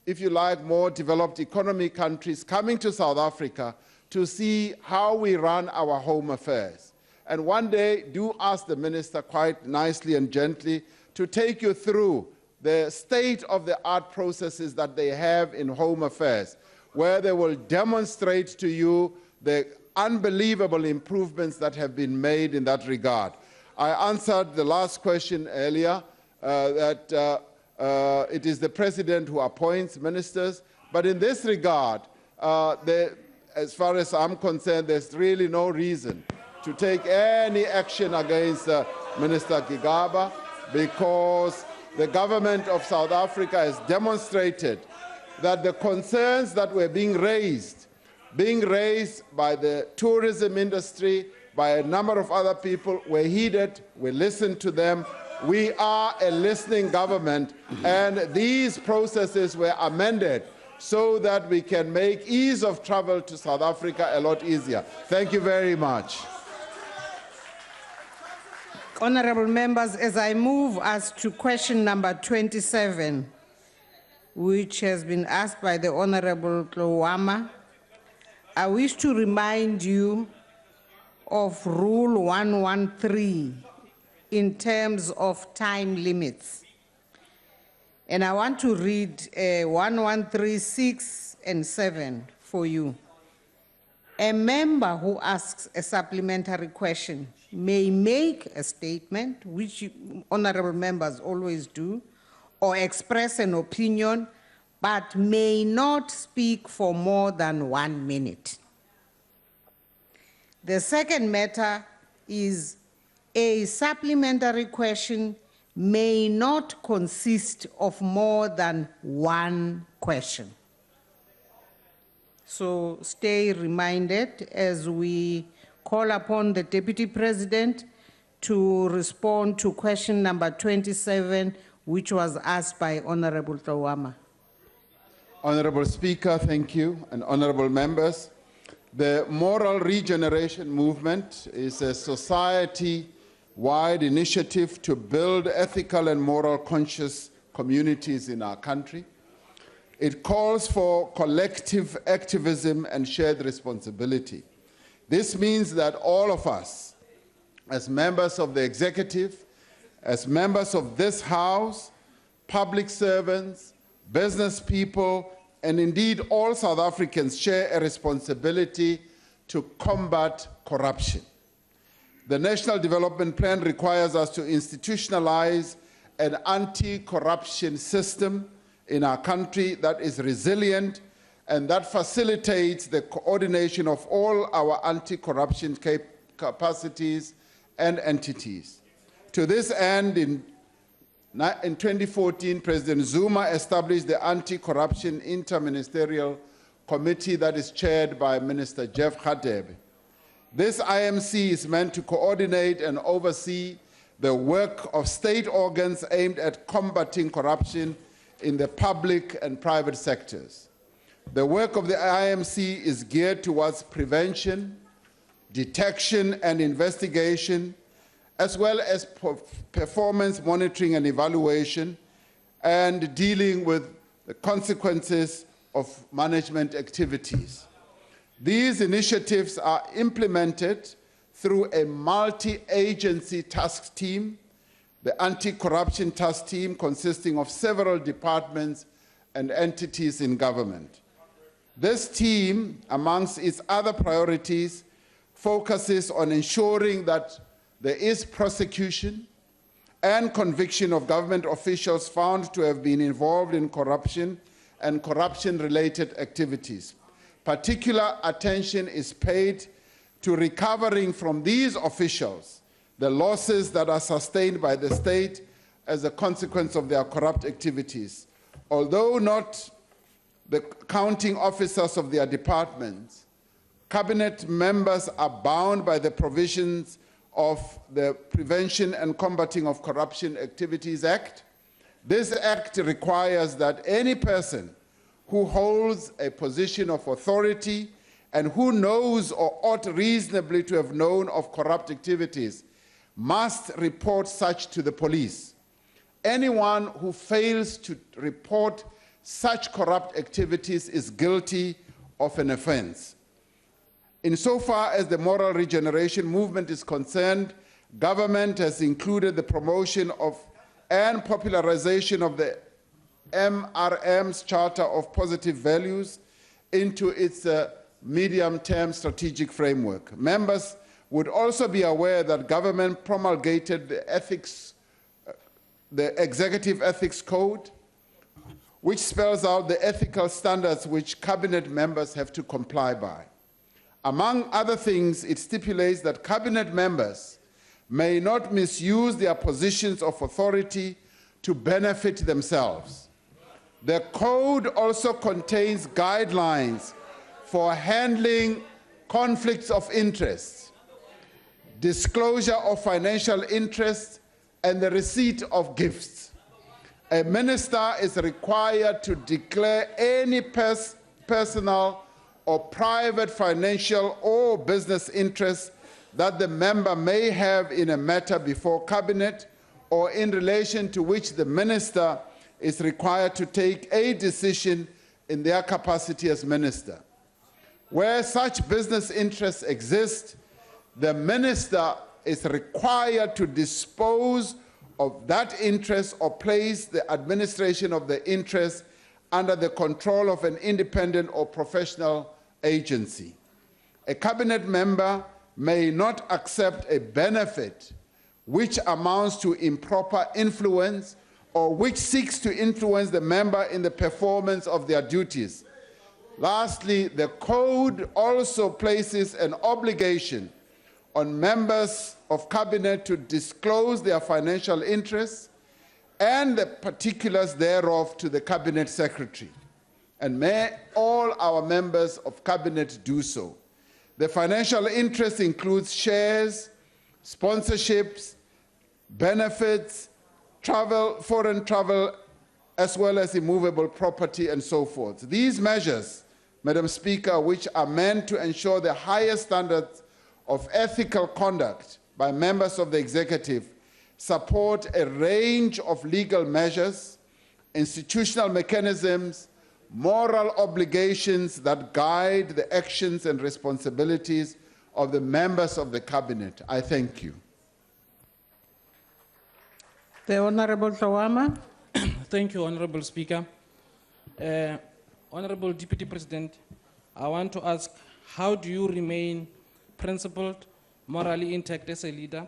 if you like, more developed economy countries, coming to South Africa to see how we run our home affairs. And one day, do ask the minister quite nicely and gently to take you through the state-of-the-art processes that they have in home affairs, where they will demonstrate to you the unbelievable improvements that have been made in that regard. I answered the last question earlier, that it is the President who appoints ministers, but in this regard, as far as I'm concerned, there's really no reason to take any action against Minister Gigaba, because the government of South Africa has demonstrated that the concerns that were being raised by the tourism industry, by a number of other people, were heeded. We listened to them. We are a listening government, and these processes were amended so that we can make ease of travel to South Africa a lot easier. Thank you very much. Honourable members, as I move us to question number 27, which has been asked by the Honourable Tlowama, I wish to remind you of Rule 113 in terms of time limits. And I want to read 1136 and 7 for you. A member who asks a supplementary question may make a statement, which honourable members always do, or express an opinion, but may not speak for more than 1 minute. The second matter is a supplementary question may not consist of more than one question. So stay reminded as we call upon the Deputy President to respond to question number 27, which was asked by Honourable Tlowama. Honourable Speaker, thank you, and honourable members. The Moral Regeneration Movement is a society-wide initiative to build ethical and moral communities in our country. It calls for collective activism and shared responsibility. This means that all of us, as members of the executive, as members of this House, public servants, business people, and indeed all South Africans share a responsibility to combat corruption. The National Development Plan requires us to institutionalize an anti-corruption system in our country that is resilient and that facilitates the coordination of all our anti-corruption capacities and entities. To this end, in 2014, President Zuma established the Anti-Corruption Interministerial Committee that is chaired by Minister Jeff Radebe. This IMC is meant to coordinate and oversee the work of state organs aimed at combating corruption in the public and private sectors. The work of the IMC is geared towards prevention, detection, and investigation, as well as performance monitoring and evaluation, and dealing with the consequences of management activities. These initiatives are implemented through a multi-agency task team, the Anti-Corruption Task Team, consisting of several departments and entities in government. This team, amongst its other priorities, focuses on ensuring that there is prosecution and conviction of government officials found to have been involved in corruption and corruption-related activities. Particular attention is paid to recovering from these officials the losses that are sustained by the state as a consequence of their corrupt activities. Although not the counting officers of their departments, cabinet members are bound by the provisions of the Prevention and Combating of Corruption Activities Act. This act requires that any person who holds a position of authority and who knows or ought reasonably to have known of corrupt activities must report such to the police. Anyone who fails to report such corrupt activities is guilty of an offense. Insofar as the moral regeneration movement is concerned, government has included the promotion of and popularization of the MRM's Charter of Positive Values into its medium-term strategic framework. Members would also be aware that government promulgated the Executive Ethics Code, which spells out the ethical standards which cabinet members have to comply by. Among other things, it stipulates that cabinet members may not misuse their positions of authority to benefit themselves. The code also contains guidelines for handling conflicts of interest, disclosure of financial interests, and the receipt of gifts. A minister is required to declare any personal or private financial or business interests that the member may have in a matter before cabinet or in relation to which the minister is required to take a decision in their capacity as minister. Where such business interests exist, the minister is required to dispose of that interest or place the administration of the interest under the control of an independent or professional agency. A cabinet member may not accept a benefit which amounts to improper influence or which seeks to influence the member in the performance of their duties. Lastly, the code also places an obligation on members of cabinet to disclose their financial interests and the particulars thereof to the cabinet secretary. And may all our members of cabinet do so. The financial interest includes shares, sponsorships, benefits, travel, foreign travel, as well as immovable property and so forth. These measures, Madam Speaker, which are meant to ensure the highest standards of ethical conduct by members of the executive, support a range of legal measures institutional mechanisms, moral obligations that guide the actions and responsibilities of the members of the cabinet. I thank you. The Honorable Tlawama. Thank you, Honorable Speaker. Honorable Deputy President, I want to ask, how do you remain principled, morally intact as a leader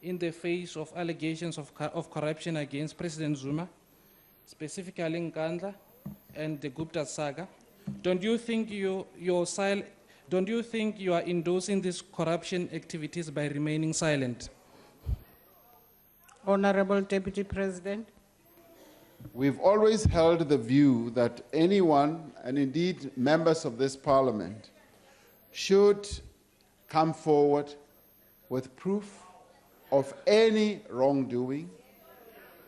in the face of allegations of corruption against President Zuma, specifically in Nkandla and the Gupta saga? Don't you think you are endorsing these corruption activities by remaining silent? Honorable Deputy President. We've always held the view that anyone, and indeed members of this parliament, should come forward with proof of any wrongdoing,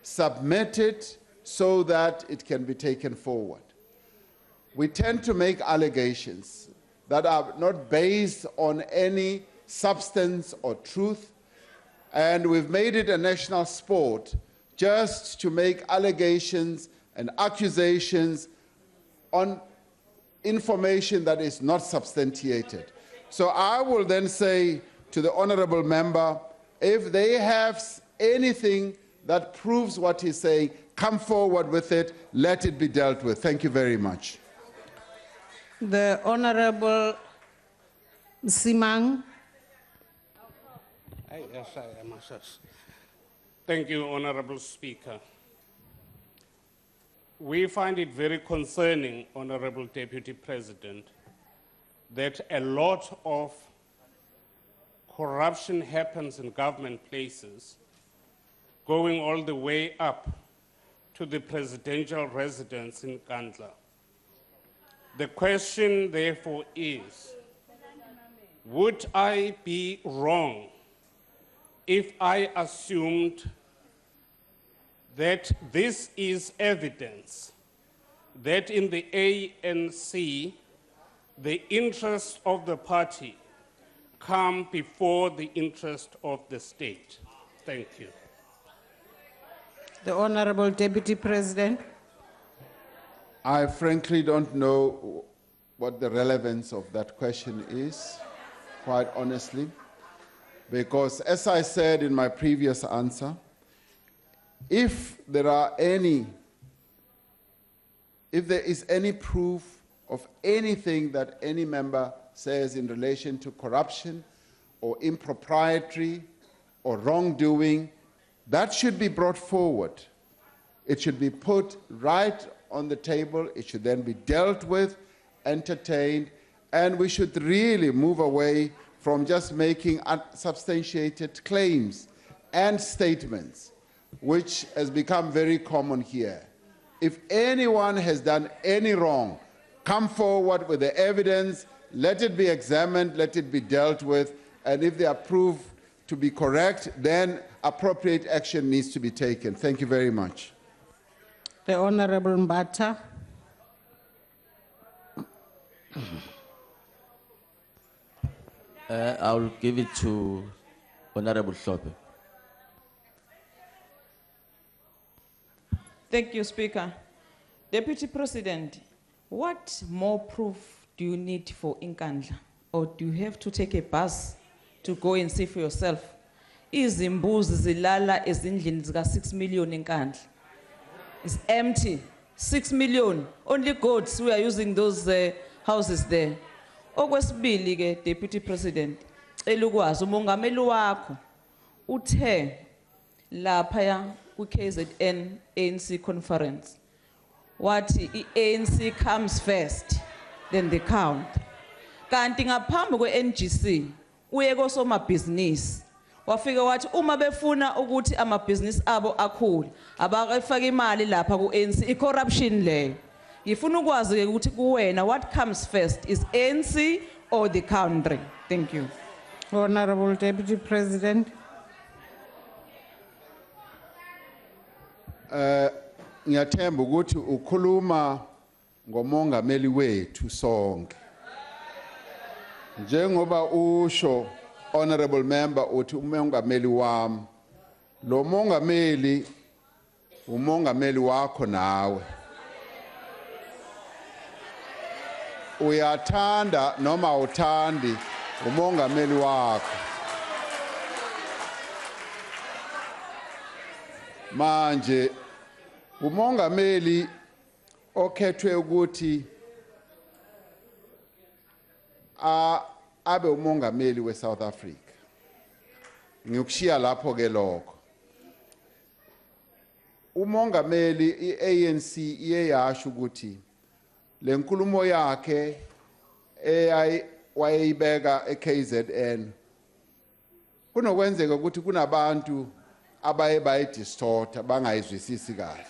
submit it so that it can be taken forward. We tend to make allegations that are not based on any substance or truth, and we've made it a national sport just to make allegations and accusations on information that is not substantiated. So I will then say to the honorable member, if they have anything that proves what he's saying, come forward with it, let it be dealt with. Thank you very much. The Honorable Simang. Yes, I am. Thank you, Honorable Speaker. We find it very concerning, Honorable Deputy President, that a lot of corruption happens in government places, going all the way up to the presidential residence in Nkandla. The question, therefore, is, would I be wrong if I assumed that this is evidence that in the ANC, the interests of the party come before the interest of the state? Thank you. The Honorable Deputy President. I frankly don't know what the relevance of that question is, quite honestly, because as I said in my previous answer, if there is any proof of anything that any member says in relation to corruption or impropriety or wrongdoing, that should be brought forward. It should be put right on the table. It should then be dealt with, entertained, and we should really move away from just making unsubstantiated claims and statements, which has become very common here. If anyone has done any wrong, come forward with the evidence, let it be examined, let it be dealt with, and if they are proved to be correct, then appropriate action needs to be taken. Thank you very much. The Honorable Mbata. I will give it to Honorable Shope. Thank you, Speaker. Deputy President, what more proof do you need for Nkandla? Or do you have to take a bus to go and see for yourself? Izimbuzi zilala ezindlini zika 6 million in Nkandla. It's empty. 6 million. Only goats who are using those houses there. Okwesibili ke Deputy President, elukwazi umongameli wakho uthe lapha ku KZN ANC conference wathi iANC comes first then the count. Kanti ngaphambi kweNGC uye kosomabhizinisi wafika wathi uma befuna ukuthi amabhizinisi abo akhule abakafaka imali lapha kuANC icorruption leyo. Ngifuna ukwazi ke ukuthi kuwena what comes first is ANC or the country? Thank you. Honorable Deputy President. Ngiyathemba ukuthi ukhuluma ngomongameli wethu sonke. Njengoba usho honorable member uthi umongameli wami, lo mongameli umongameli wakho nawe. Uyathanda noma uthandi umongameli wakho. Manje umongameli okhethwe ukuthi abe umongameli we-South Africa. Ngiyukushiya lapho ke lokho. Umongameli i-ANC iye yasho ukuthi le nkulumo yakhe wayeyibeka e-KZN kunokwenzeka ukuthi kunabantu abaye bayidistorta bangayizwisisi kahle.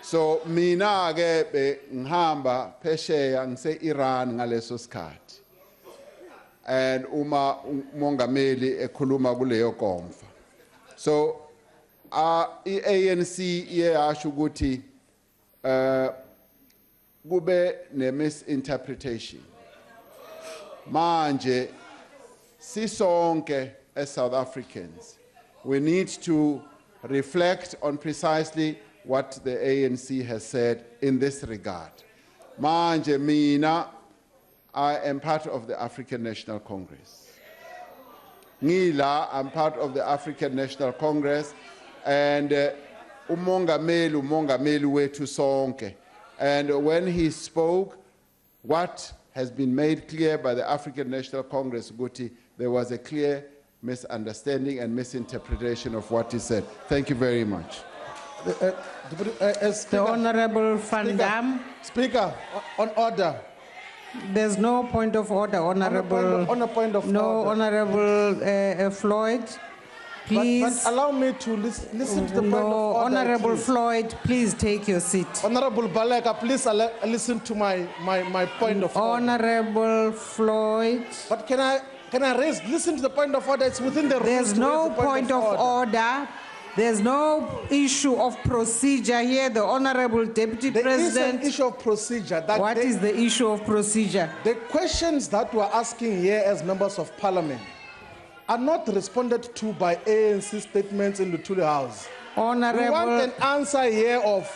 So mina ke ngihamba phesheya ngise-Iran ngaleso sikhathi. And uma umongameli ekhuluma kuleyo konfa. So i-ANC iye yasho ukuthi kube ne-misinterpretation. Manje sisonke as South Africans, we need to reflect on precisely what the ANC has said in this regard. Manje mina, I am part of the African National Congress. Ngila, I'm part of the African National Congress, and umongameli wethu sonke. And when he spoke, what has been made clear by the African National Congress, Guti, there was a clear misunderstanding and misinterpretation of what he said. Thank you very much. The Honorable Van Dam. Speaker, on order. There's no point of order, Honorable. On a point of no, order. Honorable Floyd. Please. But allow me to listen to the point of order. Honorable please. Floyd, please take your seat. Honorable Baleka, please listen to my point of order. Honorable Floyd. But can I listen to the point of order? It's within the rules. There's no point of order. There's no issue of procedure here. The Honorable Deputy President. There is an issue of procedure. What is the issue of procedure? The questions that we're asking here as members of parliament are not responded to by ANC statements in the Luthuli House. Honorable. We want an answer here of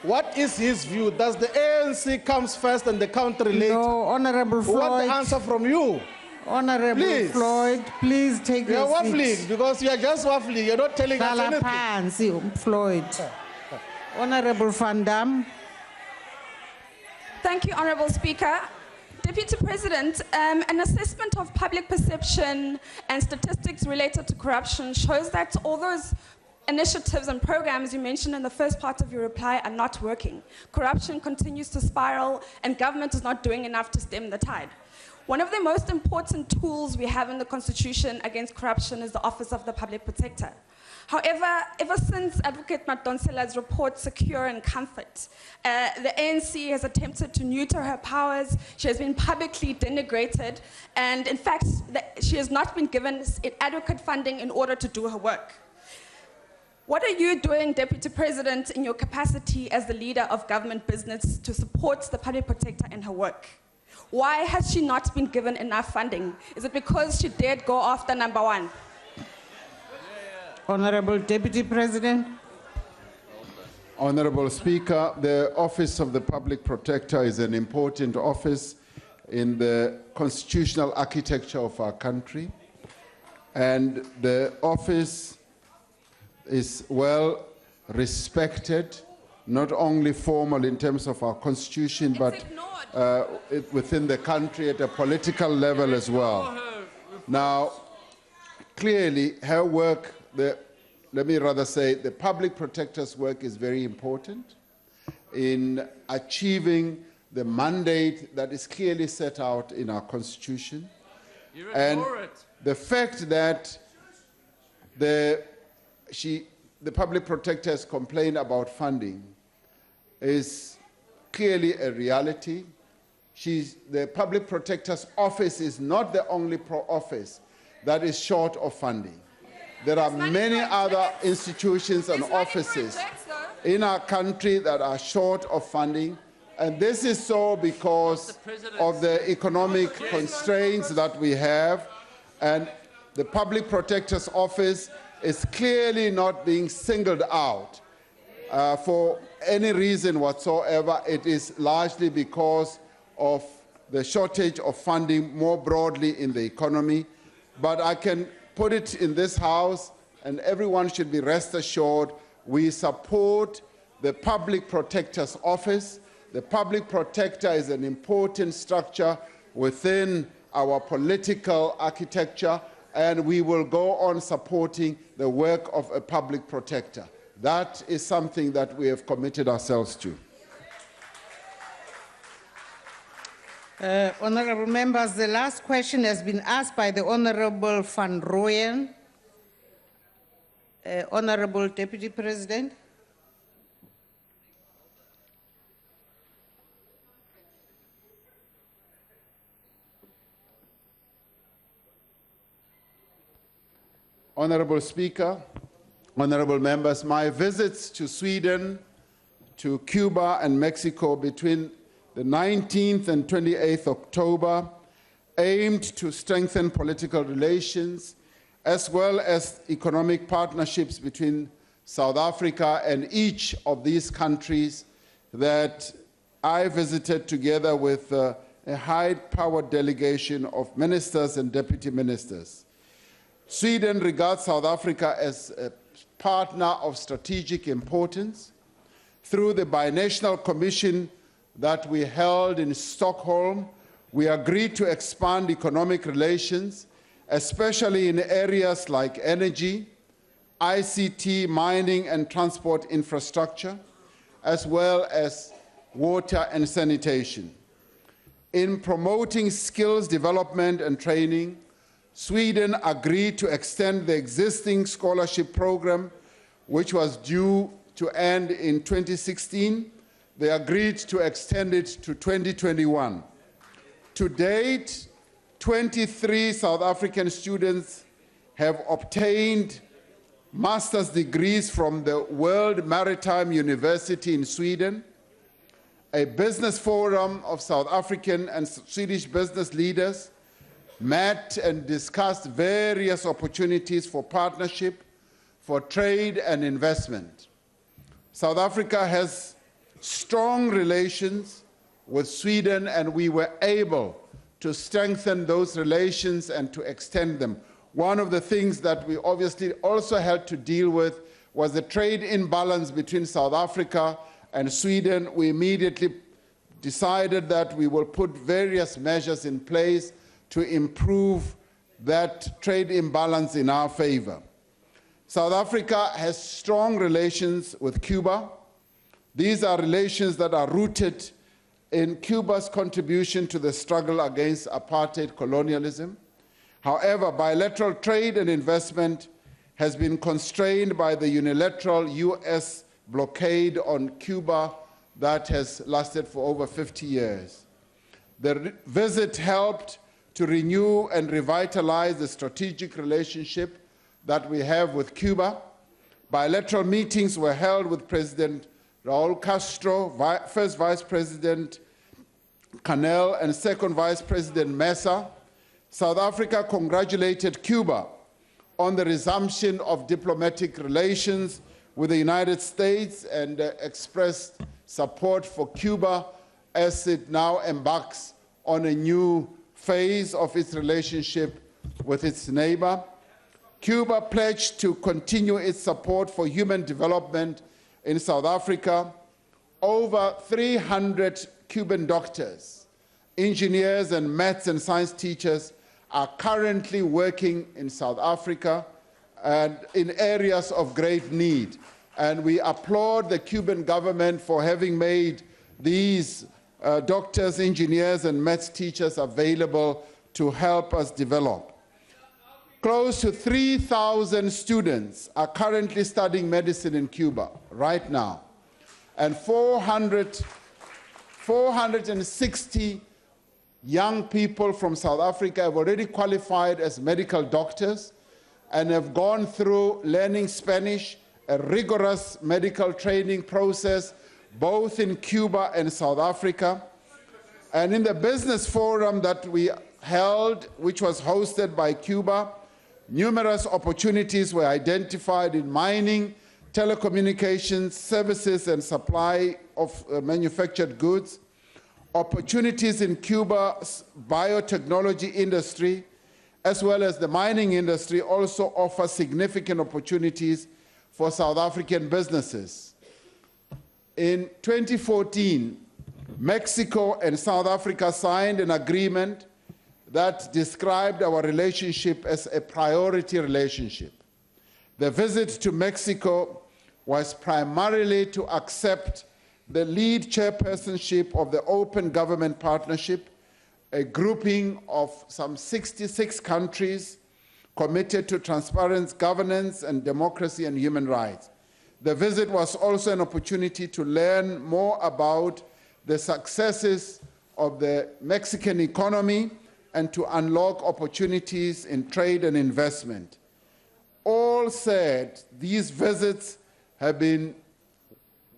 what is his view. Does the ANC comes first and the country later? No, Honorable Floyd. We want the answer from you. Honorable please. Floyd, please take your seat. You're waffling because you're just waffling. You're not telling us anything. Floyd. Honorable Van Dam. Thank you, Honorable Speaker. Deputy President, an assessment of public perception and statistics related to corruption shows that all those initiatives and programs you mentioned in the first part of your reply are not working. Corruption continues to spiral and government is not doing enough to stem the tide. One of the most important tools we have in the Constitution against corruption is the Office of the Public Protector. However, ever since Advocate Madonsela's report, Secure and Comfort, the ANC has attempted to neuter her powers. She has been publicly denigrated, and in fact, she has not been given adequate funding in order to do her work. What are you doing, Deputy President, in your capacity as the leader of government business to support the Public Protector in her work? Why has she not been given enough funding? Is it because she dared go after number one? Honorable Deputy President. Honorable Speaker, the Office of the Public Protector is an important office in the constitutional architecture of our country. And the office is well respected, not only formal in terms of our constitution, but within the country at a political level as well. Now, clearly, her work, let me rather say, the public protector's work is very important in achieving the mandate that is clearly set out in our constitution. And the fact that the public protector has complained about funding is clearly a reality. The public protector's office is not the only office that is short of funding. There are many other institutions and offices in our country that are short of funding, and this is so because of the economic constraints that we have, and the public protector's office is clearly not being singled out for any reason whatsoever. It is largely because of the shortage of funding more broadly in the economy. But I can put it in this House, and everyone should be rest assured, we support the Public Protector's Office. The Public Protector is an important structure within our political architecture, and we will go on supporting the work of a Public Protector. That is something that we have committed ourselves to. Honourable members, the last question has been asked by the Honourable Van Rooyen. Honourable Deputy President. Honourable Speaker, honourable members, my visits to Sweden, to Cuba and Mexico between the 19th and 28th October aimed to strengthen political relations as well as economic partnerships between South Africa and each of these countries that I visited together with a high-powered delegation of ministers and deputy ministers. Sweden regards South Africa as a partner of strategic importance. Through the binational commission that we held in Stockholm, we agreed to expand economic relations, especially in areas like energy, ICT, mining and transport infrastructure, as well as water and sanitation. In promoting skills development and training, Sweden agreed to extend the existing scholarship program, which was due to end in 2016. They agreed to extend it to 2021. To date, 23 South African students have obtained master's degrees from the World Maritime University in Sweden. A business forum of South African and Swedish business leaders met and discussed various opportunities for partnership, for trade and investment. South Africa has strong relations with Sweden, and we were able to strengthen those relations and to extend them. One of the things that we obviously also had to deal with was the trade imbalance between South Africa and Sweden. We immediately decided that we will put various measures in place to improve that trade imbalance in our favor. South Africa has strong relations with Cuba. These are relations that are rooted in Cuba's contribution to the struggle against apartheid colonialism. However, bilateral trade and investment has been constrained by the unilateral US blockade on Cuba that has lasted for over 50 years. The visit helped to renew and revitalize the strategic relationship that we have with Cuba. Bilateral meetings were held with President Raul Castro, First Vice President Canel, and Second Vice President Mesa. South Africa congratulated Cuba on the resumption of diplomatic relations with the United States and expressed support for Cuba as it now embarks on a new phase of its relationship with its neighbor. Cuba pledged to continue its support for human development in South Africa. Over 300 Cuban doctors, engineers, and maths and science teachers are currently working in South Africa and in areas of great need. And we applaud the Cuban government for having made these doctors, engineers, and maths teachers available to help us develop. Close to 3,000 students are currently studying medicine in Cuba right now, and 460 young people from South Africa have already qualified as medical doctors and have gone through learning Spanish, a rigorous medical training process, both in Cuba and South Africa. And in the business forum that we held, which was hosted by Cuba, Numerous opportunities were identified in mining, telecommunications, services and supply of manufactured goods. Opportunities in Cuba's biotechnology industry, as well as the mining industry, also offer significant opportunities for South African businesses. In 2014, Mexico and South Africa signed an agreement that described our relationship as a priority relationship. The visit to Mexico was primarily to accept the lead chairpersonship of the Open Government Partnership, a grouping of some 66 countries committed to transparent governance and democracy and human rights. The visit was also an opportunity to learn more about the successes of the Mexican economy and to unlock opportunities in trade and investment. All said, these visits have been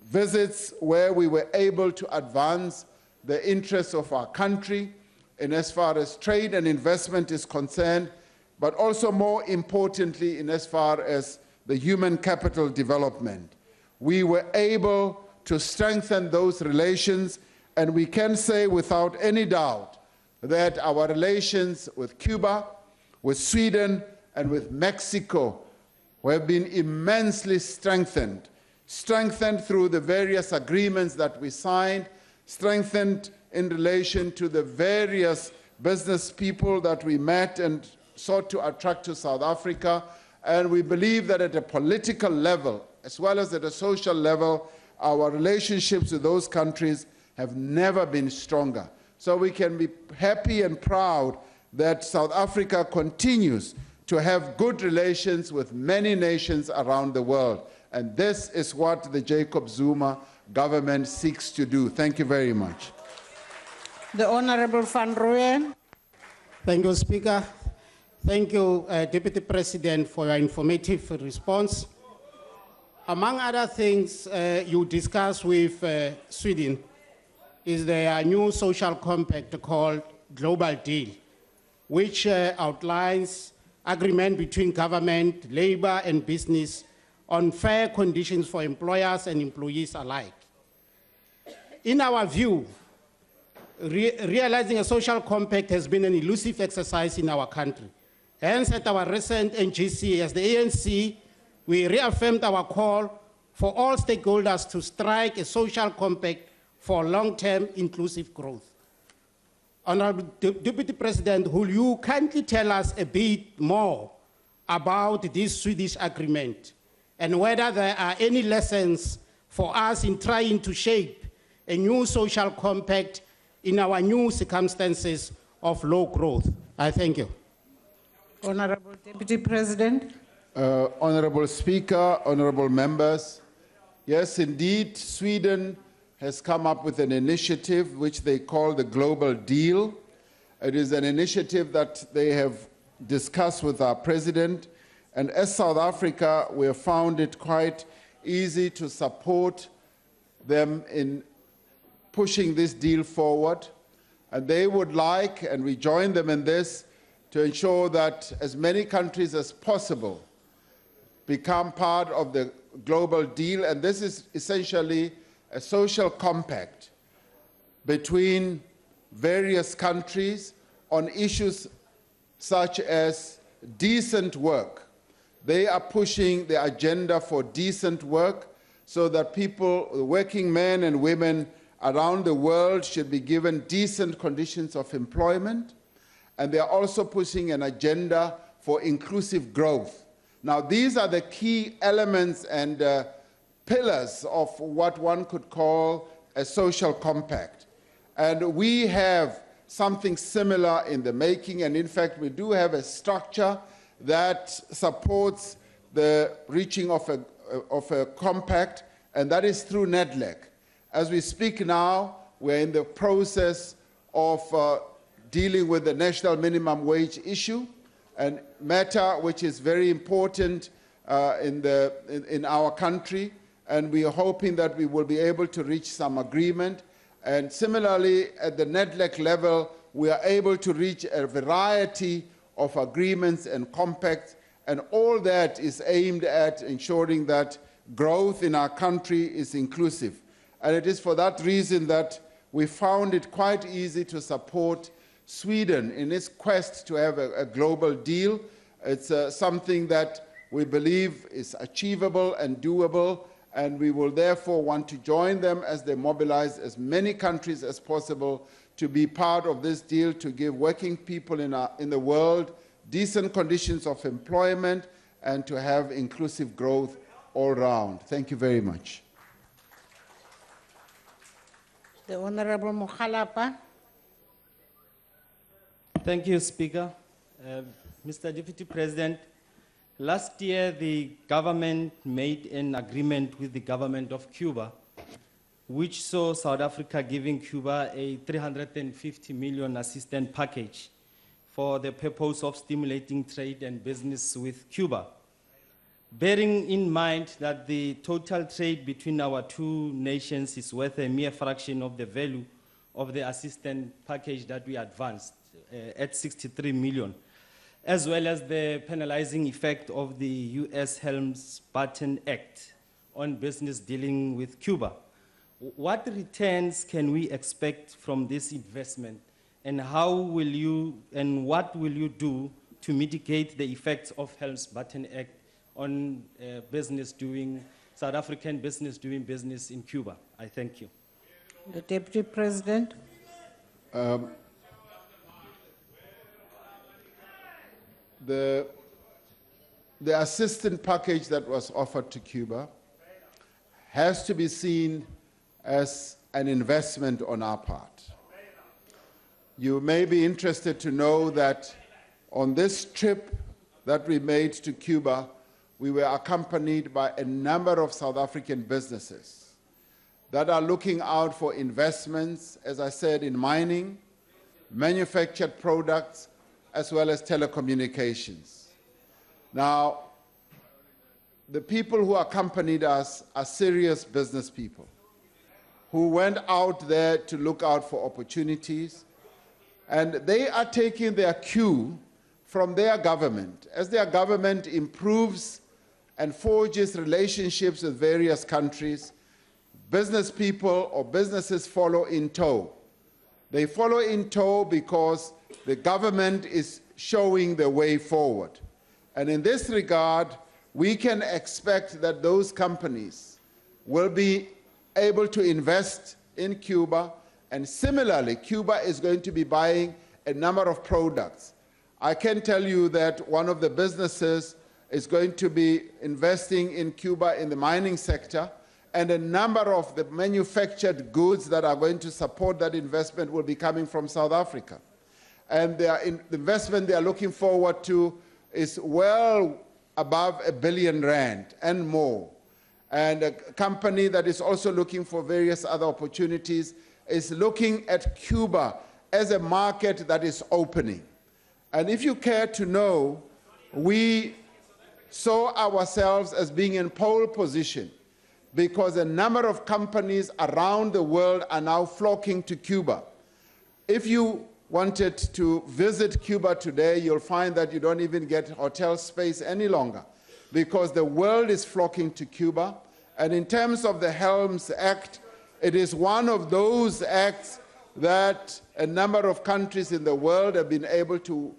visits where we were able to advance the interests of our country in as far as trade and investment is concerned, but also more importantly in as far as the human capital development. We were able to strengthen those relations, and we can say without any doubt that our relations with Cuba, with Sweden, and with Mexico have been immensely strengthened through the various agreements that we signed, strengthened in relation to the various business people that we met and sought to attract to South Africa. And we believe that at a political level, as well as at a social level, our relationships with those countries have never been stronger. So we can be happy and proud that South Africa continues to have good relations with many nations around the world. And this is what the Jacob Zuma government seeks to do. Thank you very much. The Honorable Van Rooyen. Thank you, Speaker. Thank you, Deputy President, for your informative response. Among other things you discussed with Sweden is their new social compact called Global Deal, which outlines agreement between government, labor, and business on fair conditions for employers and employees alike. In our view, realizing a social compact has been an elusive exercise in our country. Hence, at our recent NGC, as the ANC, we reaffirmed our call for all stakeholders to strike a social compact for long-term inclusive growth. Honorable Deputy President, will you kindly tell us a bit more about this Swedish agreement and whether there are any lessons for us in trying to shape a new social compact in our new circumstances of low growth? I thank you. Honorable Deputy President. Honorable Speaker, honorable members, yes, indeed, Sweden has come up with an initiative which they call the Global Deal. It is an initiative that they have discussed with our president, and as South Africa, we have found it quite easy to support them in pushing this deal forward. And they would like, and we join them in this, to ensure that as many countries as possible become part of the global deal. And this is essentially a social compact between various countries on issues such as decent work. They are pushing the agenda for decent work so that people, working men and women around the world, should be given decent conditions of employment. And they are also pushing an agenda for inclusive growth. Now, these are the key elements and pillars of what one could call a social compact. And we have something similar in the making, and in fact, we do have a structure that supports the reaching of a compact, and that is through NEDLEC. As we speak now, we're in the process of dealing with the national minimum wage issue, a matter which is very important in our country, and we are hoping that we will be able to reach some agreement. And similarly, at the NEDLEC level, we are able to reach a variety of agreements and compacts, And all that is aimed at ensuring that growth in our country is inclusive. And it is for that reason that we found it quite easy to support Sweden in its quest to have a global deal. It's something that we believe is achievable and doable, and we will therefore want to join them as they mobilize as many countries as possible to be part of this deal, to give working people in the world decent conditions of employment and to have inclusive growth all round. Thank you very much. The Honorable Mokhalapa. Thank you, Speaker. Mr. Deputy President, last year the government made an agreement with the government of Cuba, which saw South Africa giving Cuba a 350 million assistance package for the purpose of stimulating trade and business with Cuba. Bearing in mind that the total trade between our two nations is worth a mere fraction of the value of the assistance package that we advanced at 63 million, as well as the penalizing effect of the U.S. Helms-Burton Act on business dealing with Cuba. What returns can we expect from this investment, and what will you do to mitigate the effects of Helms-Burton Act on South African business doing business in Cuba? I thank you. The Deputy President. The assistance package that was offered to Cuba has to be seen as an investment on our part. You may be interested to know that on this trip that we made to Cuba, we were accompanied by a number of South African businesses that are looking out for investments, as I said, in mining, manufactured products, as well as telecommunications. Now, the people who accompanied us are serious business people who went out there to look out for opportunities, and they are taking their cue from their government. As their government improves and forges relationships with various countries, business people or businesses follow in tow. They follow in tow because the government is showing the way forward. And in this regard, we can expect that those companies will be able to invest in Cuba, and similarly, Cuba is going to be buying a number of products. I can tell you that one of the businesses is going to be investing in Cuba in the mining sector, and a number of the manufactured goods that are going to support that investment will be coming from South Africa. And the investment they are looking forward to is well above R1 billion and more. And a company that is also looking for various other opportunities is looking at Cuba as a market that is opening. And if you care to know, we saw ourselves as being in pole position because a number of companies around the world are now flocking to Cuba. If you wanted to visit Cuba today, you'll find that you don't even get hotel space any longer because the world is flocking to Cuba. And in terms of the Helms Act, it is one of those acts that a number of countries in the world have been able to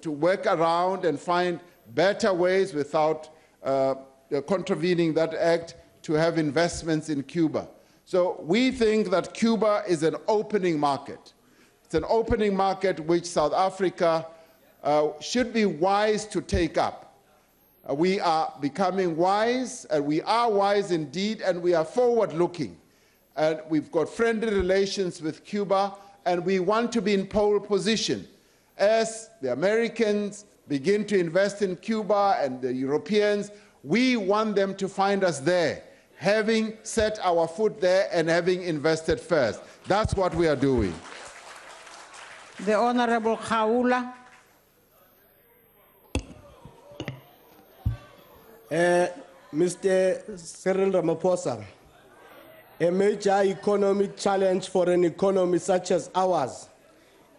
work around and find better ways without contravening that act to have investments in Cuba. So we think that Cuba is an opening market. It's an opening market which South Africa should be wise to take up. We are becoming wise, and we are wise indeed, and we are forward-looking. And we've got friendly relations with Cuba, and we want to be in pole position. As the Americans begin to invest in Cuba and the Europeans, we want them to find us there, having set our foot there and having invested first. That's what we are doing. The Honorable Khaula. Mr. Cyril Ramaphosa, a major economic challenge for an economy such as ours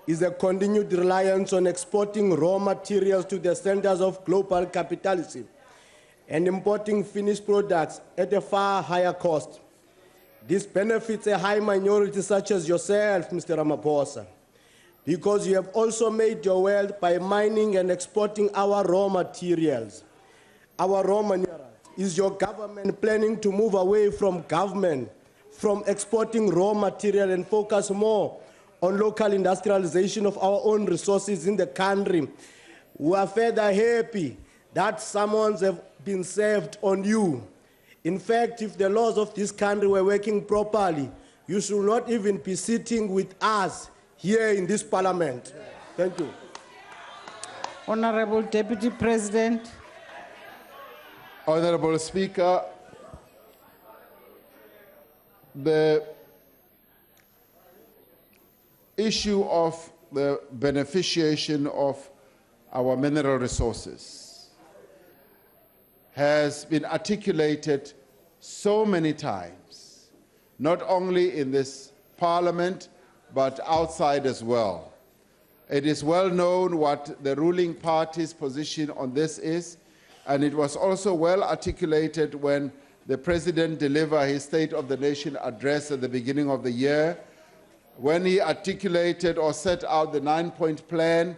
is a continued reliance on exporting raw materials to the centers of global capitalism and importing finished products at a far higher cost. This benefits a high minority such as yourself, Mr. Ramaphosa, because you have also made your wealth by mining and exporting our raw materials. Our raw materials. Is your government planning to move away from exporting raw material and focus more on local industrialization of our own resources in the country? We are further happy that summons have been served on you. In fact, if the laws of this country were working properly, you should not even be sitting with us here in this parliament. Thank you. Honorable Deputy President. Honorable Speaker, the issue of the beneficiation of our mineral resources has been articulated so many times, not only in this parliament, but outside as well. It is well known what the ruling party's position on this is, and it was also well articulated when the President delivered his State of the Nation address at the beginning of the year. When he articulated or set out the 9-point plan,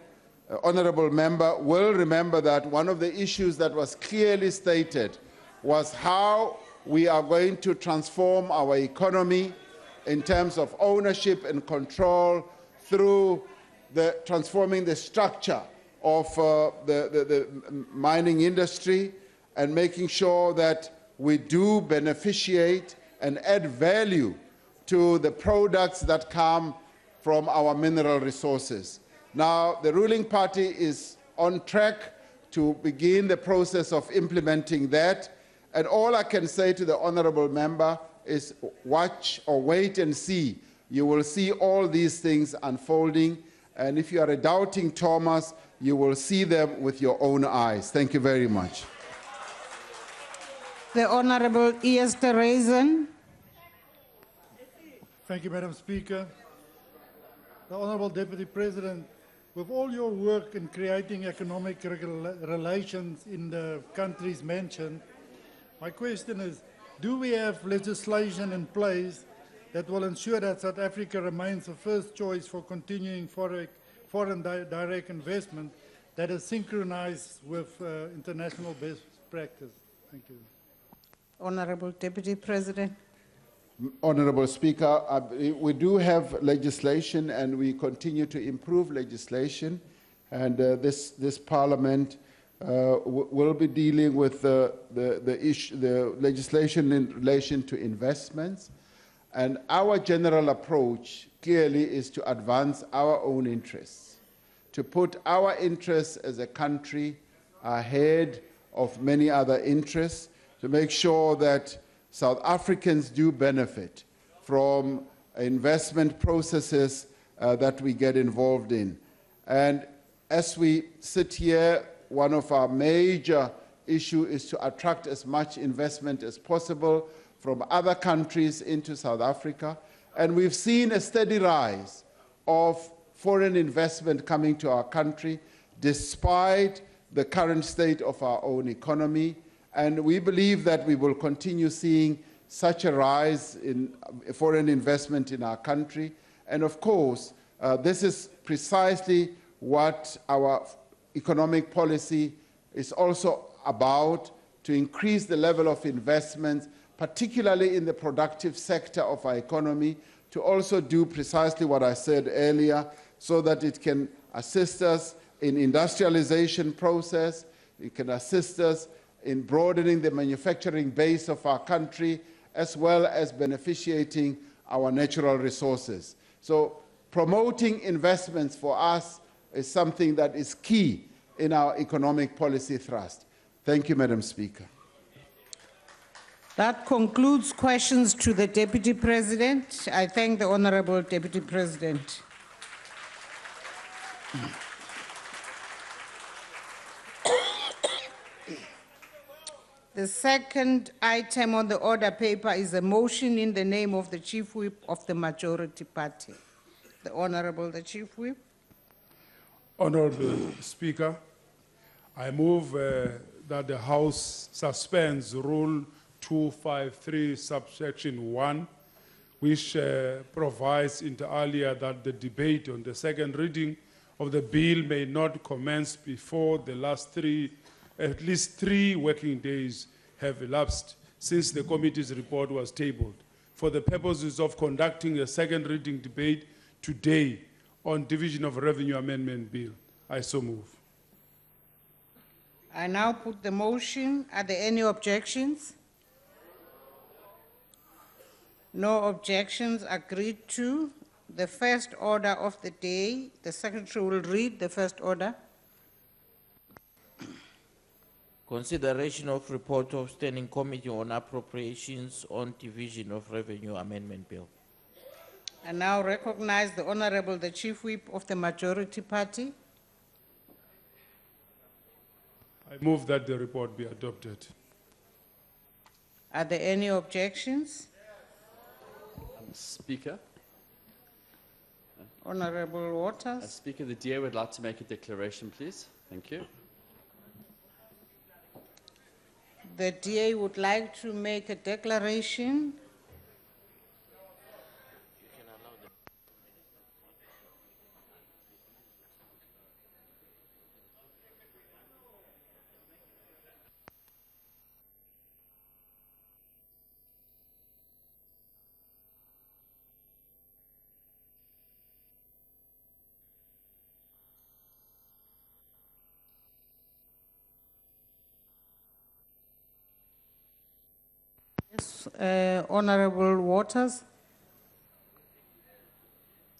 honorable member will remember that one of the issues that was clearly stated was how we are going to transform our economy in terms of ownership and control through transforming the structure of the mining industry and making sure that we do beneficiate and add value to the products that come from our mineral resources. Now, the ruling party is on track to begin the process of implementing that, and all I can say to the honorable member is watch or wait and see. You will see all these things unfolding, and if you are a doubting Thomas, you will see them with your own eyes. Thank you very much. The Honorable Esther Reason. Thank you, Madam Speaker. The Honorable Deputy President, with all your work in creating economic relations in the countries mentioned, my question is, do we have legislation in place that will ensure that South Africa remains the first choice for continuing foreign direct investment that is synchronized with international best practice? Thank you. Honorable Deputy President. Honorable Speaker, we do have legislation and we continue to improve legislation, and this Parliament will be dealing with the legislation in relation to investments. And our general approach clearly is to advance our own interests, to put our interests as a country ahead of many other interests, to make sure that South Africans do benefit from investment processes that we get involved in. And as we sit here, one of our major issues is to attract as much investment as possible from other countries into South Africa. And we've seen a steady rise of foreign investment coming to our country despite the current state of our own economy. And we believe that we will continue seeing such a rise in foreign investment in our country. And of course, this is precisely what our economic policy is also about, to increase the level of investment, particularly in the productive sector of our economy, to also do precisely what I said earlier, so that it can assist us in industrialization process, it can assist us in broadening the manufacturing base of our country, as well as beneficiating our natural resources. So promoting investments for us is something that is key in our economic policy thrust. Thank you, Madam Speaker. That concludes questions to the Deputy President. I thank the Honorable Deputy President. The second item on the order paper is a motion in the name of the Chief Whip of the Majority Party. The Honorable the Chief Whip. Honorable Speaker, I move that the House suspends Rule 253, subsection 1, which provides inter alia that the debate on the second reading of the bill may not commence before the at least three working days have elapsed since the committee's report was tabled, for the purposes of conducting a second reading debate today on Division of Revenue Amendment Bill. I so move. I now put the motion. Are there any objections? No objections. Agreed to. The first order of the day, the Secretary will read the first order. Consideration of report of Standing Committee on Appropriations on Division of Revenue Amendment Bill. I now recognize the Honorable, the Chief Whip of the Majority Party. I move that the report be adopted. Are there any objections? Speaker. Honorable Waters. Speaker, the DA would like to make a declaration, please. Thank you. The DA would like to make a declaration. Honorable Waters,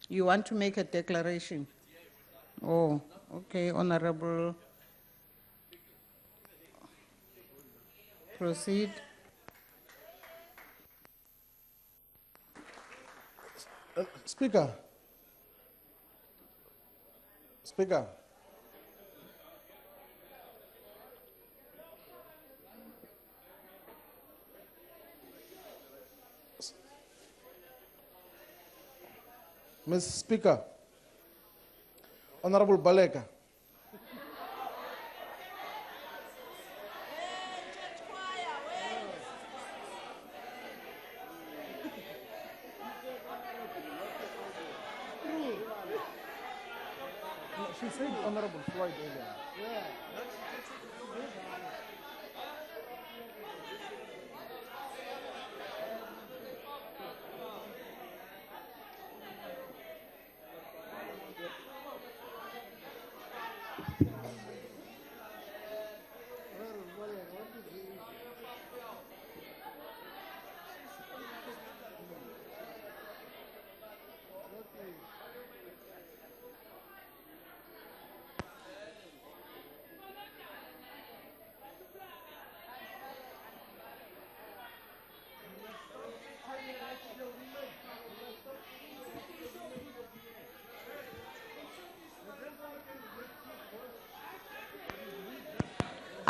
you want to make a declaration? Oh, okay, Honorable. Proceed. Speaker. Mr. Speaker, Honorable Baleka. She said Honorable Floyd earlier. Yeah.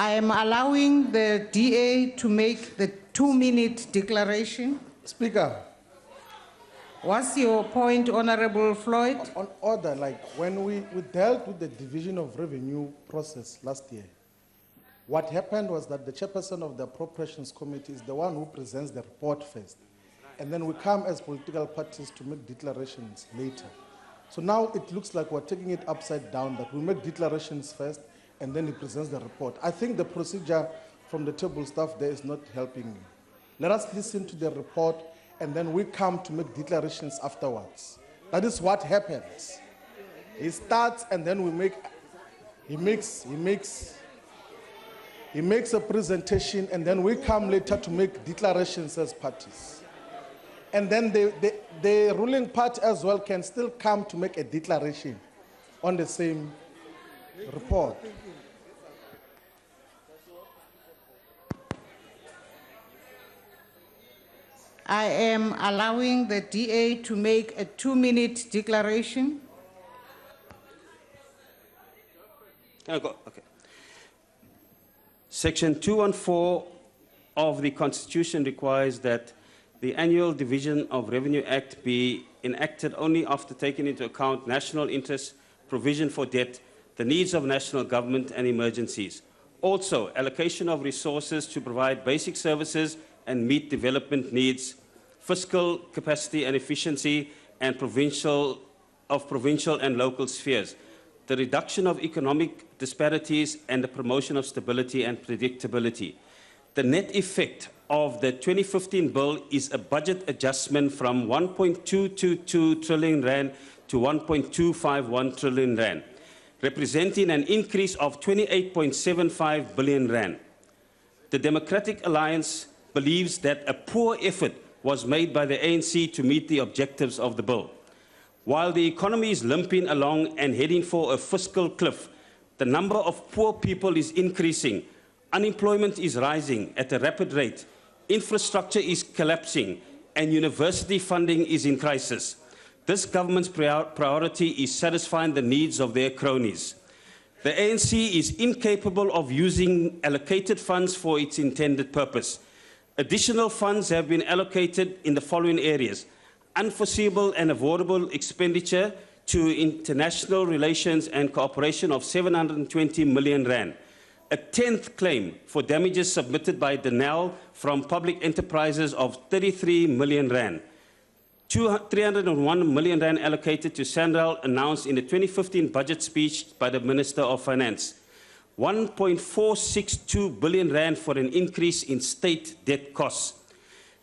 I am allowing the DA to make the 2-minute declaration. Speaker. What's your point, Honorable Floyd? On order, like when we dealt with the Division of Revenue process last year, what happened was that the chairperson of the Appropriations Committee is the one who presents the report first. And then we come as political parties to make declarations later. So now it looks like we're taking it upside down, that we make declarations first, and then he presents the report. I think the procedure from the table staff there is not helping me. Let us listen to the report, and then we come to make declarations afterwards. That is what happens. He starts, and then he makes a presentation, and then we come later to make declarations as parties. And then the ruling party as well can still come to make a declaration on the same report. I am allowing the DA to make a 2-minute declaration. Can I go? Okay. Section 214 of the Constitution requires that the annual Division of Revenue Act be enacted only after taking into account national interest, provision for debt, the needs of national government and emergencies. Also, allocation of resources to provide basic services and meet development needs, fiscal capacity and efficiency, and provincial and local spheres, the reduction of economic disparities, and the promotion of stability and predictability. The net effect of the 2015 bill is a budget adjustment from 1.222 trillion rand to 1.251 trillion rand, representing an increase of 28.75 billion rand. The Democratic Alliance believes that a poor effort was made by the ANC to meet the objectives of the bill. While the economy is limping along and heading for a fiscal cliff, the number of poor people is increasing, unemployment is rising at a rapid rate, infrastructure is collapsing, and university funding is in crisis. This government's priority is satisfying the needs of their cronies. The ANC is incapable of using allocated funds for its intended purpose. Additional funds have been allocated in the following areas: unforeseeable and avoidable expenditure to international relations and cooperation of 720 million rand. A 10th claim for damages submitted by Denel from public enterprises of 33 million rand. 301 million rand allocated to Sandral, announced in the 2015 budget speech by the Minister of Finance. 1.462 billion rand for an increase in state debt costs.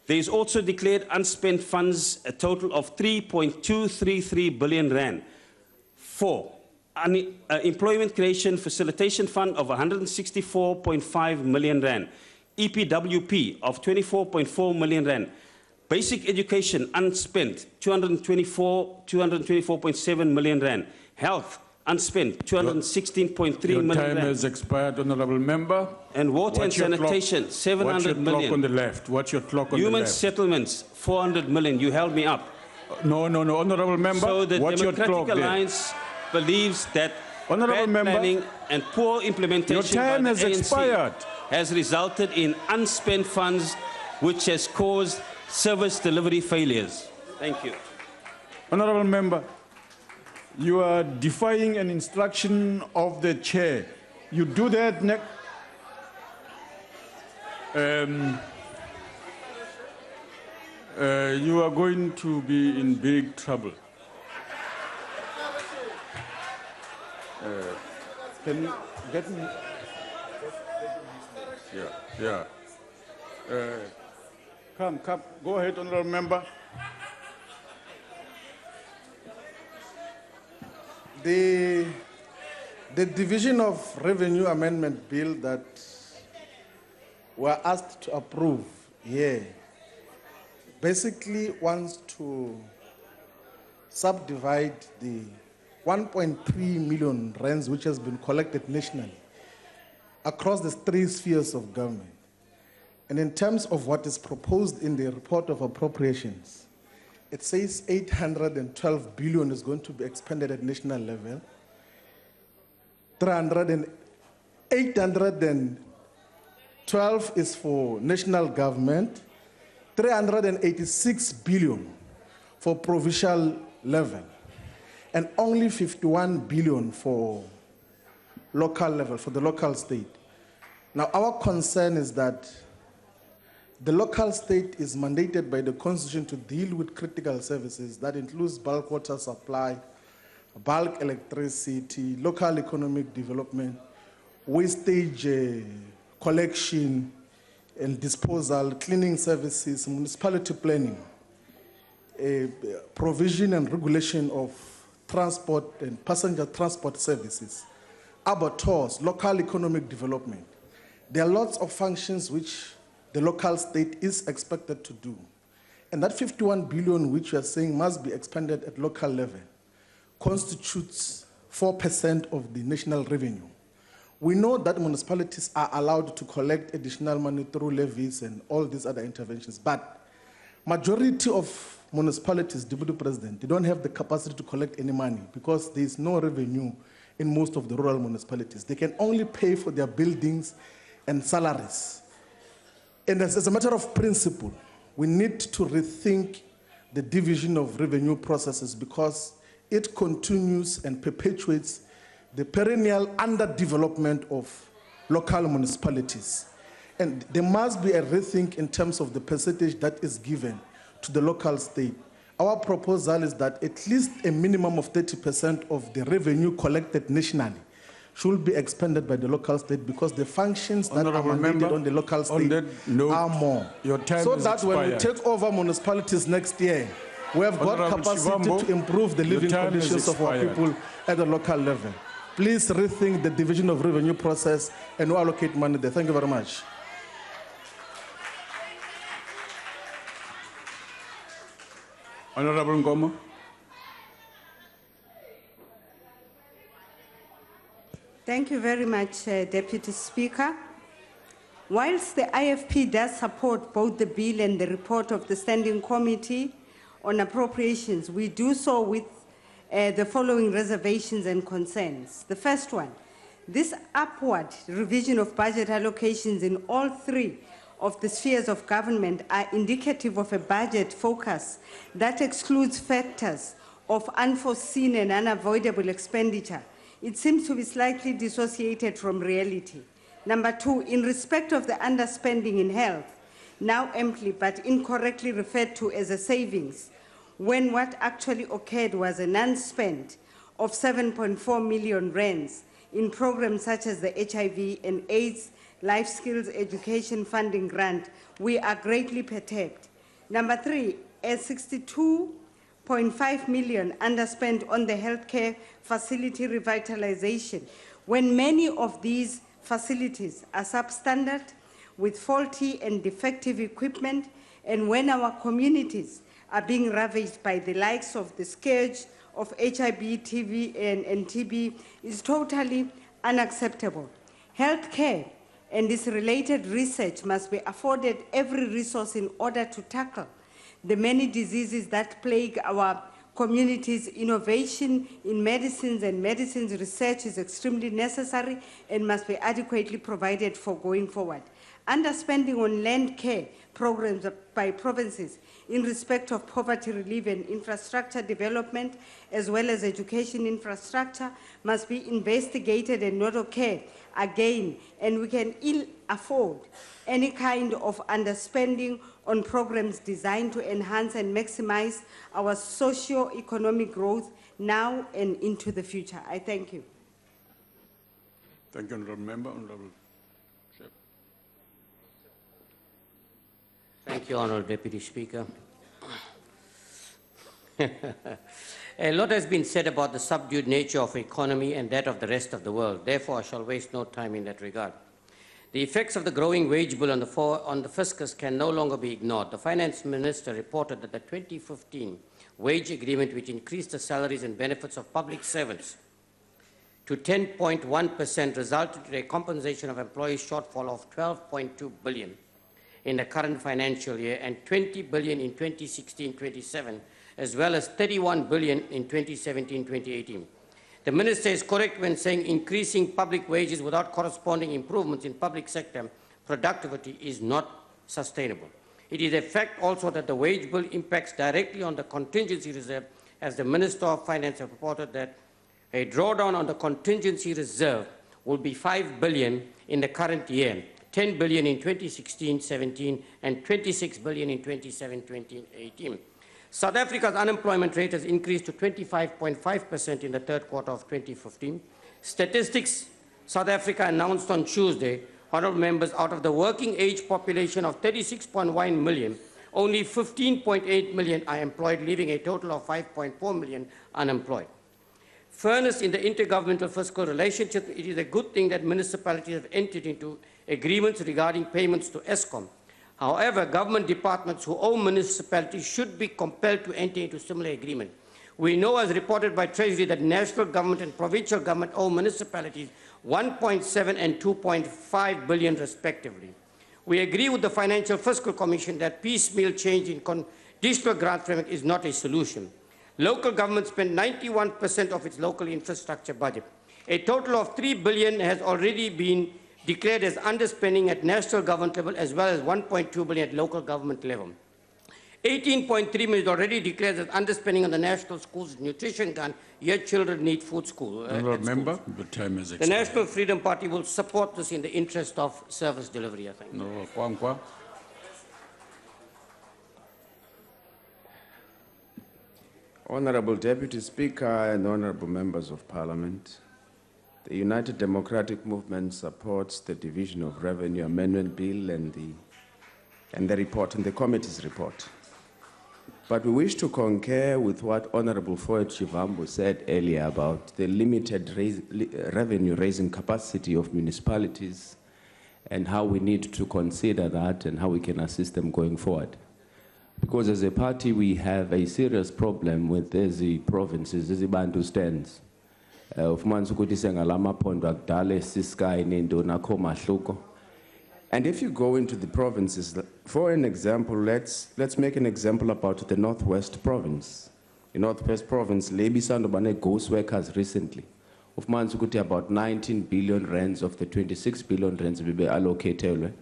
There is also declared unspent funds, a total of 3.233 billion rand. 4. Employment Creation Facilitation Fund of 164.5 million rand. EPWP of 24.4 million rand. Basic Education unspent, 224.7 million rand. Health unspent, 216.3 million rand. Your time has expired, Honourable Member. And water and sanitation, 700 million. Watch your clock on the left. Watch your clock on the left. Human settlements, 400 million. You held me up. No, Honourable Member. So the watch Democratic your clock Alliance believes that Honourable bad Member, planning and poor implementation your time by has the ANC expired. has resulted in unspent funds, which has caused service delivery failures. Thank you. Honourable Member, you are defying an instruction of the chair. You do that next. You are going to be in big trouble. Can you get me? Yeah. Come. Go ahead, Honourable Member. The Division of Revenue Amendment Bill that we're asked to approve here basically wants to subdivide the 1.3 million rands which has been collected nationally across the 3 spheres of government. And in terms of what is proposed in the report of appropriations, it says 812 billion is going to be expended at national level. 812 is for national government, 386 billion for provincial level, and only 51 billion for local level, for the local state. Now, our concern is that the local state is mandated by the Constitution to deal with critical services. That includes bulk water supply, bulk electricity, local economic development, wastage collection and disposal, cleaning services, municipality planning, provision and regulation of transport and passenger transport services, abattoirs, local economic development. There are lots of functions which the local state is expected to do. And that 51 billion which you are saying must be expended at local level constitutes 4% of the national revenue. We know that municipalities are allowed to collect additional money through levies and all these other interventions, but majority of municipalities, Deputy President, they don't have the capacity to collect any money because there is no revenue in most of the rural municipalities. They can only pay for their buildings and salaries. And as a matter of principle, we need to rethink the division of revenue processes because it continues and perpetuates the perennial underdevelopment of local municipalities. And there must be a rethink in terms of the percentage that is given to the local state. Our proposal is that at least a minimum of 30% of the revenue collected nationally should be expended by the local state, because the functions that are mandated on the local state are more. Your time so is that when we expired. take over municipalities next year, we have got Honorable capacity Shivambu, to improve the your living time is conditions of our expired. people at the local level. Please rethink the division of revenue process and allocate money there. Thank you very much. Honorable Ngoma. Thank you very much, Deputy Speaker. Whilst the IFP does support both the bill and the report of the Standing Committee on Appropriations, we do so with the following reservations and concerns. The first one, this upward revision of budget allocations in all three of the spheres of government are indicative of a budget focus that excludes factors of unforeseen and unavoidable expenditure. It seems to be slightly dissociated from reality. Number two, in respect of the underspending in health, now amply but incorrectly referred to as a savings, when what actually occurred was an unspent of 7.4 million rands in programs such as the HIV and AIDS Life Skills Education Funding Grant, we are greatly perturbed. Number three, a 62.5 million underspent on the healthcare facility revitalization, when many of these facilities are substandard with faulty and defective equipment, and when our communities are being ravaged by the likes of the scourge of HIV, TB, and TB, is totally unacceptable. Healthcare and this related research must be afforded every resource in order to tackle the many diseases that plague our communities. Innovation in medicines and medicines research is extremely necessary and must be adequately provided for going forward. Underspending on land care programs by provinces in respect of poverty relief and infrastructure development, as well as education infrastructure, must be investigated and not occur again, and we can ill afford any kind of underspending on programs designed to enhance and maximize our socio-economic growth now and into the future. I thank you. Thank you, Honorable Member. Honorable Shep. Thank you, Honorable Deputy Speaker. A lot has been said about the subdued nature of the economy and that of the rest of the world. Therefore, I shall waste no time in that regard. The effects of the growing wage bill on the fiscus can no longer be ignored. The Finance Minister reported that the 2015 wage agreement, which increased the salaries and benefits of public servants to 10.1%, resulted in a compensation of employees shortfall of 12.2 billion in the current financial year and 20 billion in 2016-27, as well as 31 billion in 2017-2018. The Minister is correct when saying increasing public wages without corresponding improvements in public sector productivity is not sustainable. It is a fact also that the wage bill impacts directly on the contingency reserve, as the Minister of Finance has reported that a drawdown on the contingency reserve will be 5 billion in the current year, 10 billion in 2016-17, and 26 billion in 2017-18. South Africa's unemployment rate has increased to 25.5% in the third quarter of 2015. Statistics South Africa announced on Tuesday, honourable members, out of the working age population of 36.1 million, only 15.8 million are employed, leaving a total of 5.4 million unemployed. Fairness in the intergovernmental fiscal relationship, it is a good thing that municipalities have entered into agreements regarding payments to ESCOM. However, government departments who own municipalities should be compelled to enter into similar agreement. We know, as reported by Treasury, that national government and provincial government owe municipalities 1.7 and 2.5 billion respectively. We agree with the Financial Fiscal Commission that piecemeal change in conditional grant framework is not a solution. Local governments spend 91% of its local infrastructure budget. A total of 3 billion has already been declared as underspending at national government level, as well as 1.2 billion at local government level. 18.3 million already declared as underspending on the National Schools Nutrition Fund, yet children need food school. Honourable Member, the time has The expired. National Freedom Party will support this in the interest of service delivery, I think. Honourable Kwankwa. Honorable Deputy Speaker and honorable members of Parliament, the United Democratic Movement supports the Division of Revenue Amendment Bill and the report and the committee's report. But we wish to concur with what Honorable Foyet Shivambu said earlier about the limited revenue-raising capacity of municipalities and how we need to consider that and how we can assist them going forward. Because as a party, we have a serious problem with these provinces, these Bantu stands. And if you go into the provinces, for an example, let's make an example about the Northwest Province. The Northwest Province, Lebisandobane ghost workers recently. Of Mansukuti, about 19 billion rands of the 26 billion rands will be allocated.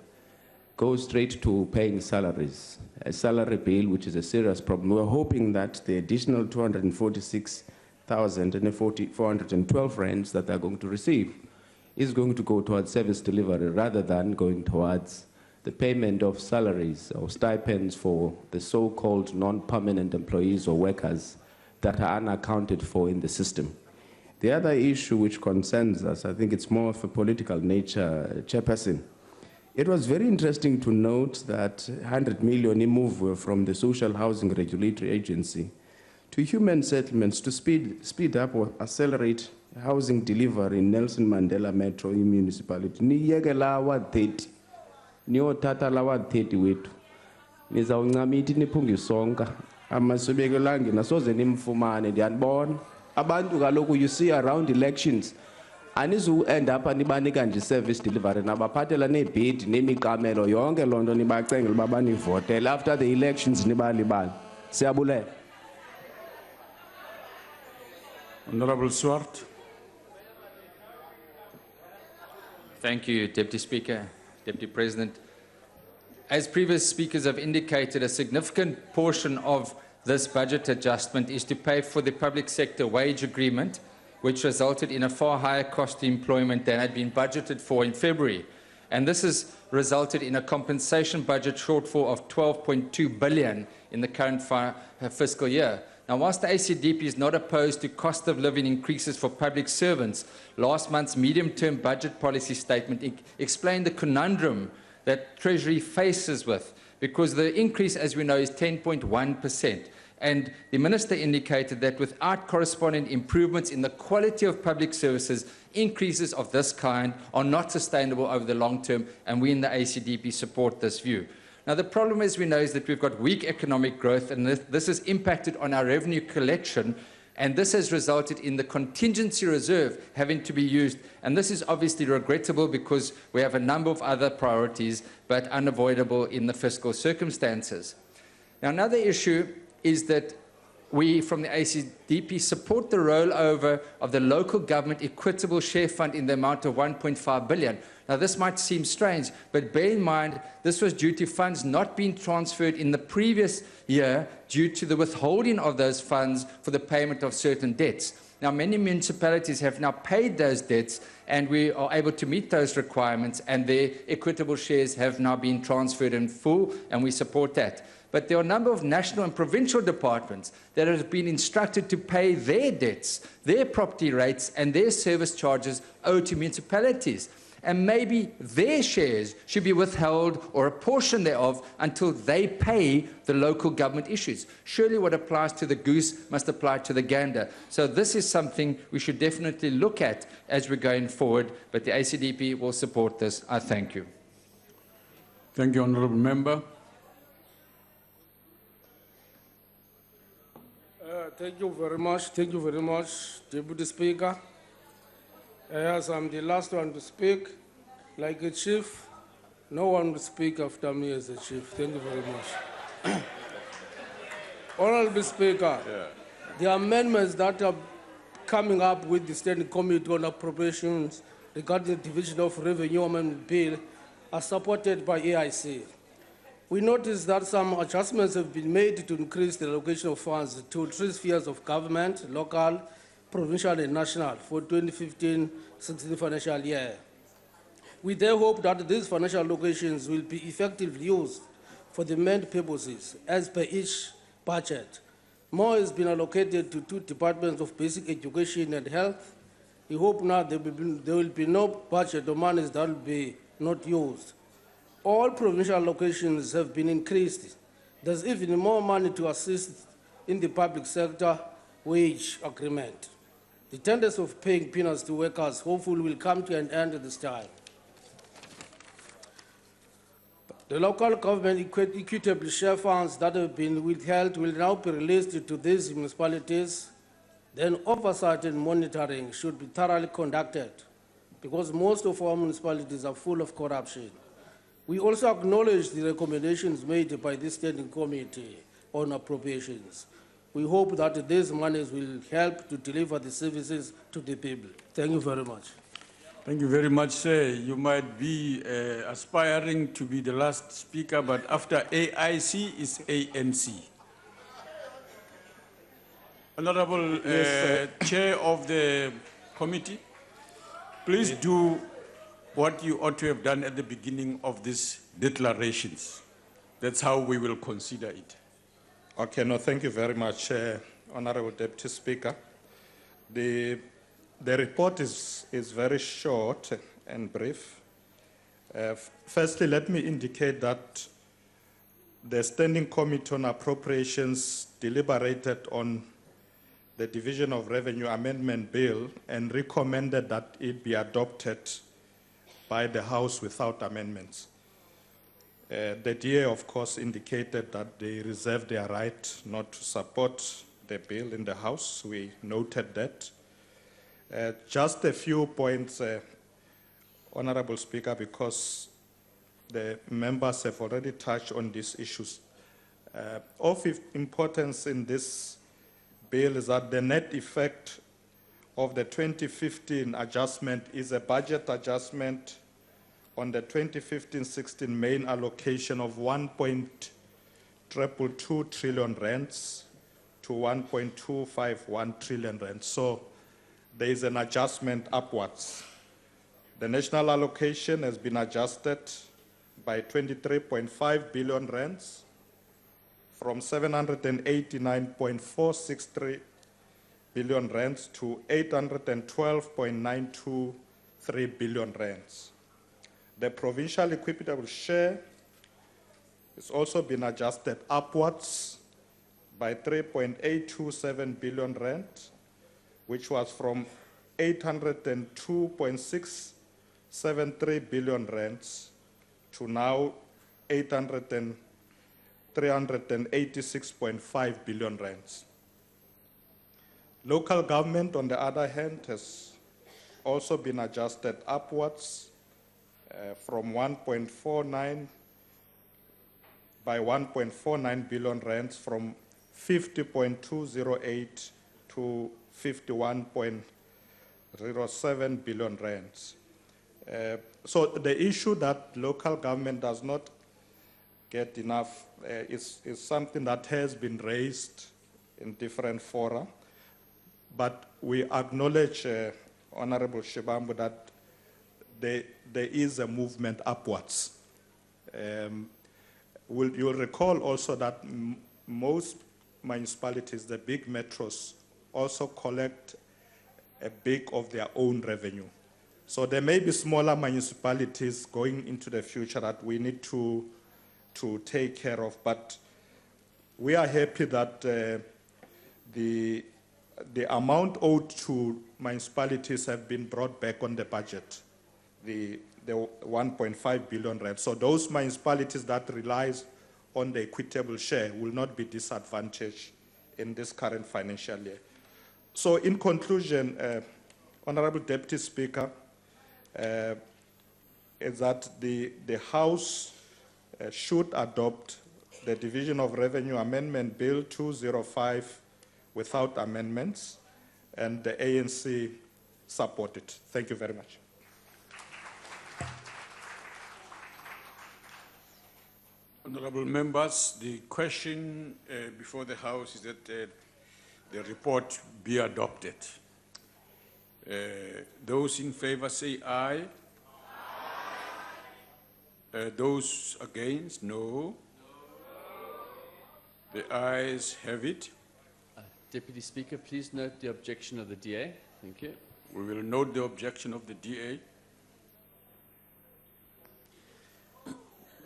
Go straight to paying salaries. A salary bill, which is a serious problem. We're hoping that the additional 246,412 rands that they're going to receive is going to go towards service delivery rather than going towards the payment of salaries or stipends for the so-called non-permanent employees or workers that are unaccounted for in the system. The other issue which concerns us, I think it's more of a political nature, Chairperson. It was very interesting to note that 100 million move from the Social Housing Regulatory Agency to human settlements to speed up or accelerate housing delivery in Nelson Mandela Metro Municipality. Ni yeke lawa 30. Ni otata lawa 30 wetu. Niza uncamiti niphungisonka. Amasobekelangi nasoze nimfumane ndiyanibona. Abantu kaloku you see around elections. Anizu end up anibanika nje service delivery nabaphathela nebhedi nemiqamelo yonke lonto nibacengela baba nivotele after the elections nibalibala. Siyabulela. Honourable Swart. Thank you, Deputy Speaker, Deputy President. As previous speakers have indicated, a significant portion of this budget adjustment is to pay for the public sector wage agreement, which resulted in a far higher cost of employment than had been budgeted for in February. And this has resulted in a compensation budget shortfall of 12.2 billion in the current fiscal year. Now, whilst the ACDP is not opposed to cost of living increases for public servants, last month's medium-term budget policy statement explained the conundrum that Treasury faces with, because the increase, as we know, is 10.1%. And the Minister indicated that without corresponding improvements in the quality of public services, increases of this kind are not sustainable over the long term, and we in the ACDP support this view. Now, the problem, as we know, is that we've got weak economic growth, and this has impacted on our revenue collection, and this has resulted in the contingency reserve having to be used. And this is obviously regrettable because we have a number of other priorities, but unavoidable in the fiscal circumstances. Now, another issue is that we, from the ACDP, support the rollover of the local government equitable share fund in the amount of 1.5 billion. Now, this might seem strange, but bear in mind this was due to funds not being transferred in the previous year due to the withholding of those funds for the payment of certain debts. Now, many municipalities have now paid those debts, and we are able to meet those requirements, and their equitable shares have now been transferred in full, and we support that. But there are a number of national and provincial departments that have been instructed to pay their debts, their property rates, and their service charges owed to municipalities. And maybe their shares should be withheld or a portion thereof until they pay the local government issues. Surely what applies to the goose must apply to the gander. So this is something we should definitely look at as we're going forward, but the ACDP will support this. I thank you. Thank you, Honourable Member. Thank you very much. Thank you very much, Deputy Speaker. As I'm the last one to speak, like a chief, no one will speak after me as a chief. Thank you very much. Honorable Speaker, the amendments that are coming up with the Standing Committee on Appropriations regarding the Division of Revenue Amendment Bill are supported by AIC. We noticed that some adjustments have been made to increase the allocation of funds to three spheres of government, local, provincial and national for 2015-16 financial year. We therefore hope that these financial allocations will be effectively used for the main purposes as per each budget. More has been allocated to two departments of basic education and health. We hope now there will be no budget or monies that will be not used. All provincial allocations have been increased. There's even more money to assist in the public sector wage agreement. The tendency of paying peanuts to workers hopefully will come to an end this time. The local government equitable share funds that have been withheld will now be released to these municipalities. Then oversight and monitoring should be thoroughly conducted because most of our municipalities are full of corruption. We also acknowledge the recommendations made by the Standing Committee on Appropriations. We hope that these monies will help to deliver the services to the people. Thank you very much. Thank you very much, sir. You might be aspiring to be the last speaker, but after AIC is ANC. Honorable Chair of the committee, please do what you ought to have done at the beginning of these declarations. That's how we will consider it. Okay, no, thank you very much, Honorable Deputy Speaker. The report is very short and brief. Firstly, let me indicate that the Standing Committee on Appropriations deliberated on the Division of Revenue Amendment Bill and recommended that it be adopted by the House without amendments. The DA, of course, indicated that they reserve their right not to support the bill in the House. We noted that. Just a few points, Honorable Speaker, because the members have already touched on these issues. Of importance in this bill is that the net effect of the 2015 adjustment is a budget adjustment on the 2015-16 main allocation of 1.222 trillion rands to 1.251 trillion rands. So there is an adjustment upwards. The national allocation has been adjusted by 23.5 billion rands from 789.463 billion rands to 812.923 billion rands. The provincial equitable share has also been adjusted upwards by 3.827 billion rand, which was from 802.673 billion rands to now 386.5 billion rands. Local government, on the other hand, has also been adjusted upwards from 1.49 by 1.49 billion rands from 50.208 to 51.07 billion rands. So the issue that local government does not get enough is something that has been raised in different fora, but we acknowledge, Honorable Shibambu, that there is a movement upwards. You'll recall also that most municipalities, the big metros, also collect a big of their own revenue. So there may be smaller municipalities going into the future that we need to take care of, but we are happy that the amount owed to municipalities have been brought back on the budget, the 1.5 billion rand. So those municipalities that relies on the equitable share will not be disadvantaged in this current financial year. So in conclusion, Honorable Deputy Speaker, is that the House should adopt the Division of Revenue Amendment Bill 205 without amendments, and the ANC support it. Thank you very much. Honorable members, the question before the House is that the report be adopted. Those in favor say aye. Those against, no. The ayes have it. Deputy Speaker, please note the objection of the DA. Thank you. We will note the objection of the DA.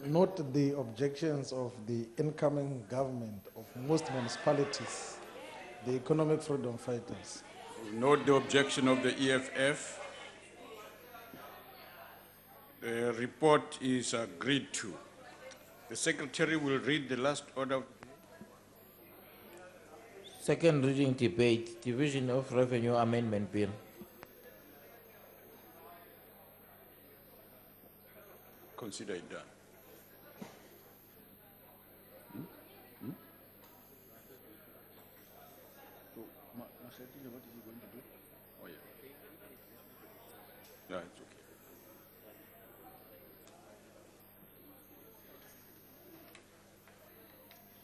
Note the objections of the incoming government of most municipalities, the economic freedom fighters. Note the objection of the EFF. The report is agreed to. The Secretary will read the last order. Second reading debate, Division of Revenue Amendment Bill. Consider it done. What is he going to do? Oh, yeah. No, it's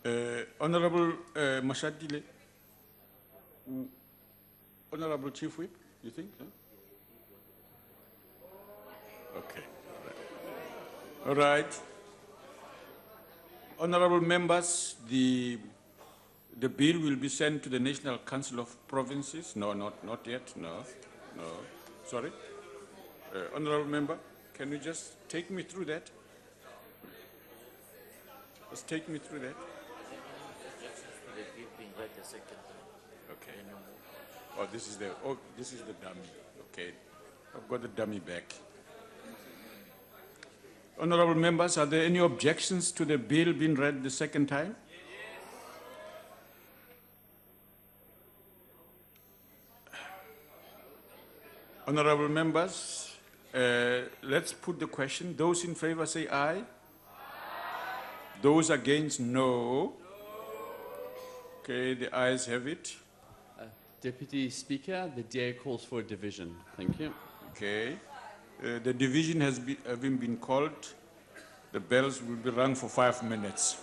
okay. Honorable Mashatile, Honorable Chief Whip, you think? Huh? Okay. All right. Honorable members, the bill will be sent to the National Council of Provinces. No, not yet. No. Sorry. Honorable member, can you just take me through that? Just take me through that. Okay. Oh, this is the dummy. Okay. I've got the dummy back. Honorable members, are there any objections to the bill being read the second time? Honorable members, let's put the question. Those in favor say aye. Aye. Those against, no. Okay, the ayes have it. Deputy Speaker, the DA calls for a division. Thank you. Okay. The division has having been called. The bells will be rung for 5 minutes.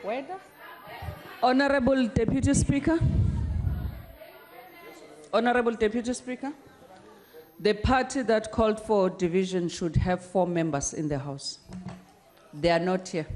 Whether? Honorable Deputy Speaker. Honorable Deputy Speaker. The party that called for division should have 4 members in the House. They are not here.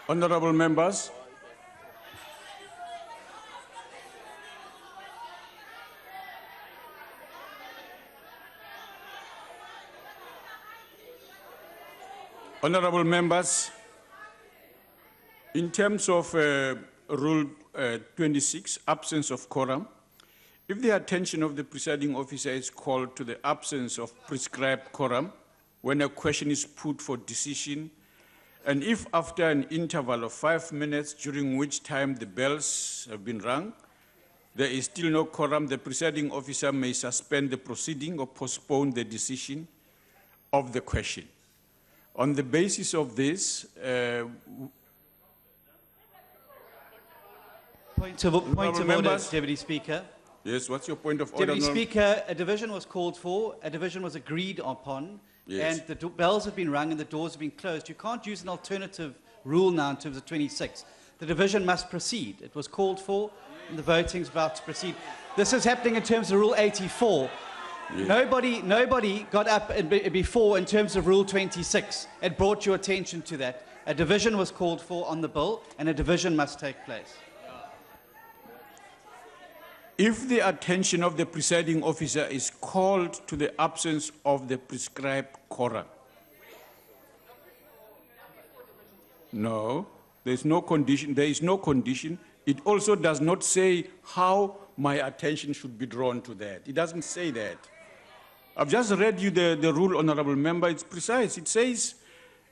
Honorable members, in terms of Rule 26, absence of quorum, if the attention of the presiding officer is called to the absence of prescribed quorum when a question is put for decision, and if after an interval of 5 minutes during which time the bells have been rung, there is still no quorum, the presiding officer may suspend the proceeding or postpone the decision of the question. On the basis of this, Point of order, Deputy Speaker. Yes, what's your point of order? Deputy Speaker, a division was called for, a division was agreed upon, yes, and the bells have been rung and the doors have been closed. You can't use an alternative rule now in terms of 26. The division must proceed. It was called for, and the voting is about to proceed. This is happening in terms of Rule 84. Yeah. Nobody got up before in terms of Rule 26 and brought your attention to that. A division was called for on the bill, and a division must take place. If the attention of the presiding officer is called to the absence of the prescribed quorum, no, there is no condition. There is no condition. It also does not say how my attention should be drawn to that. It doesn't say that. I've just read you the rule, honorable member. It's precise. It says,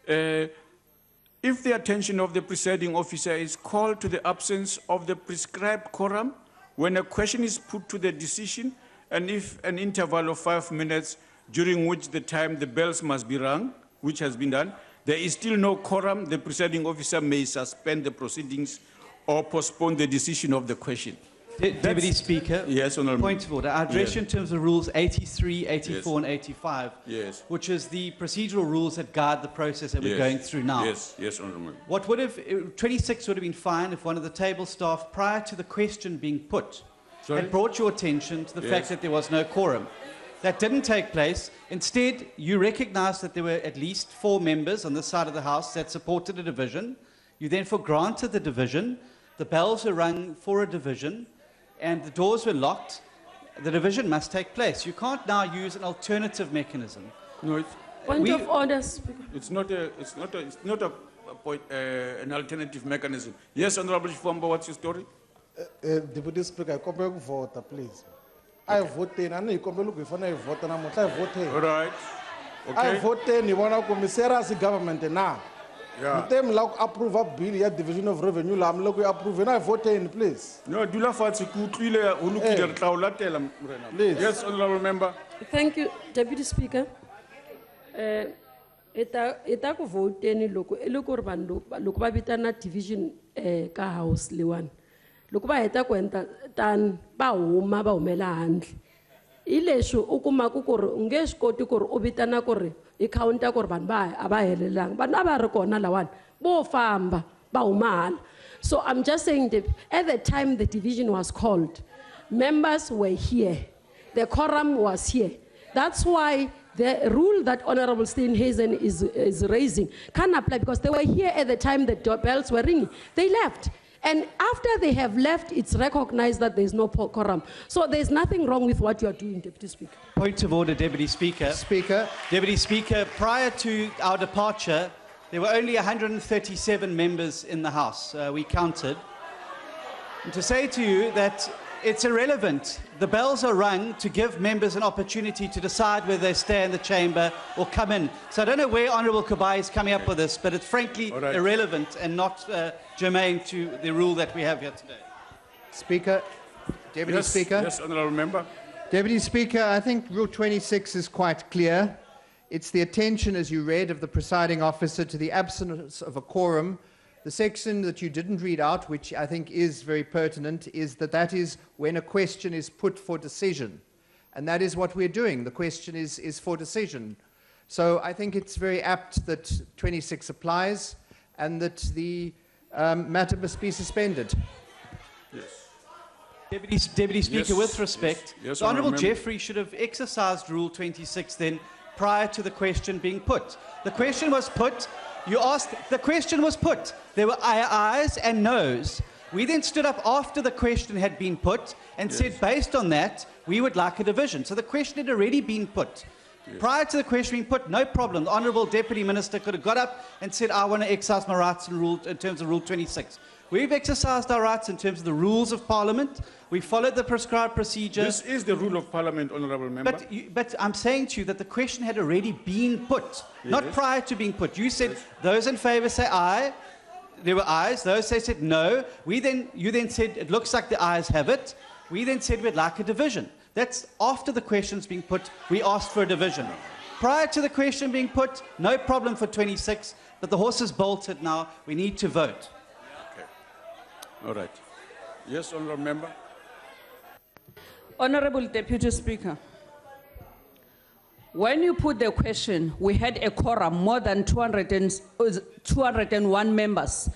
if the attention of the presiding officer is called to the absence of the prescribed quorum, when a question is put to the decision, and if an interval of 5 minutes during which the time the bells must be rung, which has been done, there is still no quorum, the presiding officer may suspend the proceedings or postpone the decision of the question. Deputy Speaker, yes, honorable. Point of order. I address you in terms of Rules 83, 84, and 85, yes, which is the procedural rules that guide the process that we're going through now. Yes, yes, honorable. What would have, 26 would have been fine if one of the table staff, prior to the question being put, had brought your attention to the fact that there was no quorum. That didn't take place. Instead, you recognized that there were at least 4 members on this side of the House that supported a division. You therefore granted the division. The bells were rung for a division, and the doors were locked. The division must take place. You can't now use an alternative mechanism. No, it's, Point of order, Speaker. It's not an alternative mechanism. Yes, honorable Shifombo, what's your story? Deputy Speaker, I come back to vote, please. I voted, and I come back to vote, I voted. All right. Okay. I voted, you want to come to government now. Yeah. You like approve a bill, yeah, division of revenue, I'm looking approve, and I voted, please. No, do la fatsi kutwile uluki tela. Please. Yes, honorable member. Thank you, Deputy Speaker. Eta ku vote ni loko eloko ri vanhu loko va vitana division ka house liwani. Loko va heta ku enta tan ba huma ba humela handle. Ileswo u kuma ku ri u nge swi koti ku ri u vitana ku ri I counter ku ri vanhu va a va helelangi. Vanhu a va ri kona lawani bo famba ba huma hala. So I'm just saying that at the time the division was called, members were here. The quorum was here. That's why the rule that Honorable Steenhuisen is raising can apply, because they were here at the time the bells were ringing. They left. And after they have left, it's recognized that there's no quorum. So there's nothing wrong with what you are doing, Deputy Speaker. Point of order, Deputy Speaker. Deputy Speaker, prior to our departure, there were only 137 members in the House. We counted. And to say to you that it's irrelevant. The bells are rung to give members an opportunity to decide whether they stay in the chamber or come in. So I don't know where Honourable Kabai is coming up with this, but it's frankly irrelevant and not germane to the rule that we have here today. Speaker, Deputy Speaker. Yes, Honourable Member. Deputy Speaker, I think Rule 26 is quite clear. It's the attention, as you read, of the presiding officer to the absence of a quorum. The section that you didn't read out, which I think is very pertinent, is that is when a question is put for decision. And that is what we're doing. The question is for decision. So I think it's very apt that 26 applies and that the matter must be suspended. Yes. Deputy Speaker, with respect, Yes, Honourable Honourable Jeffrey should have exercised Rule 26 then prior to the question being put. The question was put. You asked, the question was put. There were ayes and noes. We then stood up after the question had been put and said, based on that, we would like a division. So the question had already been put. Prior to the question being put, no problem. The Honourable Deputy Minister could have got up and said, I want to exercise my rights in terms of Rule 26. We've exercised our rights in terms of the rules of Parliament. We followed the prescribed procedure. This is the rule of Parliament, Honourable Member. But I'm saying to you that the question had already been put, not prior to being put. You said those in favour say aye. There were ayes. Those said no. You then said it looks like the ayes have it. We then said we'd like a division. That's after the question's being put. We asked for a division. Prior to the question being put, no problem for 26. But the horse is bolted now. We need to vote. All right. Yes, Honourable Member. Honourable Deputy Speaker, when you put the question, we had a quorum, more than 201 members.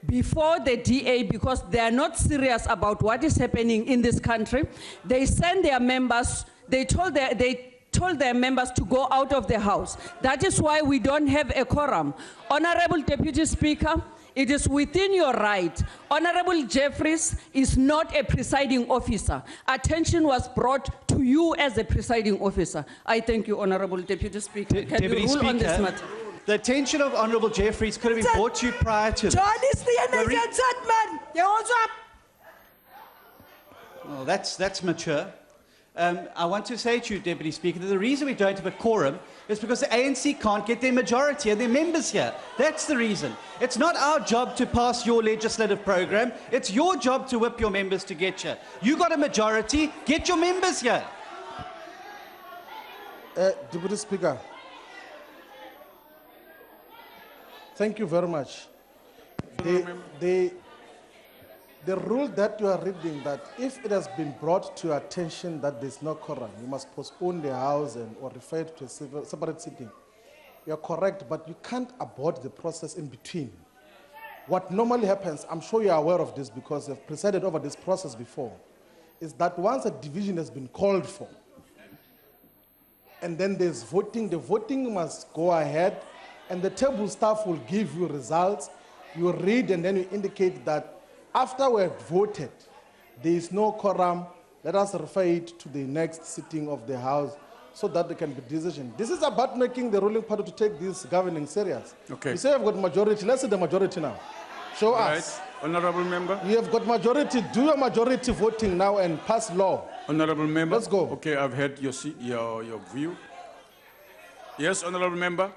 Before the DA, because they are not serious about what is happening in this country, they sent their members, they told their members to go out of the House. That is why we don't have a quorum. Honourable Deputy Speaker, it is within your right. Honourable Jeffries is not a presiding officer. Attention was brought to you as a presiding officer. I thank you, Honourable Deputy Speaker. Can you rule on this matter? The attention of Honourable Jeffries could have been brought to you prior to this. John is the Well, that's mature. I want to say to you, Deputy Speaker, that the reason we don't have a quorum is because the ANC can't get their majority of their members here. That's the reason. It's not our job to pass your legislative program. It's your job to whip your members to get here. You got a majority, get your members here. Deputy Speaker, thank you very much. The rule that you are reading, that if it has been brought to your attention that there's no quorum, you must postpone the House or refer it to a separate sitting. You're correct, but you can't abort the process in between. What normally happens, I'm sure you're aware of this because you've presided over this process before, is that once a division has been called for, and then there's voting, the voting must go ahead, and the table staff will give you results. You read and then you indicate that after we have voted, there is no quorum, let us refer it to the next sitting of the House so that there can be decision. This is about making the ruling party to take this governing serious. Okay. You say you've got majority, let's see the majority now. Show us. Honourable Member. You have got majority, do your majority voting now and pass law. Honourable Member. Let's go. Okay, I've heard your view. Yes, Honourable Member.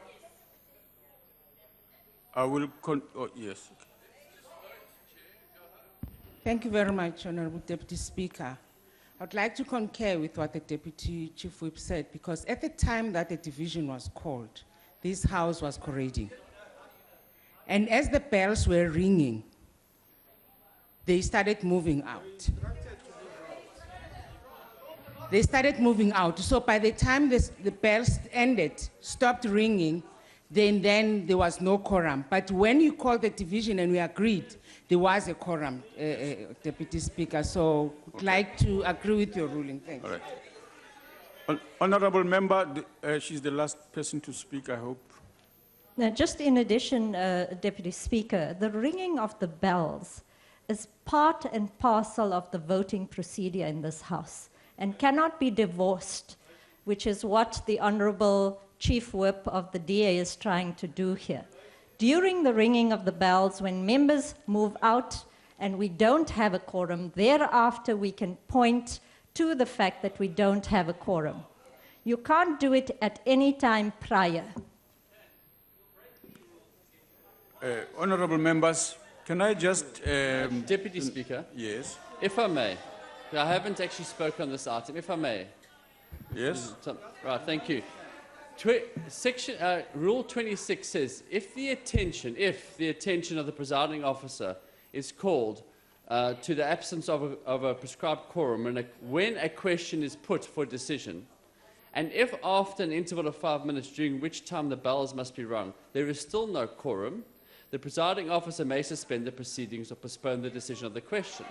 I will, yes. Thank you very much, Honourable Deputy Speaker. I'd like to concur with what the Deputy Chief Whip said, because at the time that the division was called, this House was corroding. And as the bells were ringing, they started moving out. They started moving out. So by the time the bells stopped ringing, then there was no quorum. But when you called the division and we agreed, there was a quorum, Deputy Speaker. So I'd like to agree with your ruling. Thank you. All right. Honourable Member, she's the last person to speak, I hope. Now, just in addition, Deputy Speaker, the ringing of the bells is part and parcel of the voting procedure in this House and cannot be divorced, which is what the Honorable Chief Whip of the DA is trying to do here. During the ringing of the bells, when members move out and we don't have a quorum, thereafter we can point to the fact that we don't have a quorum. You can't do it at any time prior. Honorable members, can I just... Deputy Speaker? Yes. If I may, I haven't actually spoken on this item. If I may. Yes. Right, thank you. Rule 26 says, if the attention of the presiding officer is called to the absence of a prescribed quorum and when a question is put for decision, and if after an interval of 5 minutes during which time the bells must be rung, there is still no quorum, the presiding officer may suspend the proceedings or postpone the decision of the question.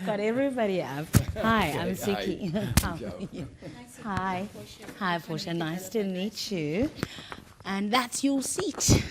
Got everybody up. Hi, I'm Siki. How are you? Hi. Hi, Portia. Nice to meet you. And that's your seat.